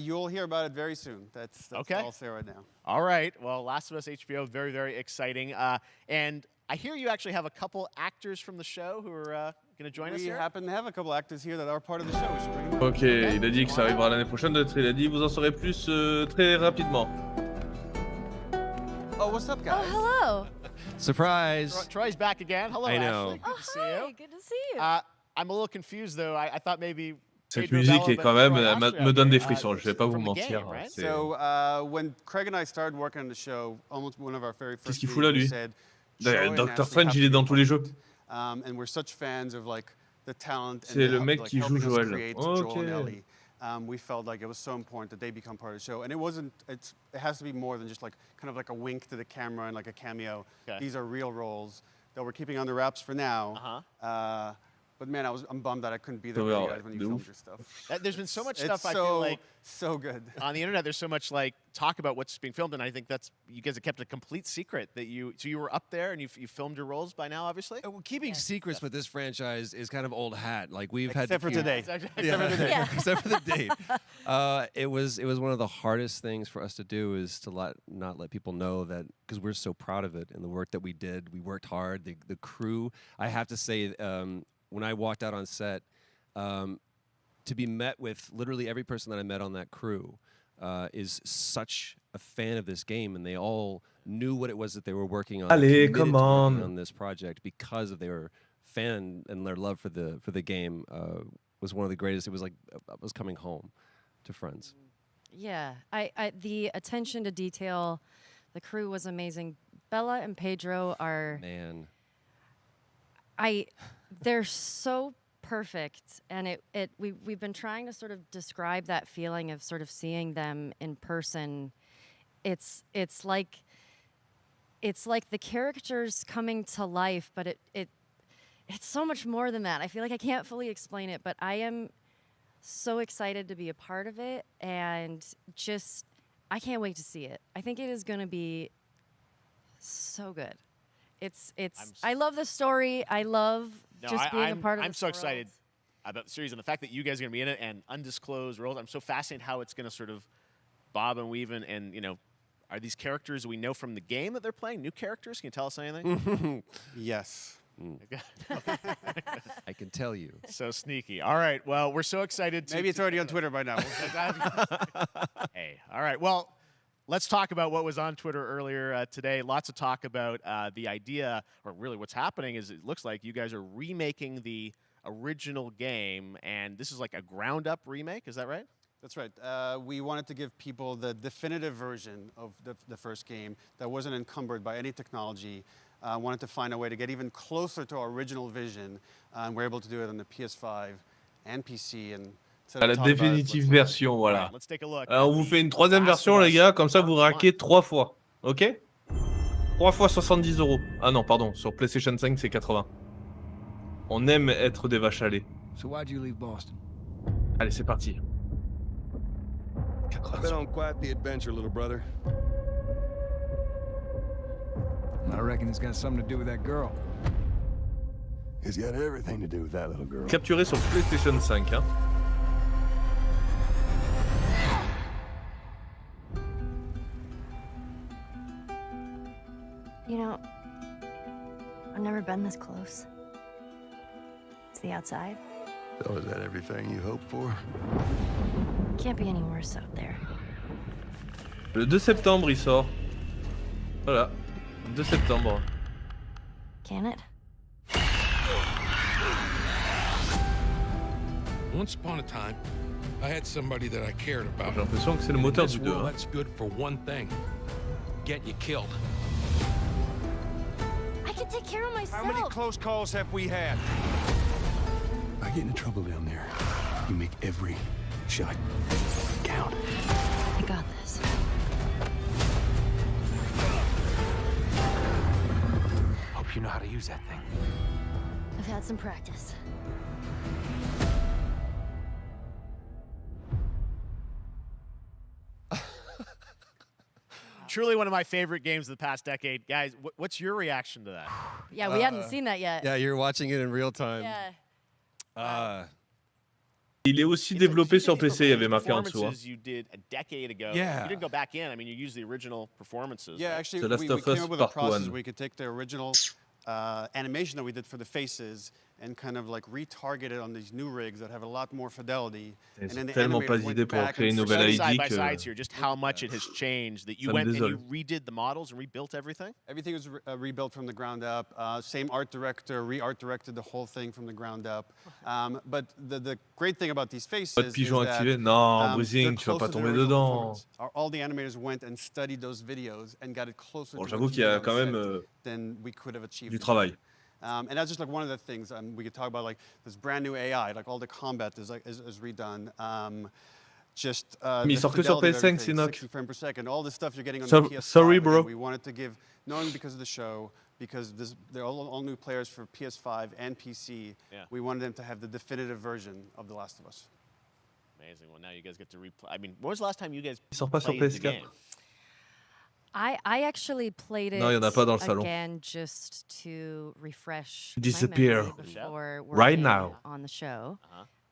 You'll hear about it very soon. That's okay. all I'll say right now. All right. Well, Last of Us HBO, very, very exciting. And I hear you actually have a couple actors from the show who are going to join us We here. happen to have a couple actors here that are part of the show. We should bring them Ok, il a dit que ça arrivera l'année prochaine. D'autres, il a dit vous en saurez plus très rapidement. Oh, what's up, guys? Oh, hello. Surprise. Troy's back again. Hello, I know. Ashley. Good to see you. Good to see you. I'm a little confused, though. I thought maybe... Cette Pedro musique Bella, est but quand même Troy Ashley me donne des out frissons. Je vais pas vous from the mentir. game, right? C'est- So when Craig and I started working on the show, almost one of our very first Qu'est-ce qu'il fout là, meetings, we lui said, Troy and Doctor Ashley Strange, have il to est be dans tous les jeux. And we're such fans of like the talent and C'est le the, mec like, qui joue helping us Joël. create Ok. Joel and Ellie. We felt like it was so important that they become part of the show, and it has to be more than just like kind of like a wink to the camera and like a cameo. Okay. These are real roles that we're keeping under wraps for now. But man, I'm bummed that I couldn't be there with you guys when you de filmed ouf. your stuff. There's been so much It's stuff I feel like so good. on the internet. There's so much like talk about what's being filmed, and I think that's you guys have kept a complete secret that you were up there and you filmed your roles by now, obviously. Well, keeping secrets with this franchise is kind of old hat. Like we've Except had for to keep- today. Except for today. Yeah. Except for the date. It was one of the hardest things for us to do is to not let people know that, because we're so proud of it and the work that we did. We worked hard. The crew. I have to say, when I walked out on set, to be met with literally every person that I met on that crew is such a fan of this game, and they all knew what it was that they were working on. Allez, committed come to working on. on this project because of their fan and their love for the game was one of the greatest. It was like I was coming home to friends. Yeah, I the attention to detail, the crew was amazing. Bella and Pedro are Man. they're so perfect, and we've been trying to sort of describe that feeling of sort of seeing them in person. It's like the characters coming to life, but it's so much more than that. I feel like I can't fully explain it, but I am so excited to be a part of it, and just I can't wait to see it. I think it is going to be so good. I love the story. I love just being a part of I'm this so world. excited about the series and the fact that you guys are going to be in it and undisclosed roles. I'm so fascinated how it's going to sort of bob and weave and you know, are these characters we know from the game that they're playing new characters? Can you tell us anything? Yes. I can tell you. So sneaky. All right. Well, we're so excited. Maybe it's already on Twitter by now. Hey. All right. Well, let's talk about what was on Twitter earlier today. Lots of talk about the idea, or really what's happening is it looks like you guys are remaking the original game, and this is like a ground-up remake. Is that right? That's right. We wanted to give people the definitive version of the first game that wasn't encumbered by any technology. Wanted to find a way to get even closer to our original vision. We're able to do it on the PS5 and PC. And À la définitive version, voilà. Let's take a look. Alors, on vous fait une troisième version, les gars, comme ça vous raquez 3 fois. Ok 3 fois 70 €. Ah non, pardon, sur PlayStation 5, c'est 80. On aime être des vaches à lait. So why'd you leave Boston? Allez, c'est parti. I've been on quite the adventure, little brother. I reckon it's got something to do with that girl. It's got everything to do with that little girl. Capturé sur PlayStation 5, hein. You know, I've never been this close. It's the outside. So is that everything you hoped for? Can't be any worse out there. Le 2 septembre, il sort. Voilà, 2 septembre. Can it? Once upon a time, I had somebody that I cared about. J'ai l'impression que c'est le moteur du 2. Well, that's good for one thing. Get you killed. I can take care of myself. How many close calls have we had? I get into trouble down there. You make every shot count. I got this. Hope you know how to use that thing. I've had some practice. Truly one of my favorite games of the past decade. Guys, what's your reaction to that? Yeah, we hadn't seen that yet. Yeah, you're watching it in real time. Yeah. Il est aussi développé sur PC, il y avait marqué en dessous. Performances you did a decade ago. Yeah. You didn't go back in. I mean, you used the original performances. Yeah, right? actually, The Last we of came Us up with a Part process 1. where we could take the original animation that we did for the faces and kind of like retarget it on these new rigs that have a lot more fidelity. Ils And then ont the tellement pas animators went d'idées pour back créer une and nouvelle Side ID by que sides here, just how much it has changed. That you Ça me went and désole. you redid the models and rebuilt everything. Everything was rebuilt from the ground up. Same art director, re-art directed the whole thing from the ground up. But the great thing about these faces Pas de is pigeon that activé. Non, they're Ozing, tu vas close pas to the tomber original dedans. performance. All the animators went and studied those videos and got it closer Bon, to j'avoue what qu'il y a you quand même than we could have achieved. du travail. And that's just like one of the things we could talk about, like this brand new AI, like all the combat is redone. Mais il sort que sur PS5, Sinoc. 60 frames per second, all the stuff you're getting on So- the PS5. sorry, bro. Again, we wanted to give, knowing because of the show, because they're all new players for PS5 and PC. Yeah. We wanted them to have the definitive version of The Last of Us. Amazing. Well, now you guys get to replay. I mean, when was the last time you guys Il sort pas sur played the PS4. game? I actually played it Non, il y en a pas dans le salon. again just to refresh Disappear my memory before right working now. on the show.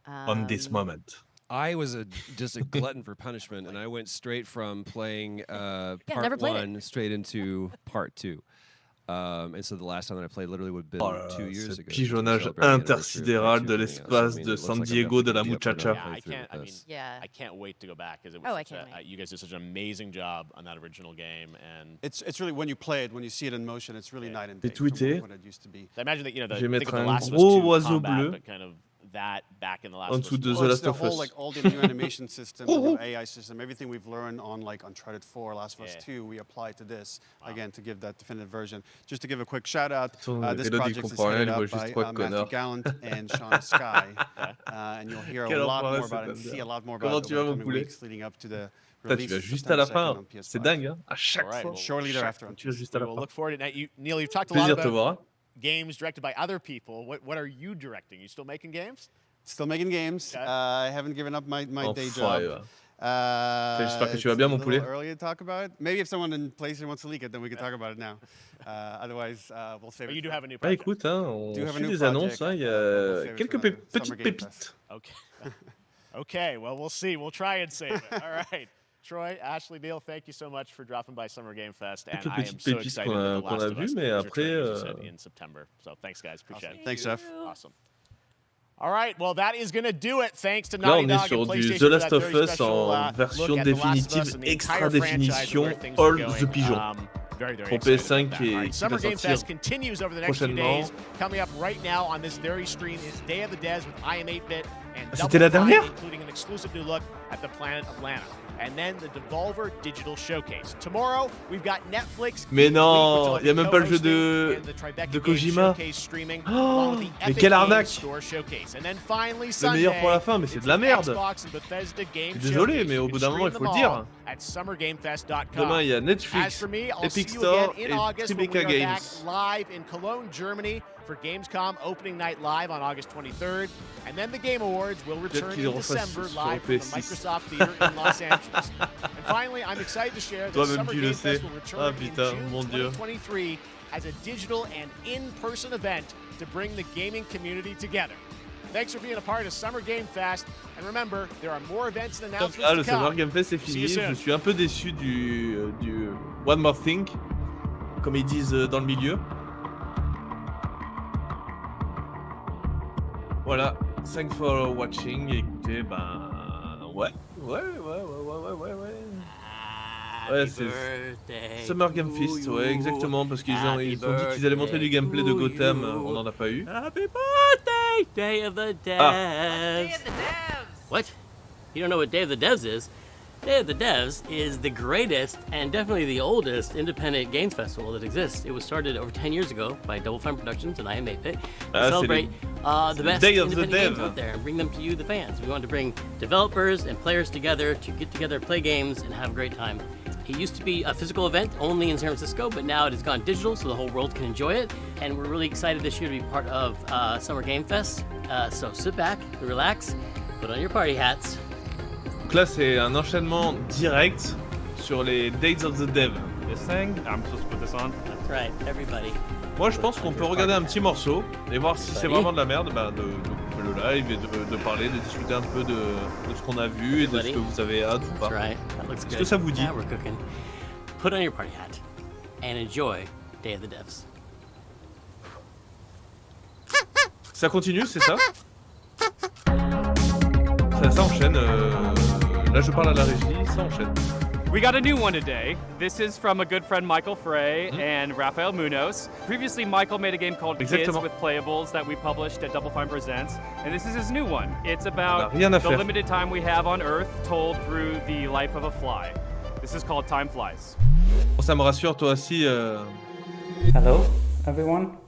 On this moment. I was just a glutton for punishment, and I went straight from playing never part played it. 1 straight into part 2. And so the last time that I played literally would have been Oh là 2 là, years ce ago. pigeonnage intersidéral de l'espace de San Diego de la muchacha. Yeah, I mean, Yeah. I can't wait to go back because it Oh, was I such can't wait. you guys did such an amazing job on that original game, and It's really, when you play it, when you see it in motion, it's really night and day J'ai from tweeté. what it used to be. I imagine that, you know, Je vais think mettre of the un Last of Us gros 2 oiseau combat, bleu but kind of that back in the Last en of dessous Us. de The Well, it's Last the of whole, Us. like, all the new animation system, the new AI system, everything we've learned on like Uncharted 4, Last of Us 2, we apply to this, again, to give that definitive version. Just to give a quick shout out, this Elodie project is comprend rien, headed elle voit up juste by trois Matthew connards. Gallant and Sean Sky. And you'll hear Quel a lot enfoiré, more about it and cet see a lot more Comment about it tu vas, over mon the coming poulet? weeks leading up to the Putain, tu release vas juste September à la 2nd fin. on PS5. C'est dingue, hein. À chaque All right, fois. well, shortly thereafter on Tu vas juste à We la will fin. look forward to it. Neil, you've talked a lot Plaisir de te about voir. games directed by other people. What are you directing? You still making games? Still making games. Okay. I haven't given up my day Enfoiré, job. va. J'espère que tu vas bien, mon It's a poulet. little early to talk about it. Maybe if someone in PlayStation wants to leak it, then we can talk about it now. Otherwise, we'll save But it. you do have a new Bah project. écoute, hein, on Do have a suit new des annonces, project, hein, il y we'll a save it quelques for the petites Summer Game pépites. Okay. Okay, well, we'll see. We'll try and save it. All right. Troy, Ashley, Neil, thank you so much for dropping by Summer Game Fest. And Quelques I am petites so pépites excited qu'on a- that The qu'on Last a of Us vues, mais is après, returning, as you said, in September. So thanks, guys. Appreciate it. Thanks, Jeff. Awesome. All right, well, that is going to do it. Thanks to Là, Naughty on est Dog and sur du PlayStation The for Last that of very Us special, en version look at The Last of Us définitive, and the extra entire franchise and définition, where things all are going. the pigeon. Very, very Pour excited PS5 about that. qui All right, va Summer Game sortir Fest continues over the next few prochainement. days. Coming up right now on this very stream is Day of the Des with I Am 8-Bit and C'était la Double Fine, dernière? including an exclusive new look at the planet of Lana. And then the Devolver Digital Showcase. Tomorrow, we've got Netflix. Mais Geek non, Week, il y a même pas le jeu co-hosting, and the Tribeca de Games Kojima. Showcase streaming, Oh, along with the mais Epic quelle Games arnaque. Store Showcase. And then finally, Le Sunday, meilleur pour la fin, mais c'est it's de la the merde. Xbox and Bethesda Game Désolé, Showcase. mais au You bout can d'un moment, il stream faut le them dire. all at summergamefest.com. Demain, il y a As Netflix, for me, I'll Epic see you Store again in et August when we Tribeca are Games. back live in Cologne, Germany for Gamescom Opening Night Live on August 23rd. And then the Game Awards will return qu'ils in refassent December sur live from the PS6. Microsoft Theater in Los Angeles. And finally, I'm excited to share that Toi-même, Summer tu Game le sais. Fest will return Ah, in putain, June mon Dieu. 2023 as a digital and in-person event to bring the gaming community together. Thanks for being a part of Summer Game Fest. And remember, there are more events and announcements Ah, to le come. Summer Game Fest c'est See fini. you soon. Je suis un peu déçu du One More Thing, comme ils disent dans le milieu. Voilà, thanks for watching. Écoutez, ben ouais. Ouais, c'est Summer Game Feast, ouais, exactement, parce qu'ils ont dit qu'ils allaient montrer du gameplay de Gotham, on n'en a pas eu. Happy birthday, Day of the Devs. Ah. What? You don't know what Day of the Devs is? Day of the Devs is the greatest and definitely the oldest independent games festival that exists. It was started over 10 years ago by Double Fine Productions and I Am 8-Bit to celebrate the best Day of the independent games Dev. out there and bring them to you, the fans. We wanted to bring developers and players together to get together, play games, and have a great time. It used to be a physical event only in San Francisco, but now it has gone digital so the whole world can enjoy it. And we're really excited this year to be part of Summer Game Fest. So sit back, relax, put on your party hats. Donc là, c'est un enchaînement direct sur les Days of the Dev. This thing, I'm supposed to put this on. That's right, everybody. Moi, je pense qu'on peut regarder un petit morceau et voir si c'est vraiment de la merde, bah, de couper le live et de parler, de discuter un peu de ce qu'on a vu et de ce que vous avez hâte ou pas. Est-ce que ça vous dit? Yeah, we're cooking. Put on your party hat and enjoy Day of the Devs. Ça continue, c'est ça? Ça enchaîne. Là, je parle à la régie, ça enchaîne. We got a new one today. This is from a good friend Michael Frey and Rafael Munoz. Previously, Michael made a game called Kids with Playables that we published at Double Fine Presents, and this is his new one. It's about the limited time we have on Earth told through the life of a fly. This is called Time Flies. Bon, ça me rassure, toi aussi. Hello, everyone.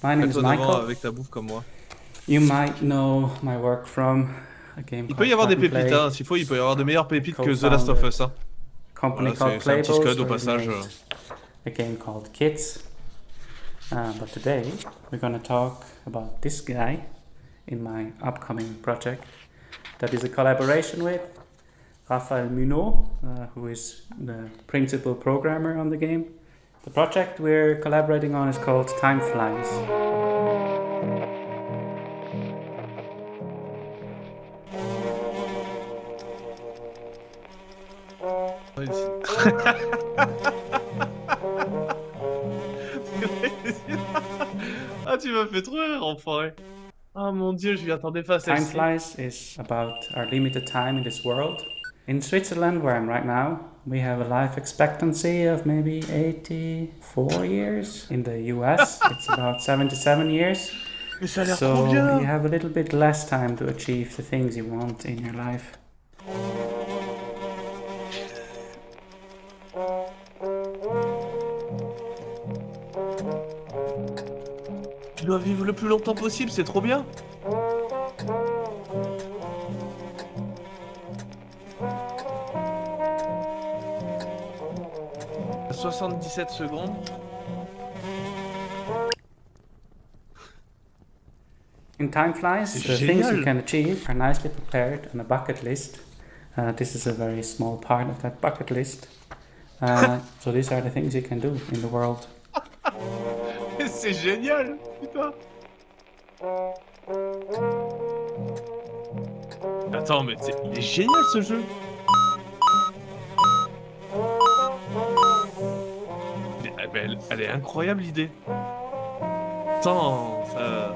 My name is Michael. Avec ta bouffe comme moi. You might know my work from a game. Il peut y avoir des pépites, hein. S'il faut, il peut y avoir de meilleures pépites que The Last of Us, hein. Company Voilà, called c'est un petit scud au Playables, passage. a game called Kids. But today we're going to talk about this guy in my upcoming project that is a collaboration with Rafael Munoz, who is the principal programmer on the game. The project we're collaborating on is called Time Flies. Ah, tu m'as fait trop rire, enfoiré. Ah mon dieu, je m'y attendais pas à Time celle-ci. Flies is about our limited time in this world. In Switzerland, where I'm right now, we have a life expectancy of maybe 84 years. In the US, it's about 77 years. Mais ça a l'air So trop bien. you have a little bit less time to achieve the things you want in your life. Tu dois vivre le plus longtemps possible, c'est trop bien. À 77 secondes. In Time Flies, the things you can achieve are nicely prepared on a bucket list. This is a very small part of that bucket list. So these are the things you can do in the world. C'est génial, putain. Attends, mais il est génial ce jeu. Elle est incroyable l'idée. Attends, ça...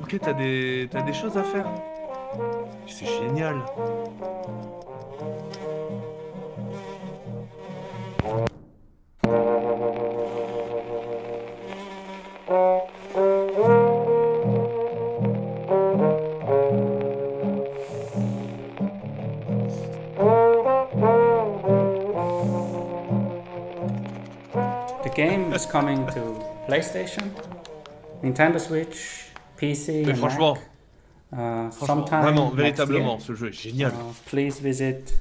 Ok, t'as des choses à faire. C'est génial. The game is coming to PlayStation, Nintendo Switch, PC, Mais and franchement, Mac. Sometime vraiment, next véritablement, year. ce jeu est génial. Please visit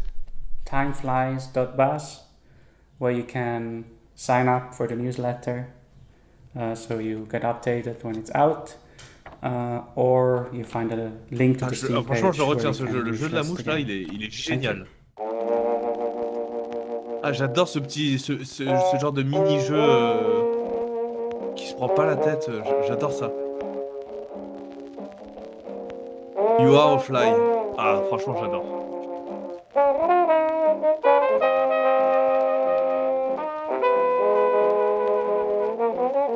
timeflies.buzz, where you can sign up for the newsletter, so you get updated when it's out, or you find a link to the Steam page. Franchement, je where retiens you ce can jeu. Le jeu de la use mouche, the là, game. il est génial. Ah, j'adore ce genre de mini-jeu qui se prend pas la tête. J'adore ça. You are a fly. Ah, franchement, j'adore.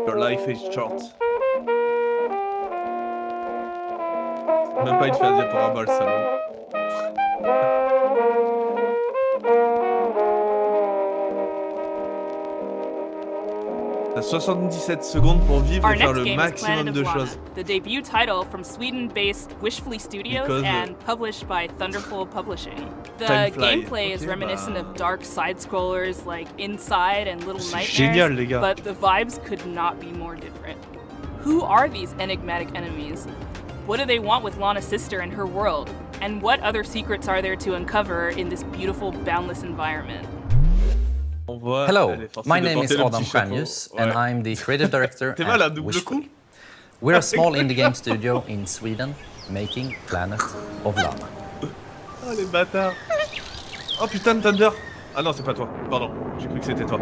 Your life is short. Même pas envie de faire un diaporama, le salaud. T'as 77 secondes pour vivre Our et faire next le game is maximum Planet de of Lana, choses. the debut title from Sweden-based Wishfully Studios Because, and published by Thunderful Publishing. The Time fly. gameplay is Ok, reminiscent bah. of dark side-scrollers like Inside and Little C'est Nightmares, génial, les gars. but the vibes could not be more different. Who are these enigmatic enemies? What do they want with Lana's sister and her world? And what other secrets are there to uncover in this beautiful, boundless environment? Hello, my name is Adam Stjernljus, and I'm the creative director at Wishfully. We're a small indie game studio in Sweden making Planet of Lana. Oh les bâtards. Oh putain de Thunder. Ah non, c'est pas toi. Pardon, j'ai cru que c'était toi.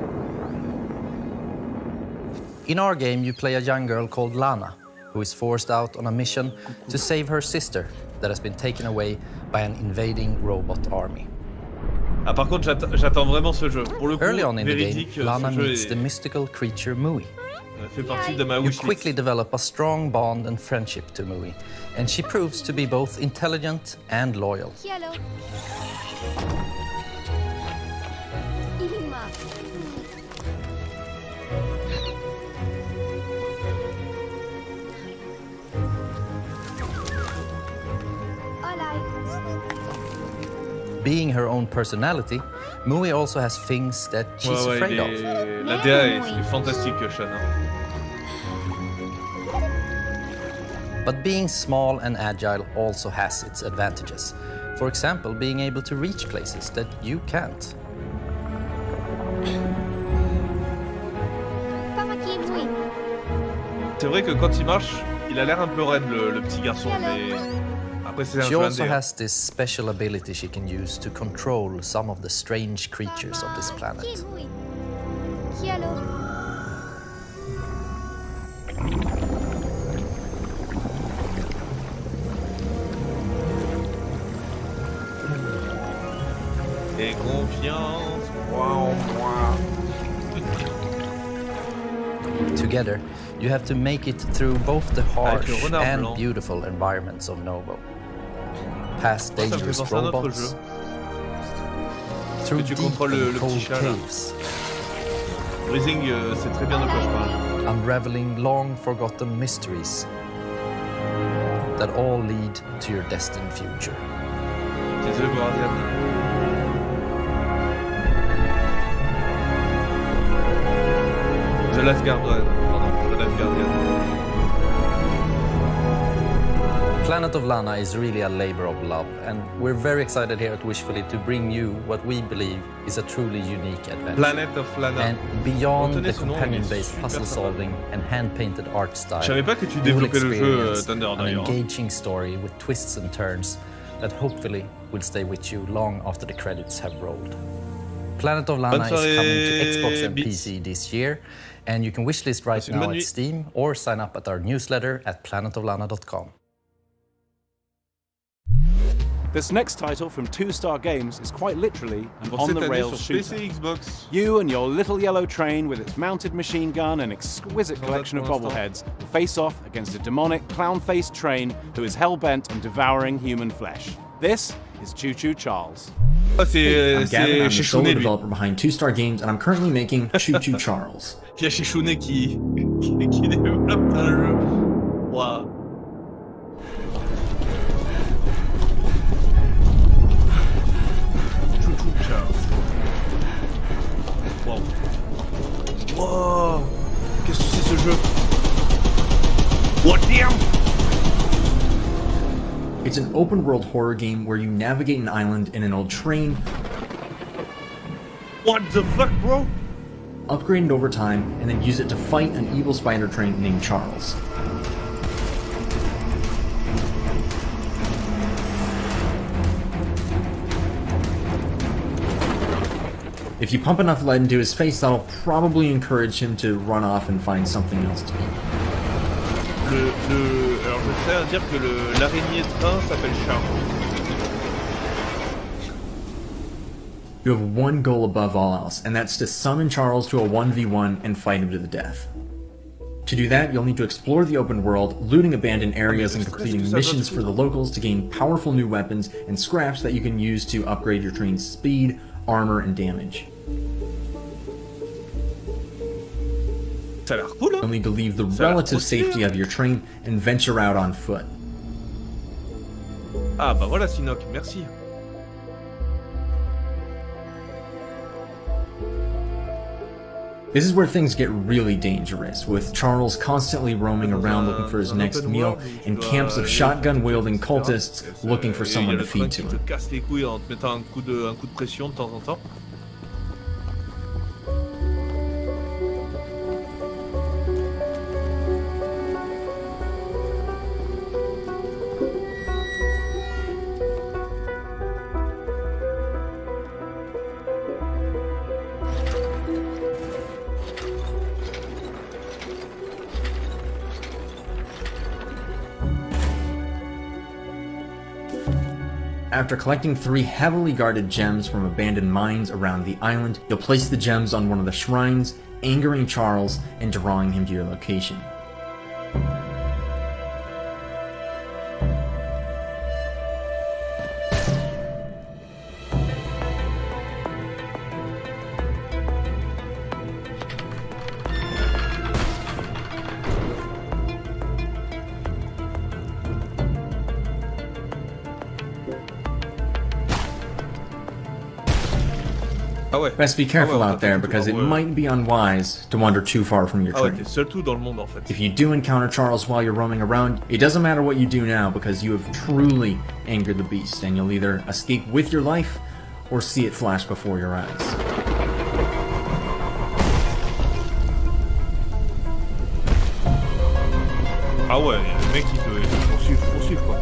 In our game, you play a young girl called Lana, who is forced out on a mission to save her sister that has been taken away by an invading robot army. Ah par contre, j'attends vraiment ce jeu. Pour le coup, Early on in the véridique, game, Lana ce jeu meets the mystical creature Mui. fait partie de ma You wishlist. quickly develop a strong bond and friendship to Mui, and she proves to be both intelligent and loyal. Hello. Being her own personality, Mui also has things that she's Ouais, afraid of. la DA est fantastique, Sean. But being small and agile also has its advantages. For example, being able to reach places that you can't. C'est vrai que quand il marche, il a l'air un peu raide, le petit garçon, mais après c'est un She jeu also indé. has this special ability she can use to control some of the strange creatures of this planet. Et confiance, moi. Together, you have to make it through both the Avec le harsh renard and blanc. beautiful environments of Novo. Past Ça me fait dangerous penser à un autre robots, jeu. through Que tu deep contrôles le and petit cold chat, là. caves, Ozing, c'est très bien de quoi je parle. unraveling long forgotten mysteries that all lead to your destined future. Désolé, Guardian. The Last Guardian. Pardon, The Last Guardian. Planet of Lana is really a labor of love, and we're very excited here at Wishfully to bring you what we believe is a truly unique adventure. Planet of Lana. And beyond Retenez the ce nom, il est companion-based super puzzle sympa. solving and hand-painted art style, Je savais pas que tu you will développais le jeu, experience Thunder, an d'ailleurs. engaging story with twists and turns that hopefully will stay with you long after the credits have rolled. Planet of Lana is Bonne soirée, coming to Xbox and Beats. PC this year, and you can wishlist right Passez une now bonne at nuit. Steam or sign up at our newsletter at planetoflana.com. This next title from Two Star Games is quite literally an Pour cette année on-the-rails sur shooter. PC, Xbox. You and your little yellow train with its mounted machine gun and exquisite collection of pour l'instant. bobbleheads will face off against a demonic, clown-faced train who is hell-bent on devouring human flesh. This is Choo Choo Charles. Ah, I'm c'est Gavin, I'm the chez solo Chounet, lui. developer behind Two Star Games, and I'm currently making Choo Choo Charles. Il y a chez Chounet qui développe un jeu. Waouh. Chouchou Charles. Wow. Wow. Qu'est-ce que c'est ce jeu? What damn? It's an open world horror game where you navigate an island in an old train, What the fuck, bro? upgrade it over time, and then use it to fight an evil spider train named Charles. If you pump enough lead into his face, that'll probably encourage him to run off and find something else to eat. Alors je sais à dire que l'araignée de train s'appelle Charles. You have one goal above all else, and that's to summon Charles to a 1v1 and fight him to the death. To do that, you'll need to explore the open world, looting abandoned areas and completing missions for the locals to gain powerful new weapons and scraps that you can use to upgrade your train's speed, armor, and damage. Ça a l'air cool, hein? You'll need to leave the relative safety of your train and venture out on foot. Ah bah voilà Sinoc, merci. This is where things get really dangerous, with Charles constantly roaming around looking for his next meal, and camps of shotgun-wielding cultists looking for someone to feed to him. Tu te casses les couilles en te mettant un coup de pression de temps en temps. After collecting 3 heavily guarded gems from abandoned mines around the island, you'll place the gems on one of the shrines, angering Charles and drawing him to your location. Best be careful out there because it might be unwise to wander too far from your train. T'es seul tout dans le monde en fait. If you do encounter Charles while you're roaming around, it doesn't matter what you do now because you have truly angered the beast, and you'll either escape with your life or see it flash before your eyes. Ah ouais, y'a le mec qui te poursuivre quoi.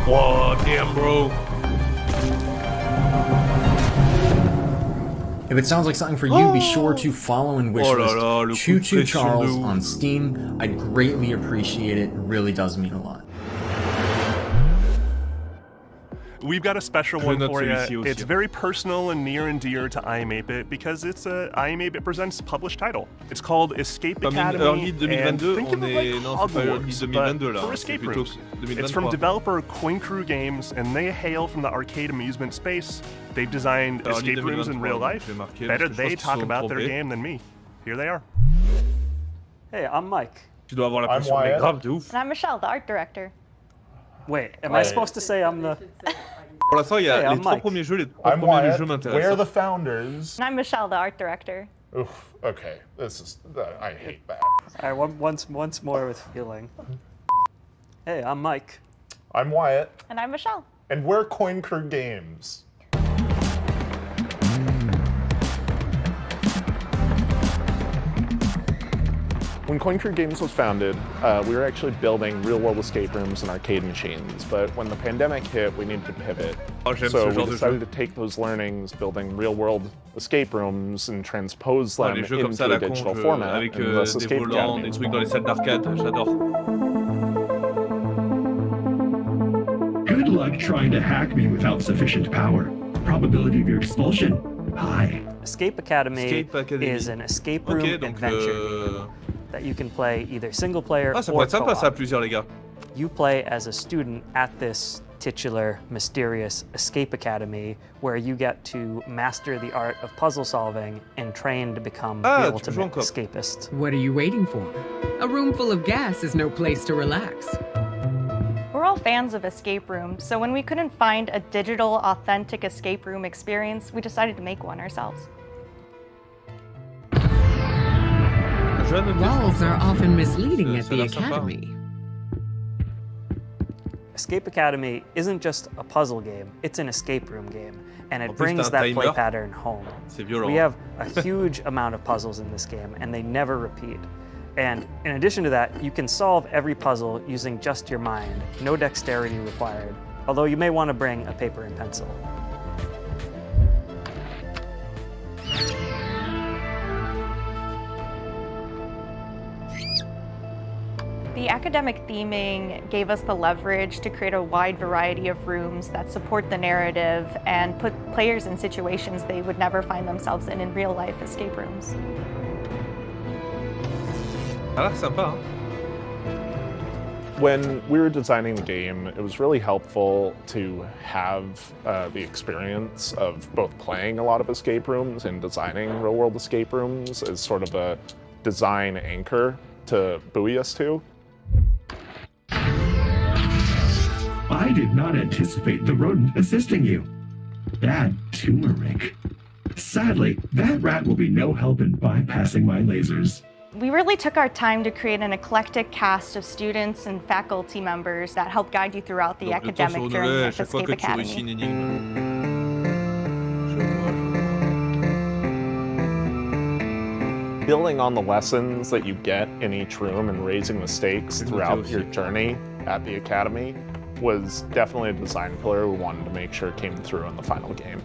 Wow, damn bro. If it sounds like something for you, be sure to follow and wishlist Choo Choo Charles on Steam. I'd greatly appreciate it. It really does mean a lot. We've got a special one for you. It's very personal and near and dear to IM8bit because it's a IM8bit Presents published title. It's called Escape Academy. And think of it like Hogwarts, but for escape rooms. It's from developer Coin Crew Games, and they hail from the arcade amusement space. They've designed escape rooms in real life. Better they talk about their game than me. Here they are. Hey, I'm Mike. Tu dois avoir la pression mais grave de ouf. And I'm Michelle, the art director. Wait, am I supposed to say I'm the... Pour l'instant, il y a les 3 premiers jeux, les 3 premiers jeux m'intéressent. We're the founders. And I'm Michelle, the art director. Oof, okay. This is... I hate that. All right, once more with feeling. Hey, I'm Mike. I'm Wyatt. And I'm Michelle. And we're Coin Crew Games. When Coin Crew Games was founded, we were actually building real-world escape rooms and arcade machines, but when the pandemic hit, we needed to pivot. So we decided to take those learnings, building real-world escape rooms, and transpose them into a digital format, avec and thus des Escape volants, Academy. des trucs dans les salles d'arcade, j'adore. Good luck trying to hack me without sufficient power. Probability of your expulsion, high. Escape Academy is an escape room adventure game that you can play either single player Ah, ça or pourrait être sympa ça à co-op. plusieurs les gars. You play as a student at this titular, mysterious Escape Academy where you get to master the art of puzzle solving and train to become the ultimate escapist. What are you waiting for? A room full of gas is no place to relax. We're all fans of escape rooms, so when we couldn't find a digital, authentic escape room experience, we decided to make one ourselves. Walls are often misleading at the academy. Escape Academy isn't just a puzzle game, it's an escape room game, and it brings that play pattern home. We have a huge amount of puzzles in this game, and they never repeat. And in addition to that, you can solve every puzzle using just your mind, no dexterity required, although you may want to bring a paper and pencil. The academic theming gave us the leverage to create a wide variety of rooms that support the narrative and put players in situations they would never find themselves in real life escape rooms. Ça a l'air sympa, hein. When we were designing the game, it was really helpful to have the experience of both playing a lot of escape rooms and designing real-world escape rooms as sort of a design anchor to buoy us to. I did not anticipate the rodent assisting you. Bad turmeric. Sadly, that rat will be no help in bypassing my lasers. We really took our time to create an eclectic cast of students and faculty members that help guide you throughout the academic journey at Escape Academy. Building on the lessons that you get in each room and raising the stakes throughout your journey at the Academy was definitely a design pillar we wanted to make sure came through in the final game.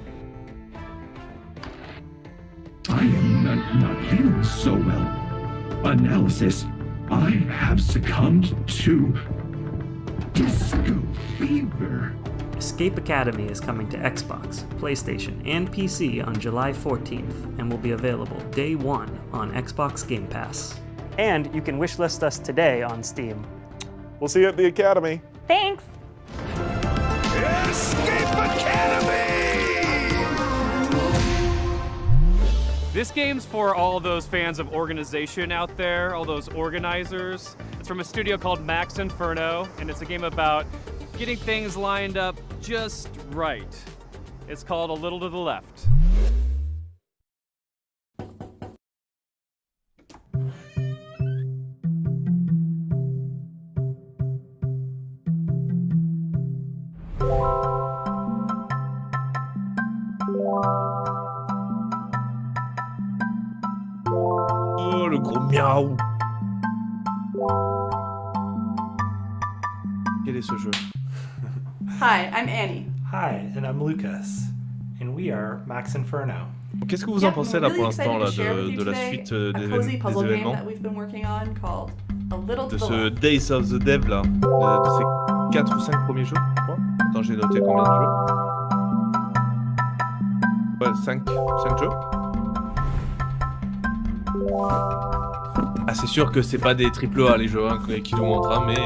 I am not feeling so well. Analysis. I have succumbed to disco fever. Escape Academy is coming to Xbox, PlayStation, and PC on July 14th and will be available day one on Xbox Game Pass. And you can wishlist us today on Steam. We'll see you at the Academy. Thanks! Escape Academy! This game's for all those fans of organization out there, all those organizers. It's from a studio called Max Inferno, and it's a game about getting things lined up just right. It's called A Little to the Left. Oh, le gros miaou. Quel est ce jeu? Hi, I'm Annie. Hi, and I'm Lucas, and we are Max Inferno. Qu'est-ce que vous en pensez là pour l'instant là de la suite des événements? De ce Days of the Dev là, de ces 4 ou 5 premiers jeux, je crois. Attends, j'ai noté combien de jeux? Ouais, 5 jeux. Ah, c'est sûr que c'est pas des AAA les jeux hein, qui nous montrent, hein, mais...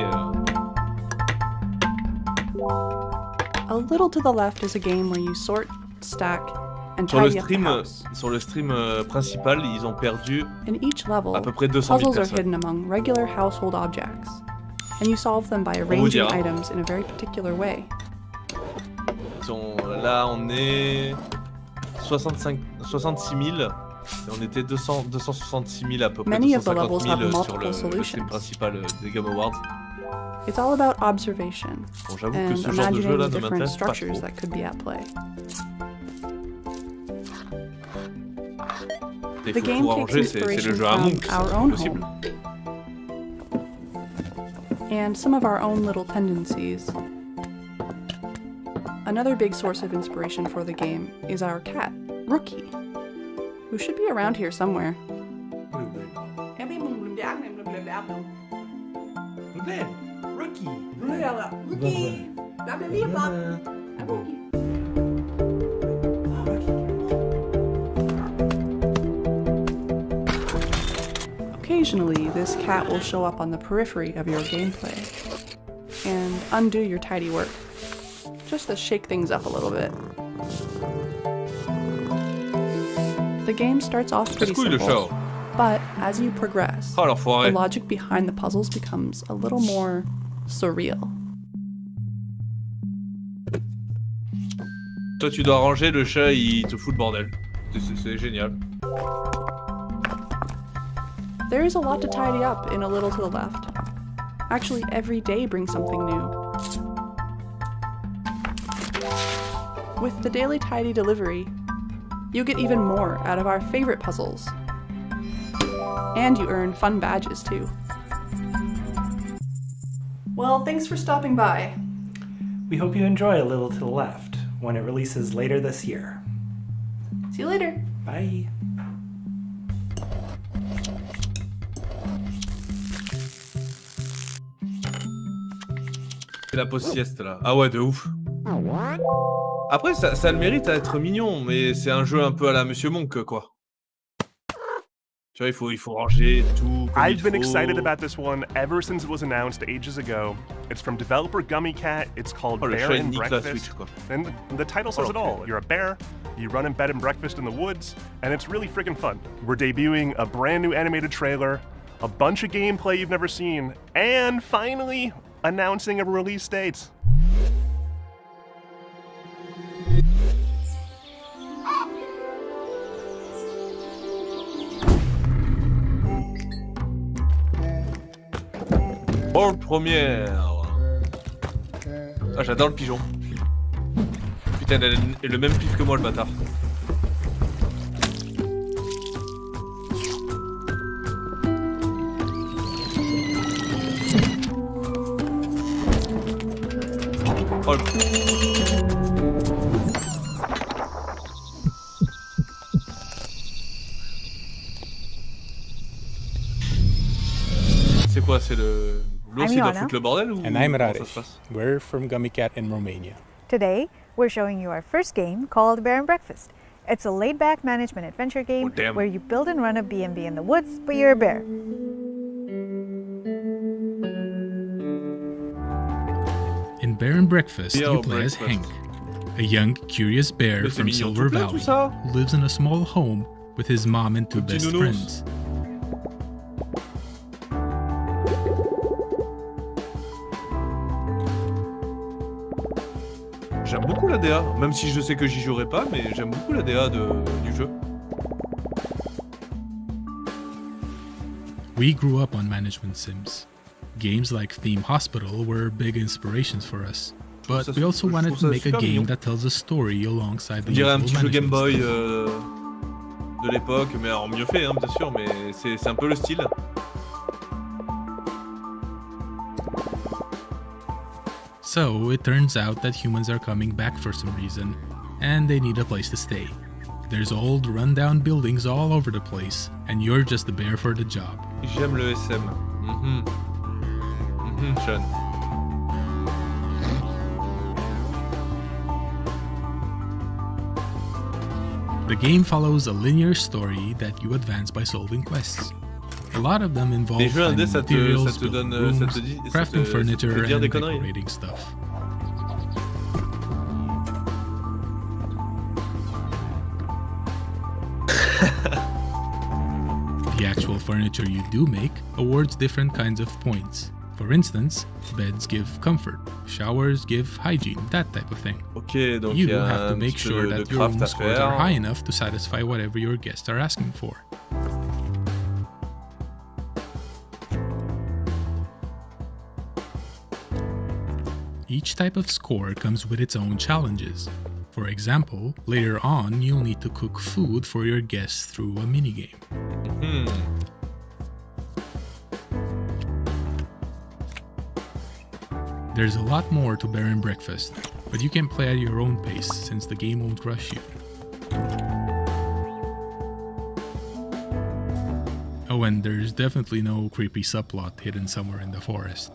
A Little to the Left is a game where you sort, stack, and tidy up the house. Sur le stream principal, ils ont perdu In each level, à peu près 200 000 puzzles are personnes. hidden among regular household objects, and you solve them by arranging items in a very particular way. Là, on est 66 000. Et on était 266 000 à peu près, 250 000 sur le stream principal des Game Awards. It's all about observation Bon, j'avoue que and ce genre de jeu là imagining ne different m'intéresse pas structures trop. that could be at play. Il The faut game tout takes arranger, c'est le inspiration jeu à from Monk, our c'est own possible. home and some of our own little tendencies. Another big source of inspiration for the game is our cat, Rookie, who should be around here somewhere. Occasionally, this cat will show up on the periphery of your gameplay and undo your tidy work, just to shake things up a little bit. The game starts off pretty simple, but as you progress, the logic behind the puzzles becomes a little more surreal. Toi, tu dois ranger, le chat, il te fout le bordel. C'est génial. There is a lot to tidy up in A Little to the Left. Actually, every day brings something new. With the daily tidy delivery, you get even more out of our favorite puzzles. And you earn fun badges too. Well, thanks for stopping by. We hope you enjoy A Little to the Left when it releases later this year. See you later. Bye. C'est la pause sieste là. Ah ouais, de ouf. Après, ça a le mérite à être mignon, mais c'est un jeu un peu à la Monsieur Monk, quoi. Tu vois, il faut ranger tout. I've been excited about this one ever since it was announced ages ago. It's from developer Gummy Cat. It's called Bear and Breakfast. And the title says it all. You're a bear, you run in bed and breakfast in the woods, and it's really freaking fun. We're debuting a brand new animated trailer, a bunch of gameplay you've never seen, and finally announcing a release date. World première. Ah, j'adore le pigeon. Putain, il a le même pif que moi, le bâtard. Oh, c'est quoi, c'est le... L'ours, il doit foutre le bordel ou And I'm comment ça Radesh. se passe? We're from Gummy Cat in Romania. Today, we're showing you our first game called Bear and Breakfast. It's a laid-back management adventure game where you build and run a B&B in the woods, but you're a bear. In Bear and Breakfast, you play as Hank, a young, curious bear from Silver Valley who lives in a small home with his mom and two best friends. J'aime beaucoup la DA, même si je sais que j'y jouerai pas, mais j'aime beaucoup la DA du jeu. We grew up on management sims. Games like Theme Hospital were big inspirations for us, but we also wanted to make a game that tells a story alongside the On dirait un usual petit jeu Game management Boy stuff. de l'époque, mais en mieux fait, hein, bien sûr, mais c'est un peu le style. So it turns out that humans are coming back for some reason, and they need a place to stay. There's old, rundown buildings all over the place, and you're just the bear for the job. J'aime le SM. Sean. The game follows a linear story that you advance by solving quests. A lot of them involve finding materials, building rooms, crafting furniture, and decorating stuff. The actual furniture you do make awards different kinds of points. For instance, beds give comfort, showers give hygiene, that type of thing. Okay, donc you have to make sure that your room scores are high enough to satisfy whatever your guests are asking for. Each type of score comes with its own challenges. For example, later on, you'll need to cook food for your guests through a minigame. There's a lot more to Bear and Breakfast, but you can play at your own pace since the game won't rush you. Oh, and there's definitely no creepy subplot hidden somewhere in the forest.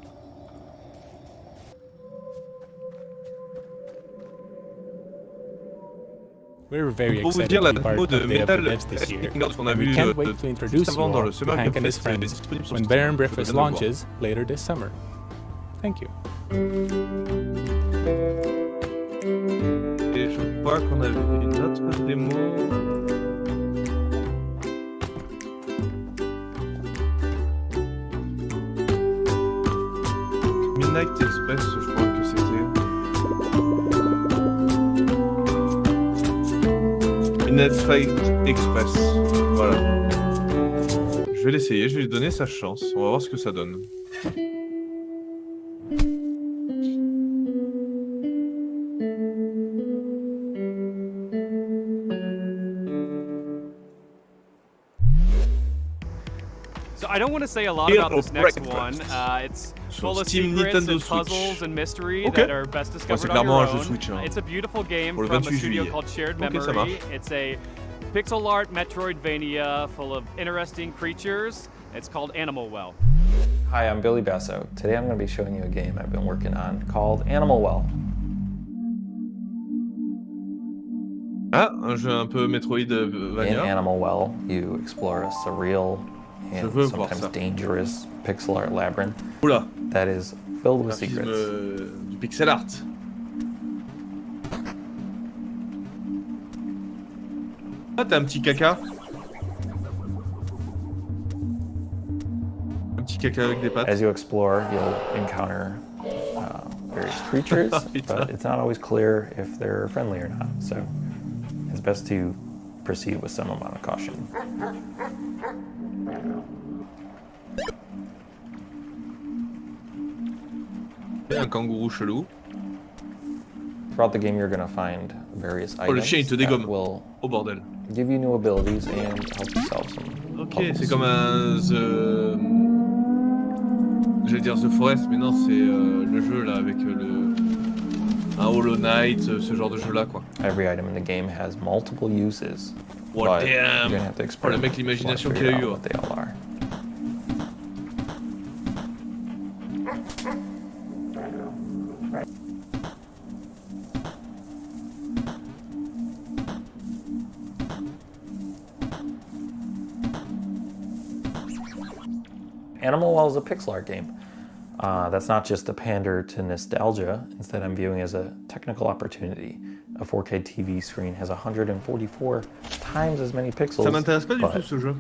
We're very excited to be part of the Day of the Devs this year, and we can't wait to introduce you all to Hank and his friends when Bear and Breakfast launches later this summer. Thank you. Et je crois qu'on avait une autre démo. Midnight Express, je crois que c'était. Midnight Fight Express, voilà. Je vais l'essayer, je vais lui donner sa chance. On va voir ce que ça donne. So I don't want to say a lot about this next one. It's full of secrets and puzzles and mystery that are best discovered on your own. It's a beautiful game from a studio called Shared Memory. It's a pixel art Metroidvania full of interesting creatures. It's called Animal Well. Hi, I'm Billy Basso. Today I'm going to be showing you a game I've been working on called Animal Well. Ah, Un jeu un peu Metroidvania. In Animal Well, you explore a surreal and sometimes dangerous pixel art labyrinth that is filled with secrets. Du pixel art. Ah, t'as un petit caca. Un petit caca avec des pattes. As you explore, you'll encounter various creatures, but it's not always clear if they're friendly or not, so it's best to proceed with some amount of caution. Un kangourou chelou. Throughout the game, you're going to find various items le chien, il te dégomme. will bordel. give you new abilities and help you solve some puzzles. C'est comme un J'allais dire The Forest, mais non, c'est le jeu là avec un Hollow Knight, ce genre de jeu là quoi. Every item in the game has multiple uses. What but damn! You're gonna have to Oh, le mec, l'imagination qu'il a eu. what they all are. Animal Well is a pixel art game. That's not just a pander to nostalgia. Instead, I'm viewing as a technical opportunity. A 4K TV screen has 144 times as many pixels. Ça m'intéresse pas du tout ce jeu.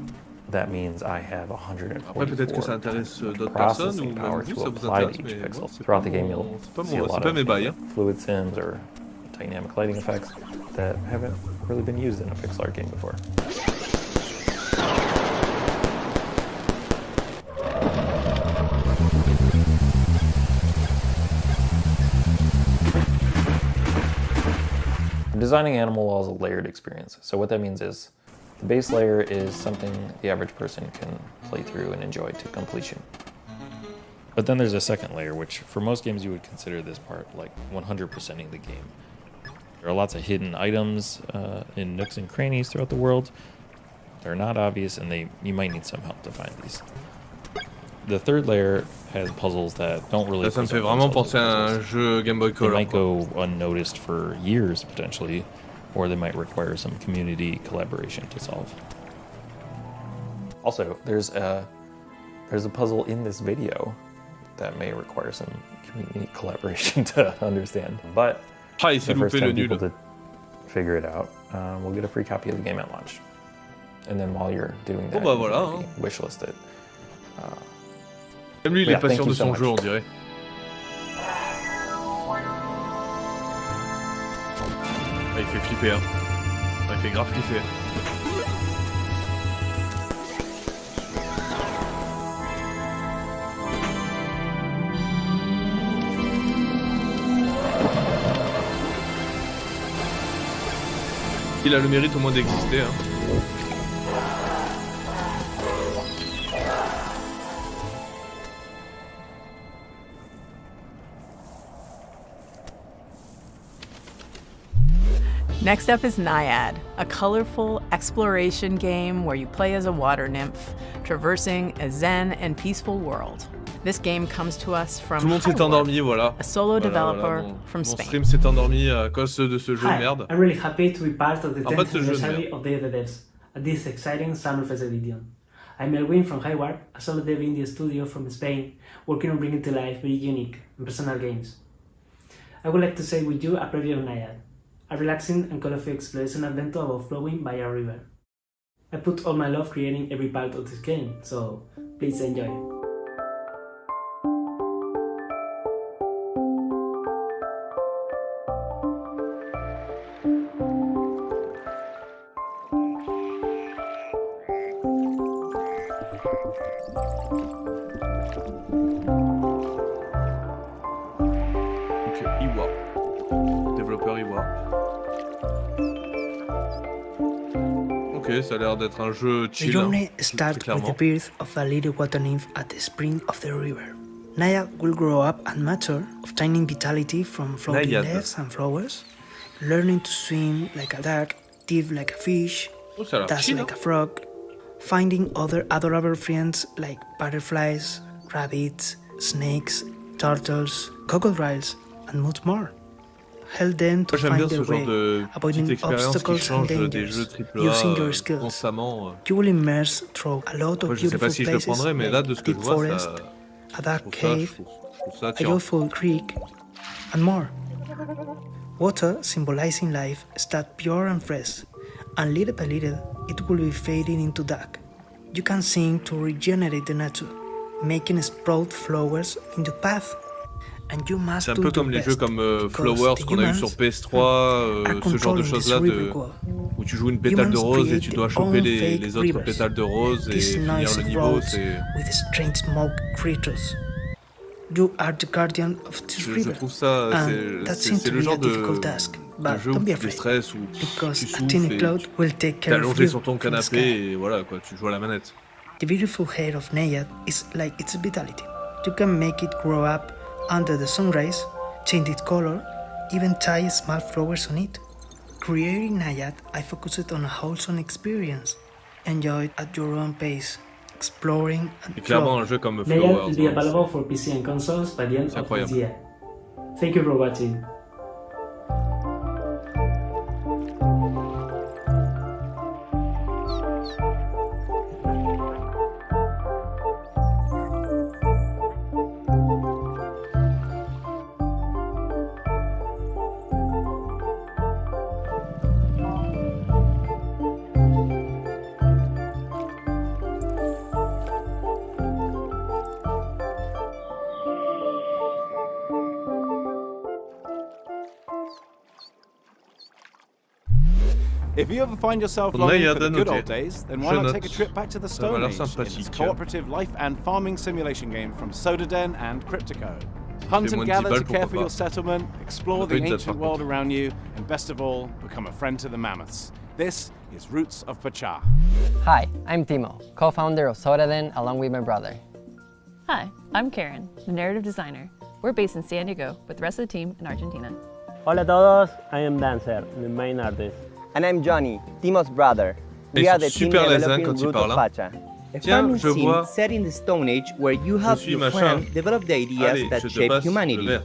That means I have 144 Après, peut-être que ça intéresse d'autres personnes ou power même vous, to ça vous apply intéresse, to each mais pixel. moi, Throughout the game, you'll see a lot of fluid sims or dynamic lighting effects that haven't really been used in a pixel art game before. Designing Animal Well is a layered experience. So what that means is the base layer is something the average person can play through and enjoy to completion. But then there's a second layer, which for most games you would consider this part like 100%ing the game. There are lots of hidden items in nooks and crannies throughout the world. They're not obvious and you might need some help to find these. The third layer has puzzles that don't really. Ça me fait vraiment penser à un jeu Game Boy Color. They might go unnoticed for years potentially, or they might require some community collaboration to solve. Also, there's a puzzle in this video that may require some community collaboration to understand. But the first 10 people to figure it out, we'll get a free copy of the game at launch. And then while you're doing that, wishlist it. Même lui, il est patient de son jeu, on dirait. Ah, il fait flipper, hein. Ah, il fait grave flipper. Il a le mérite au moins d'exister, hein. Next up is Naiad, a colorful exploration game where you play as a water nymph, traversing a zen and peaceful world. This game comes to us from Tout le monde s'est endormi, voilà. A solo developer from Spain. Mon stream s'est endormi à cause de ce jeu de merde. I'm really happy to be part of the 10th anniversary of Day of the Devs at this exciting Summer Fest edition. I'm Elwin from Hayward, a solo dev indie studio from Spain, working on bringing to life very unique and personal games. I would like to share with you a preview of Naiad, a relaxing and colorful exploration adventure about flowing by a river. I put all my love creating every part of this game, so please enjoy. Ça a l'air d'être un jeu chill. The journey starts with the birth of a little water nymph at the spring of the river. Naiad will grow up and mature, obtaining vitality from floating leaves and flowers, learning to swim like a duck, dive like a fish, dance like a frog, finding other adorable friends like butterflies, rabbits, snakes, turtles, crocodiles, and much more. help them to J'aime bien find their ce genre way, de avoiding petite expérience qui obstacles and change des dangers, jeux using AAA your skills. constamment. You will immerse through a lot of Moi, je sais pas beautiful si je le places prendrais, mais like là, de ce que je deep vois, forest, ça, a je dark trouve ça, cave, je trouve ça a attirant. joyful creek, and more. Water, symbolizing life, starts pure and fresh, and little by little, it will be fading into dark. You can sing to regenerate the nature, making sprout flowers in your path. And you must C'est un do peu your comme les jeux best, comme because Flowers the qu'on a eu sur humans PS3, are ce genre de controlling this choses-là river world. où tu joues une pétale de Humans rose et create tu their dois choper own les fake autres rivers. pétales de rose et These finir noisy le niveau. roads C'est, with strange smoke creatures. You are the guardian of this je river, trouve ça, and that seems c'est to le be a genre difficult task. de But jeu où don't be tu te afraid, stresses, où because tu a tiny souffles et cloud will take t'es care of allongé you sur ton from the sky. canapé et voilà quoi, tu joues à la manette. The beautiful hair of Nayad is like its vitality. You can make it grow up under the sun rays, change its color, even tie small flowers on it. Creating Nayad, I focused on a wholesome experience. Enjoy it at your own pace, exploring and C'est clairement un jeu comme Flowers. Nayad will be available for PC and consoles by the end of this year. Thank you for watching. If you ever find yourself longing for the good old days, then why not take a trip back to the Stone Age in this cooperative life and farming simulation game from Sodaden and Cryptico. Hunt and gather to care for your settlement, explore the ancient world around you, and best of all, become a friend to the mammoths. This is Roots of Pacha. Hi, I'm Timo, co-founder of Sodaden along with my brother. Hi, I'm Karen, the narrative designer. We're based in San Diego, with the rest of the team in Argentina. Hola a todos, I am Dancer, the main artist. And I'm Johnny, Timo's brother. We are the team developing Roots of Pacha, a farming sim set in the Stone Age where you help your clan develop the ideas that shape humanity.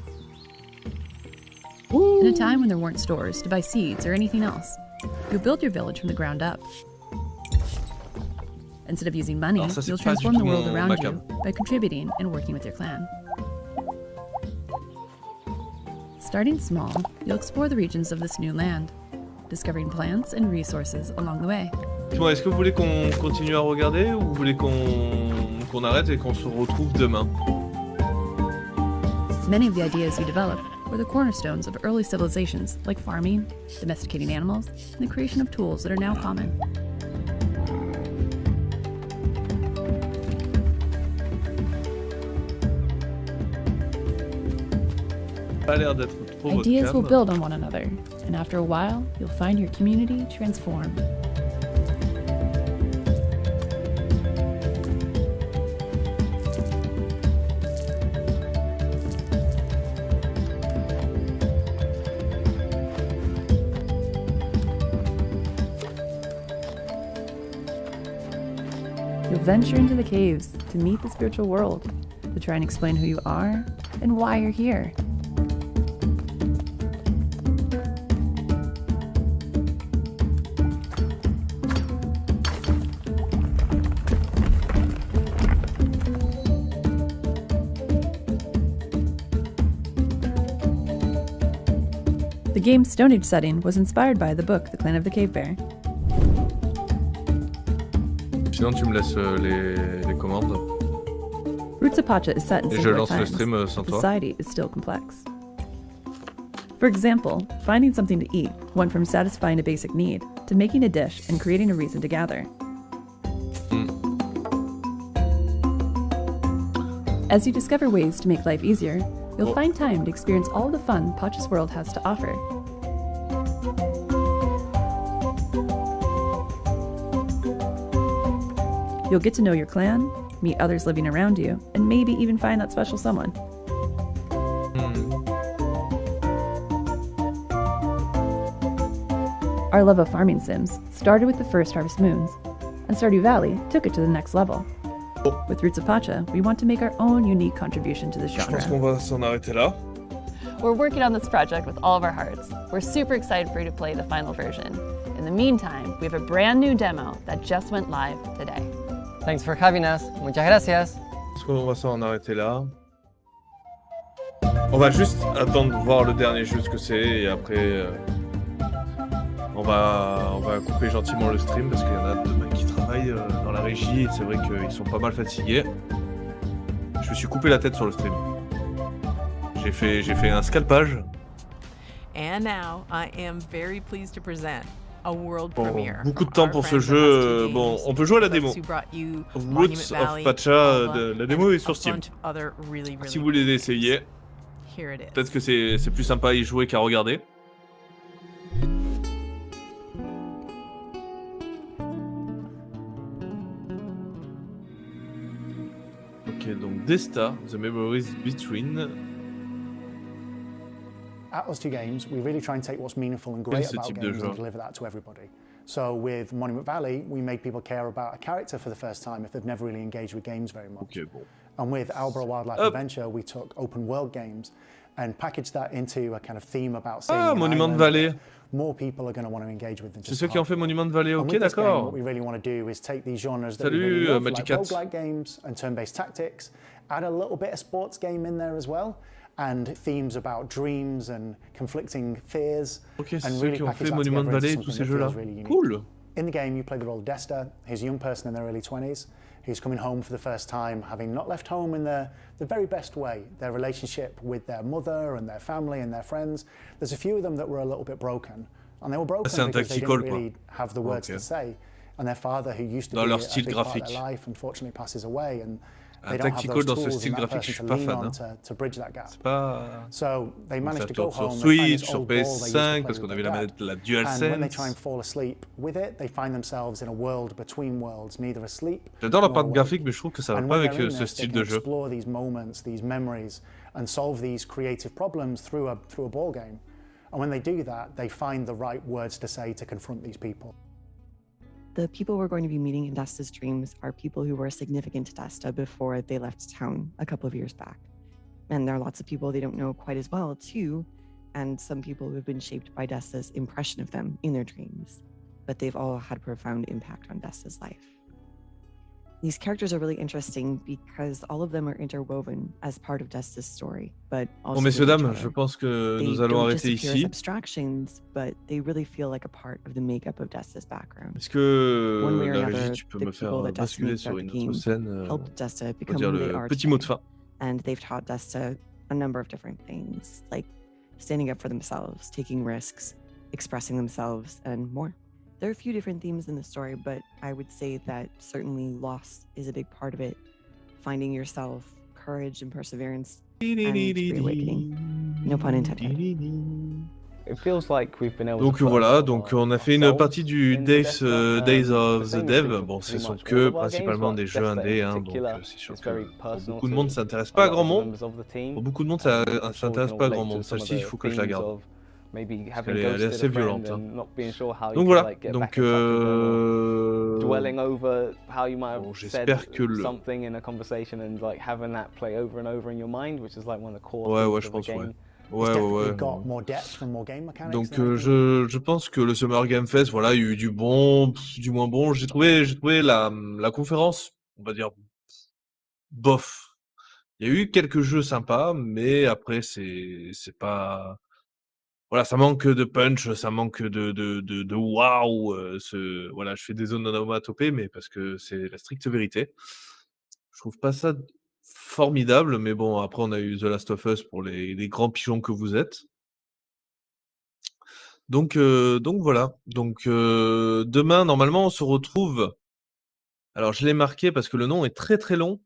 In a time when there weren't stores to buy seeds or anything else, you'll build your village from the ground up. Instead of using money, you'll transform the world around you by contributing and working with your clan. Starting small, you'll explore the regions of this new land, discovering plants and resources along the way. Bon, est-ce que vous voulez qu'on continue à regarder ou vous voulez qu'on arrête et qu'on se retrouve demain? Many of the ideas you developed were the cornerstones of early civilizations like farming, domesticating animals, and the creation of tools that are now common. Ideas will build on one another, and after a while, you'll find your community transformed. You'll venture into the caves to meet the spiritual world, to try and explain who you are and why you're here. The game's Stone Age setting was inspired by the book The Clan of the Cave Bear. Sinon, tu me laisses les commandes. Roots of Pacha is set in simpler times, sans toi. society is still complex. For example, finding something to eat went from satisfying a basic need to making a dish and creating a reason to gather. As you discover ways to make life easier, you'll find time to experience all the fun Pacha's world has to offer. You'll get to know your clan, meet others living around you, and maybe even find that special someone. Our love of farming sims started with the first Harvest Moons, and Stardew Valley took it to the next level. With Roots of Pacha, we want to make our own unique contribution to this genre. Je pense qu'on va s'en arrêter là. We're working on this project with all of our hearts. We're super excited for you to play the final version. In the meantime, we have a brand new demo that just went live today. Thanks for having us. Muchas gracias. On va s'en arrêter là. On va juste attendre de voir le dernier jeu ce que c'est et après on va couper gentiment le stream parce qu'il y en a deux mecs qui travaillent dans la régie et c'est vrai qu'ils sont pas mal fatigués. Je me suis coupé la tête sur le stream. J'ai fait un scalpage. And now I am very pleased to present a world premiere. Beaucoup de temps pour ce jeu. Bon, on peut jouer à la démo. Woods of Pacha, la démo est sur Steam. Si vous voulez l'essayer, peut-être que c'est plus sympa à y jouer qu'à regarder. Ok, donc Desta, The Memories Between. At Us2 Games, we really try and take what's meaningful and great about games and deliver that to everybody. So with Monument Valley, we made people care about a character for the first time if they've never really engaged with games very much. Okay, bon. And with Albro Wildlife Adventure, we took open world games and packaged that into a kind of theme about saving Monument Valley. More people are going to want to engage with than just. C'est ceux qui ont fait Monument Valley, ok, d'accord. What we really want to do is take these genres that we really love, like roguelike games and turn-based tactics, add a little bit of sports game in there as well, and themes about dreams and conflicting fears. Ok, c'est and ceux really qui ont package fait that Monument together into Valley et tous something ces that jeux-là. feels really unique. Cool. In the game, you play the role of Desta. He's a young person in their early 20s. He's coming home for the first time, having not left home in the very best way. Their relationship with their mother and their family and their friends. There's a few of them that were a little bit broken. And they were broken because they didn't really have the words to say. And their father, who used to be a big part of their life, unfortunately passes away. And they don't have those tools and that person to lean on to bridge that gap. So they managed to go home, sur Switch, sur PS5, parce qu'on avait la DualSense. And when they try and fall asleep with it, they find themselves in a world between worlds, neither asleep. J'adore la part graphique, mais je trouve que ça va pas avec ce style de jeu. Explore these moments, these memories, and solve these creative problems through a ball game. And when they do that, they find the right words to say to confront these people. The people we're going to be meeting in Desta's dreams are people who were significant to Desta before they left town a couple of years back. And there are lots of people they don't know quite as well, too, and some people who have been shaped by Desta's impression of them in their dreams. But they've all had profound impact on Desta's life. These characters are really interesting because all of them are interwoven as part of Desta's story, but also bon, messieurs, dames, je pense que nous allons arrêter ici. Abstractions, but they really feel like a part of the makeup of Desta's background. Est-ce que la régie, tu peux me faire basculer sur une autre scène pour dire le petit mot de fin? And they've taught Desta a number of different things, like standing up for themselves, taking risks, expressing themselves, and more. There are a few different themes in the story, but I would say that certainly loss is a big part of it. Finding yourself, courage and perseverance, and reawakening. No pun intended. It feels like we've been able donc voilà, donc on a fait une partie du Days of the Dev. Bon, ce sont que principalement des jeux indés, hein, donc c'est sûr que pour beaucoup de monde ça n'intéresse pas à grand monde. Pour beaucoup de monde ça s'intéresse pas à grand monde. Celle-ci, il faut que je la garde. Parce qu'elle est assez violente. Hein. Donc voilà, donc j'espère que le... Ouais, je pense, ouais. Ouais. Donc je pense que le Summer Game Fest, voilà, il y a eu du bon, du moins bon. J'ai trouvé la conférence, on va dire, bof. Il y a eu quelques jeux sympas, mais après c'est pas... Voilà, ça manque de punch, ça manque de waouh. Voilà, je fais des zones onomatopées, mais parce que c'est la stricte vérité. Je trouve pas ça formidable, mais bon, après on a eu The Last of Us pour les grands pigeons que vous êtes. Donc voilà. Donc demain, normalement, on se retrouve. Alors je l'ai marqué parce que le nom est très très long.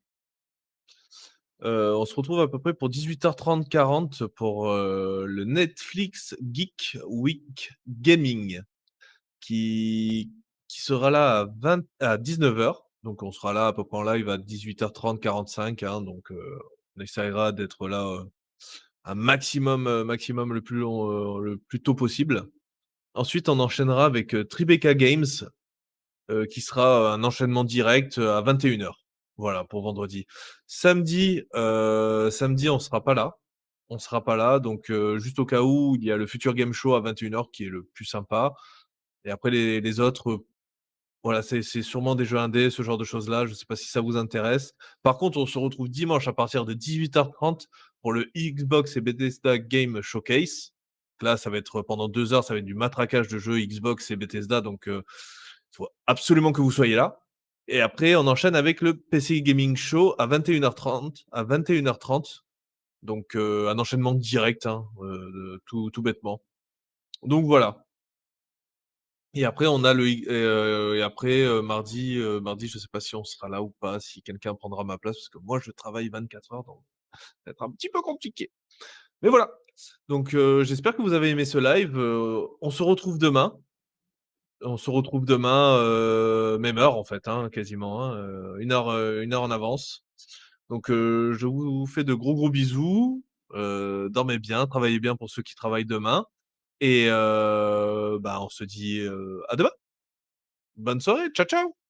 On se retrouve à peu près pour 18h30-40 pour le Netflix Geek Week Gaming qui sera là à 19h. Donc on sera là à peu près en live à 18h30-45. Hein, donc on essaiera d'être là un maximum le plus tôt possible. Ensuite, on enchaînera avec Tribeca Games qui sera un enchaînement direct à 21h. Voilà, pour vendredi. Samedi, on sera pas là. on sera pas là. Donc, juste au cas où, il y a le Future Game Show à 21h qui est le plus sympa. Et après les autres, voilà, c'est sûrement des jeux indés, ce genre de choses-là. Je sais pas si ça vous intéresse. Par contre, on se retrouve dimanche à partir de 18h30 pour le Xbox et Bethesda Game Showcase. Là, ça va être pendant 2 heures, ça va être du matraquage de jeux Xbox et Bethesda, donc il faut absolument que vous soyez là. Et après, on enchaîne avec le PC Gaming Show à 21h30. Donc un enchaînement direct, hein, tout bêtement. Donc voilà. Et après on a et après, mardi, je sais pas si on sera là ou pas, si quelqu'un prendra ma place, parce que moi je travaille 24 heures, donc ça va être un petit peu compliqué. Mais voilà, donc j'espère que vous avez aimé ce live, on se retrouve demain. On se retrouve demain, même heure en fait, hein, quasiment, hein, 1 heure en avance. Donc je vous fais de gros bisous, dormez bien, travaillez bien pour ceux qui travaillent demain et bah, on se dit, à demain. Bonne soirée, ciao, ciao!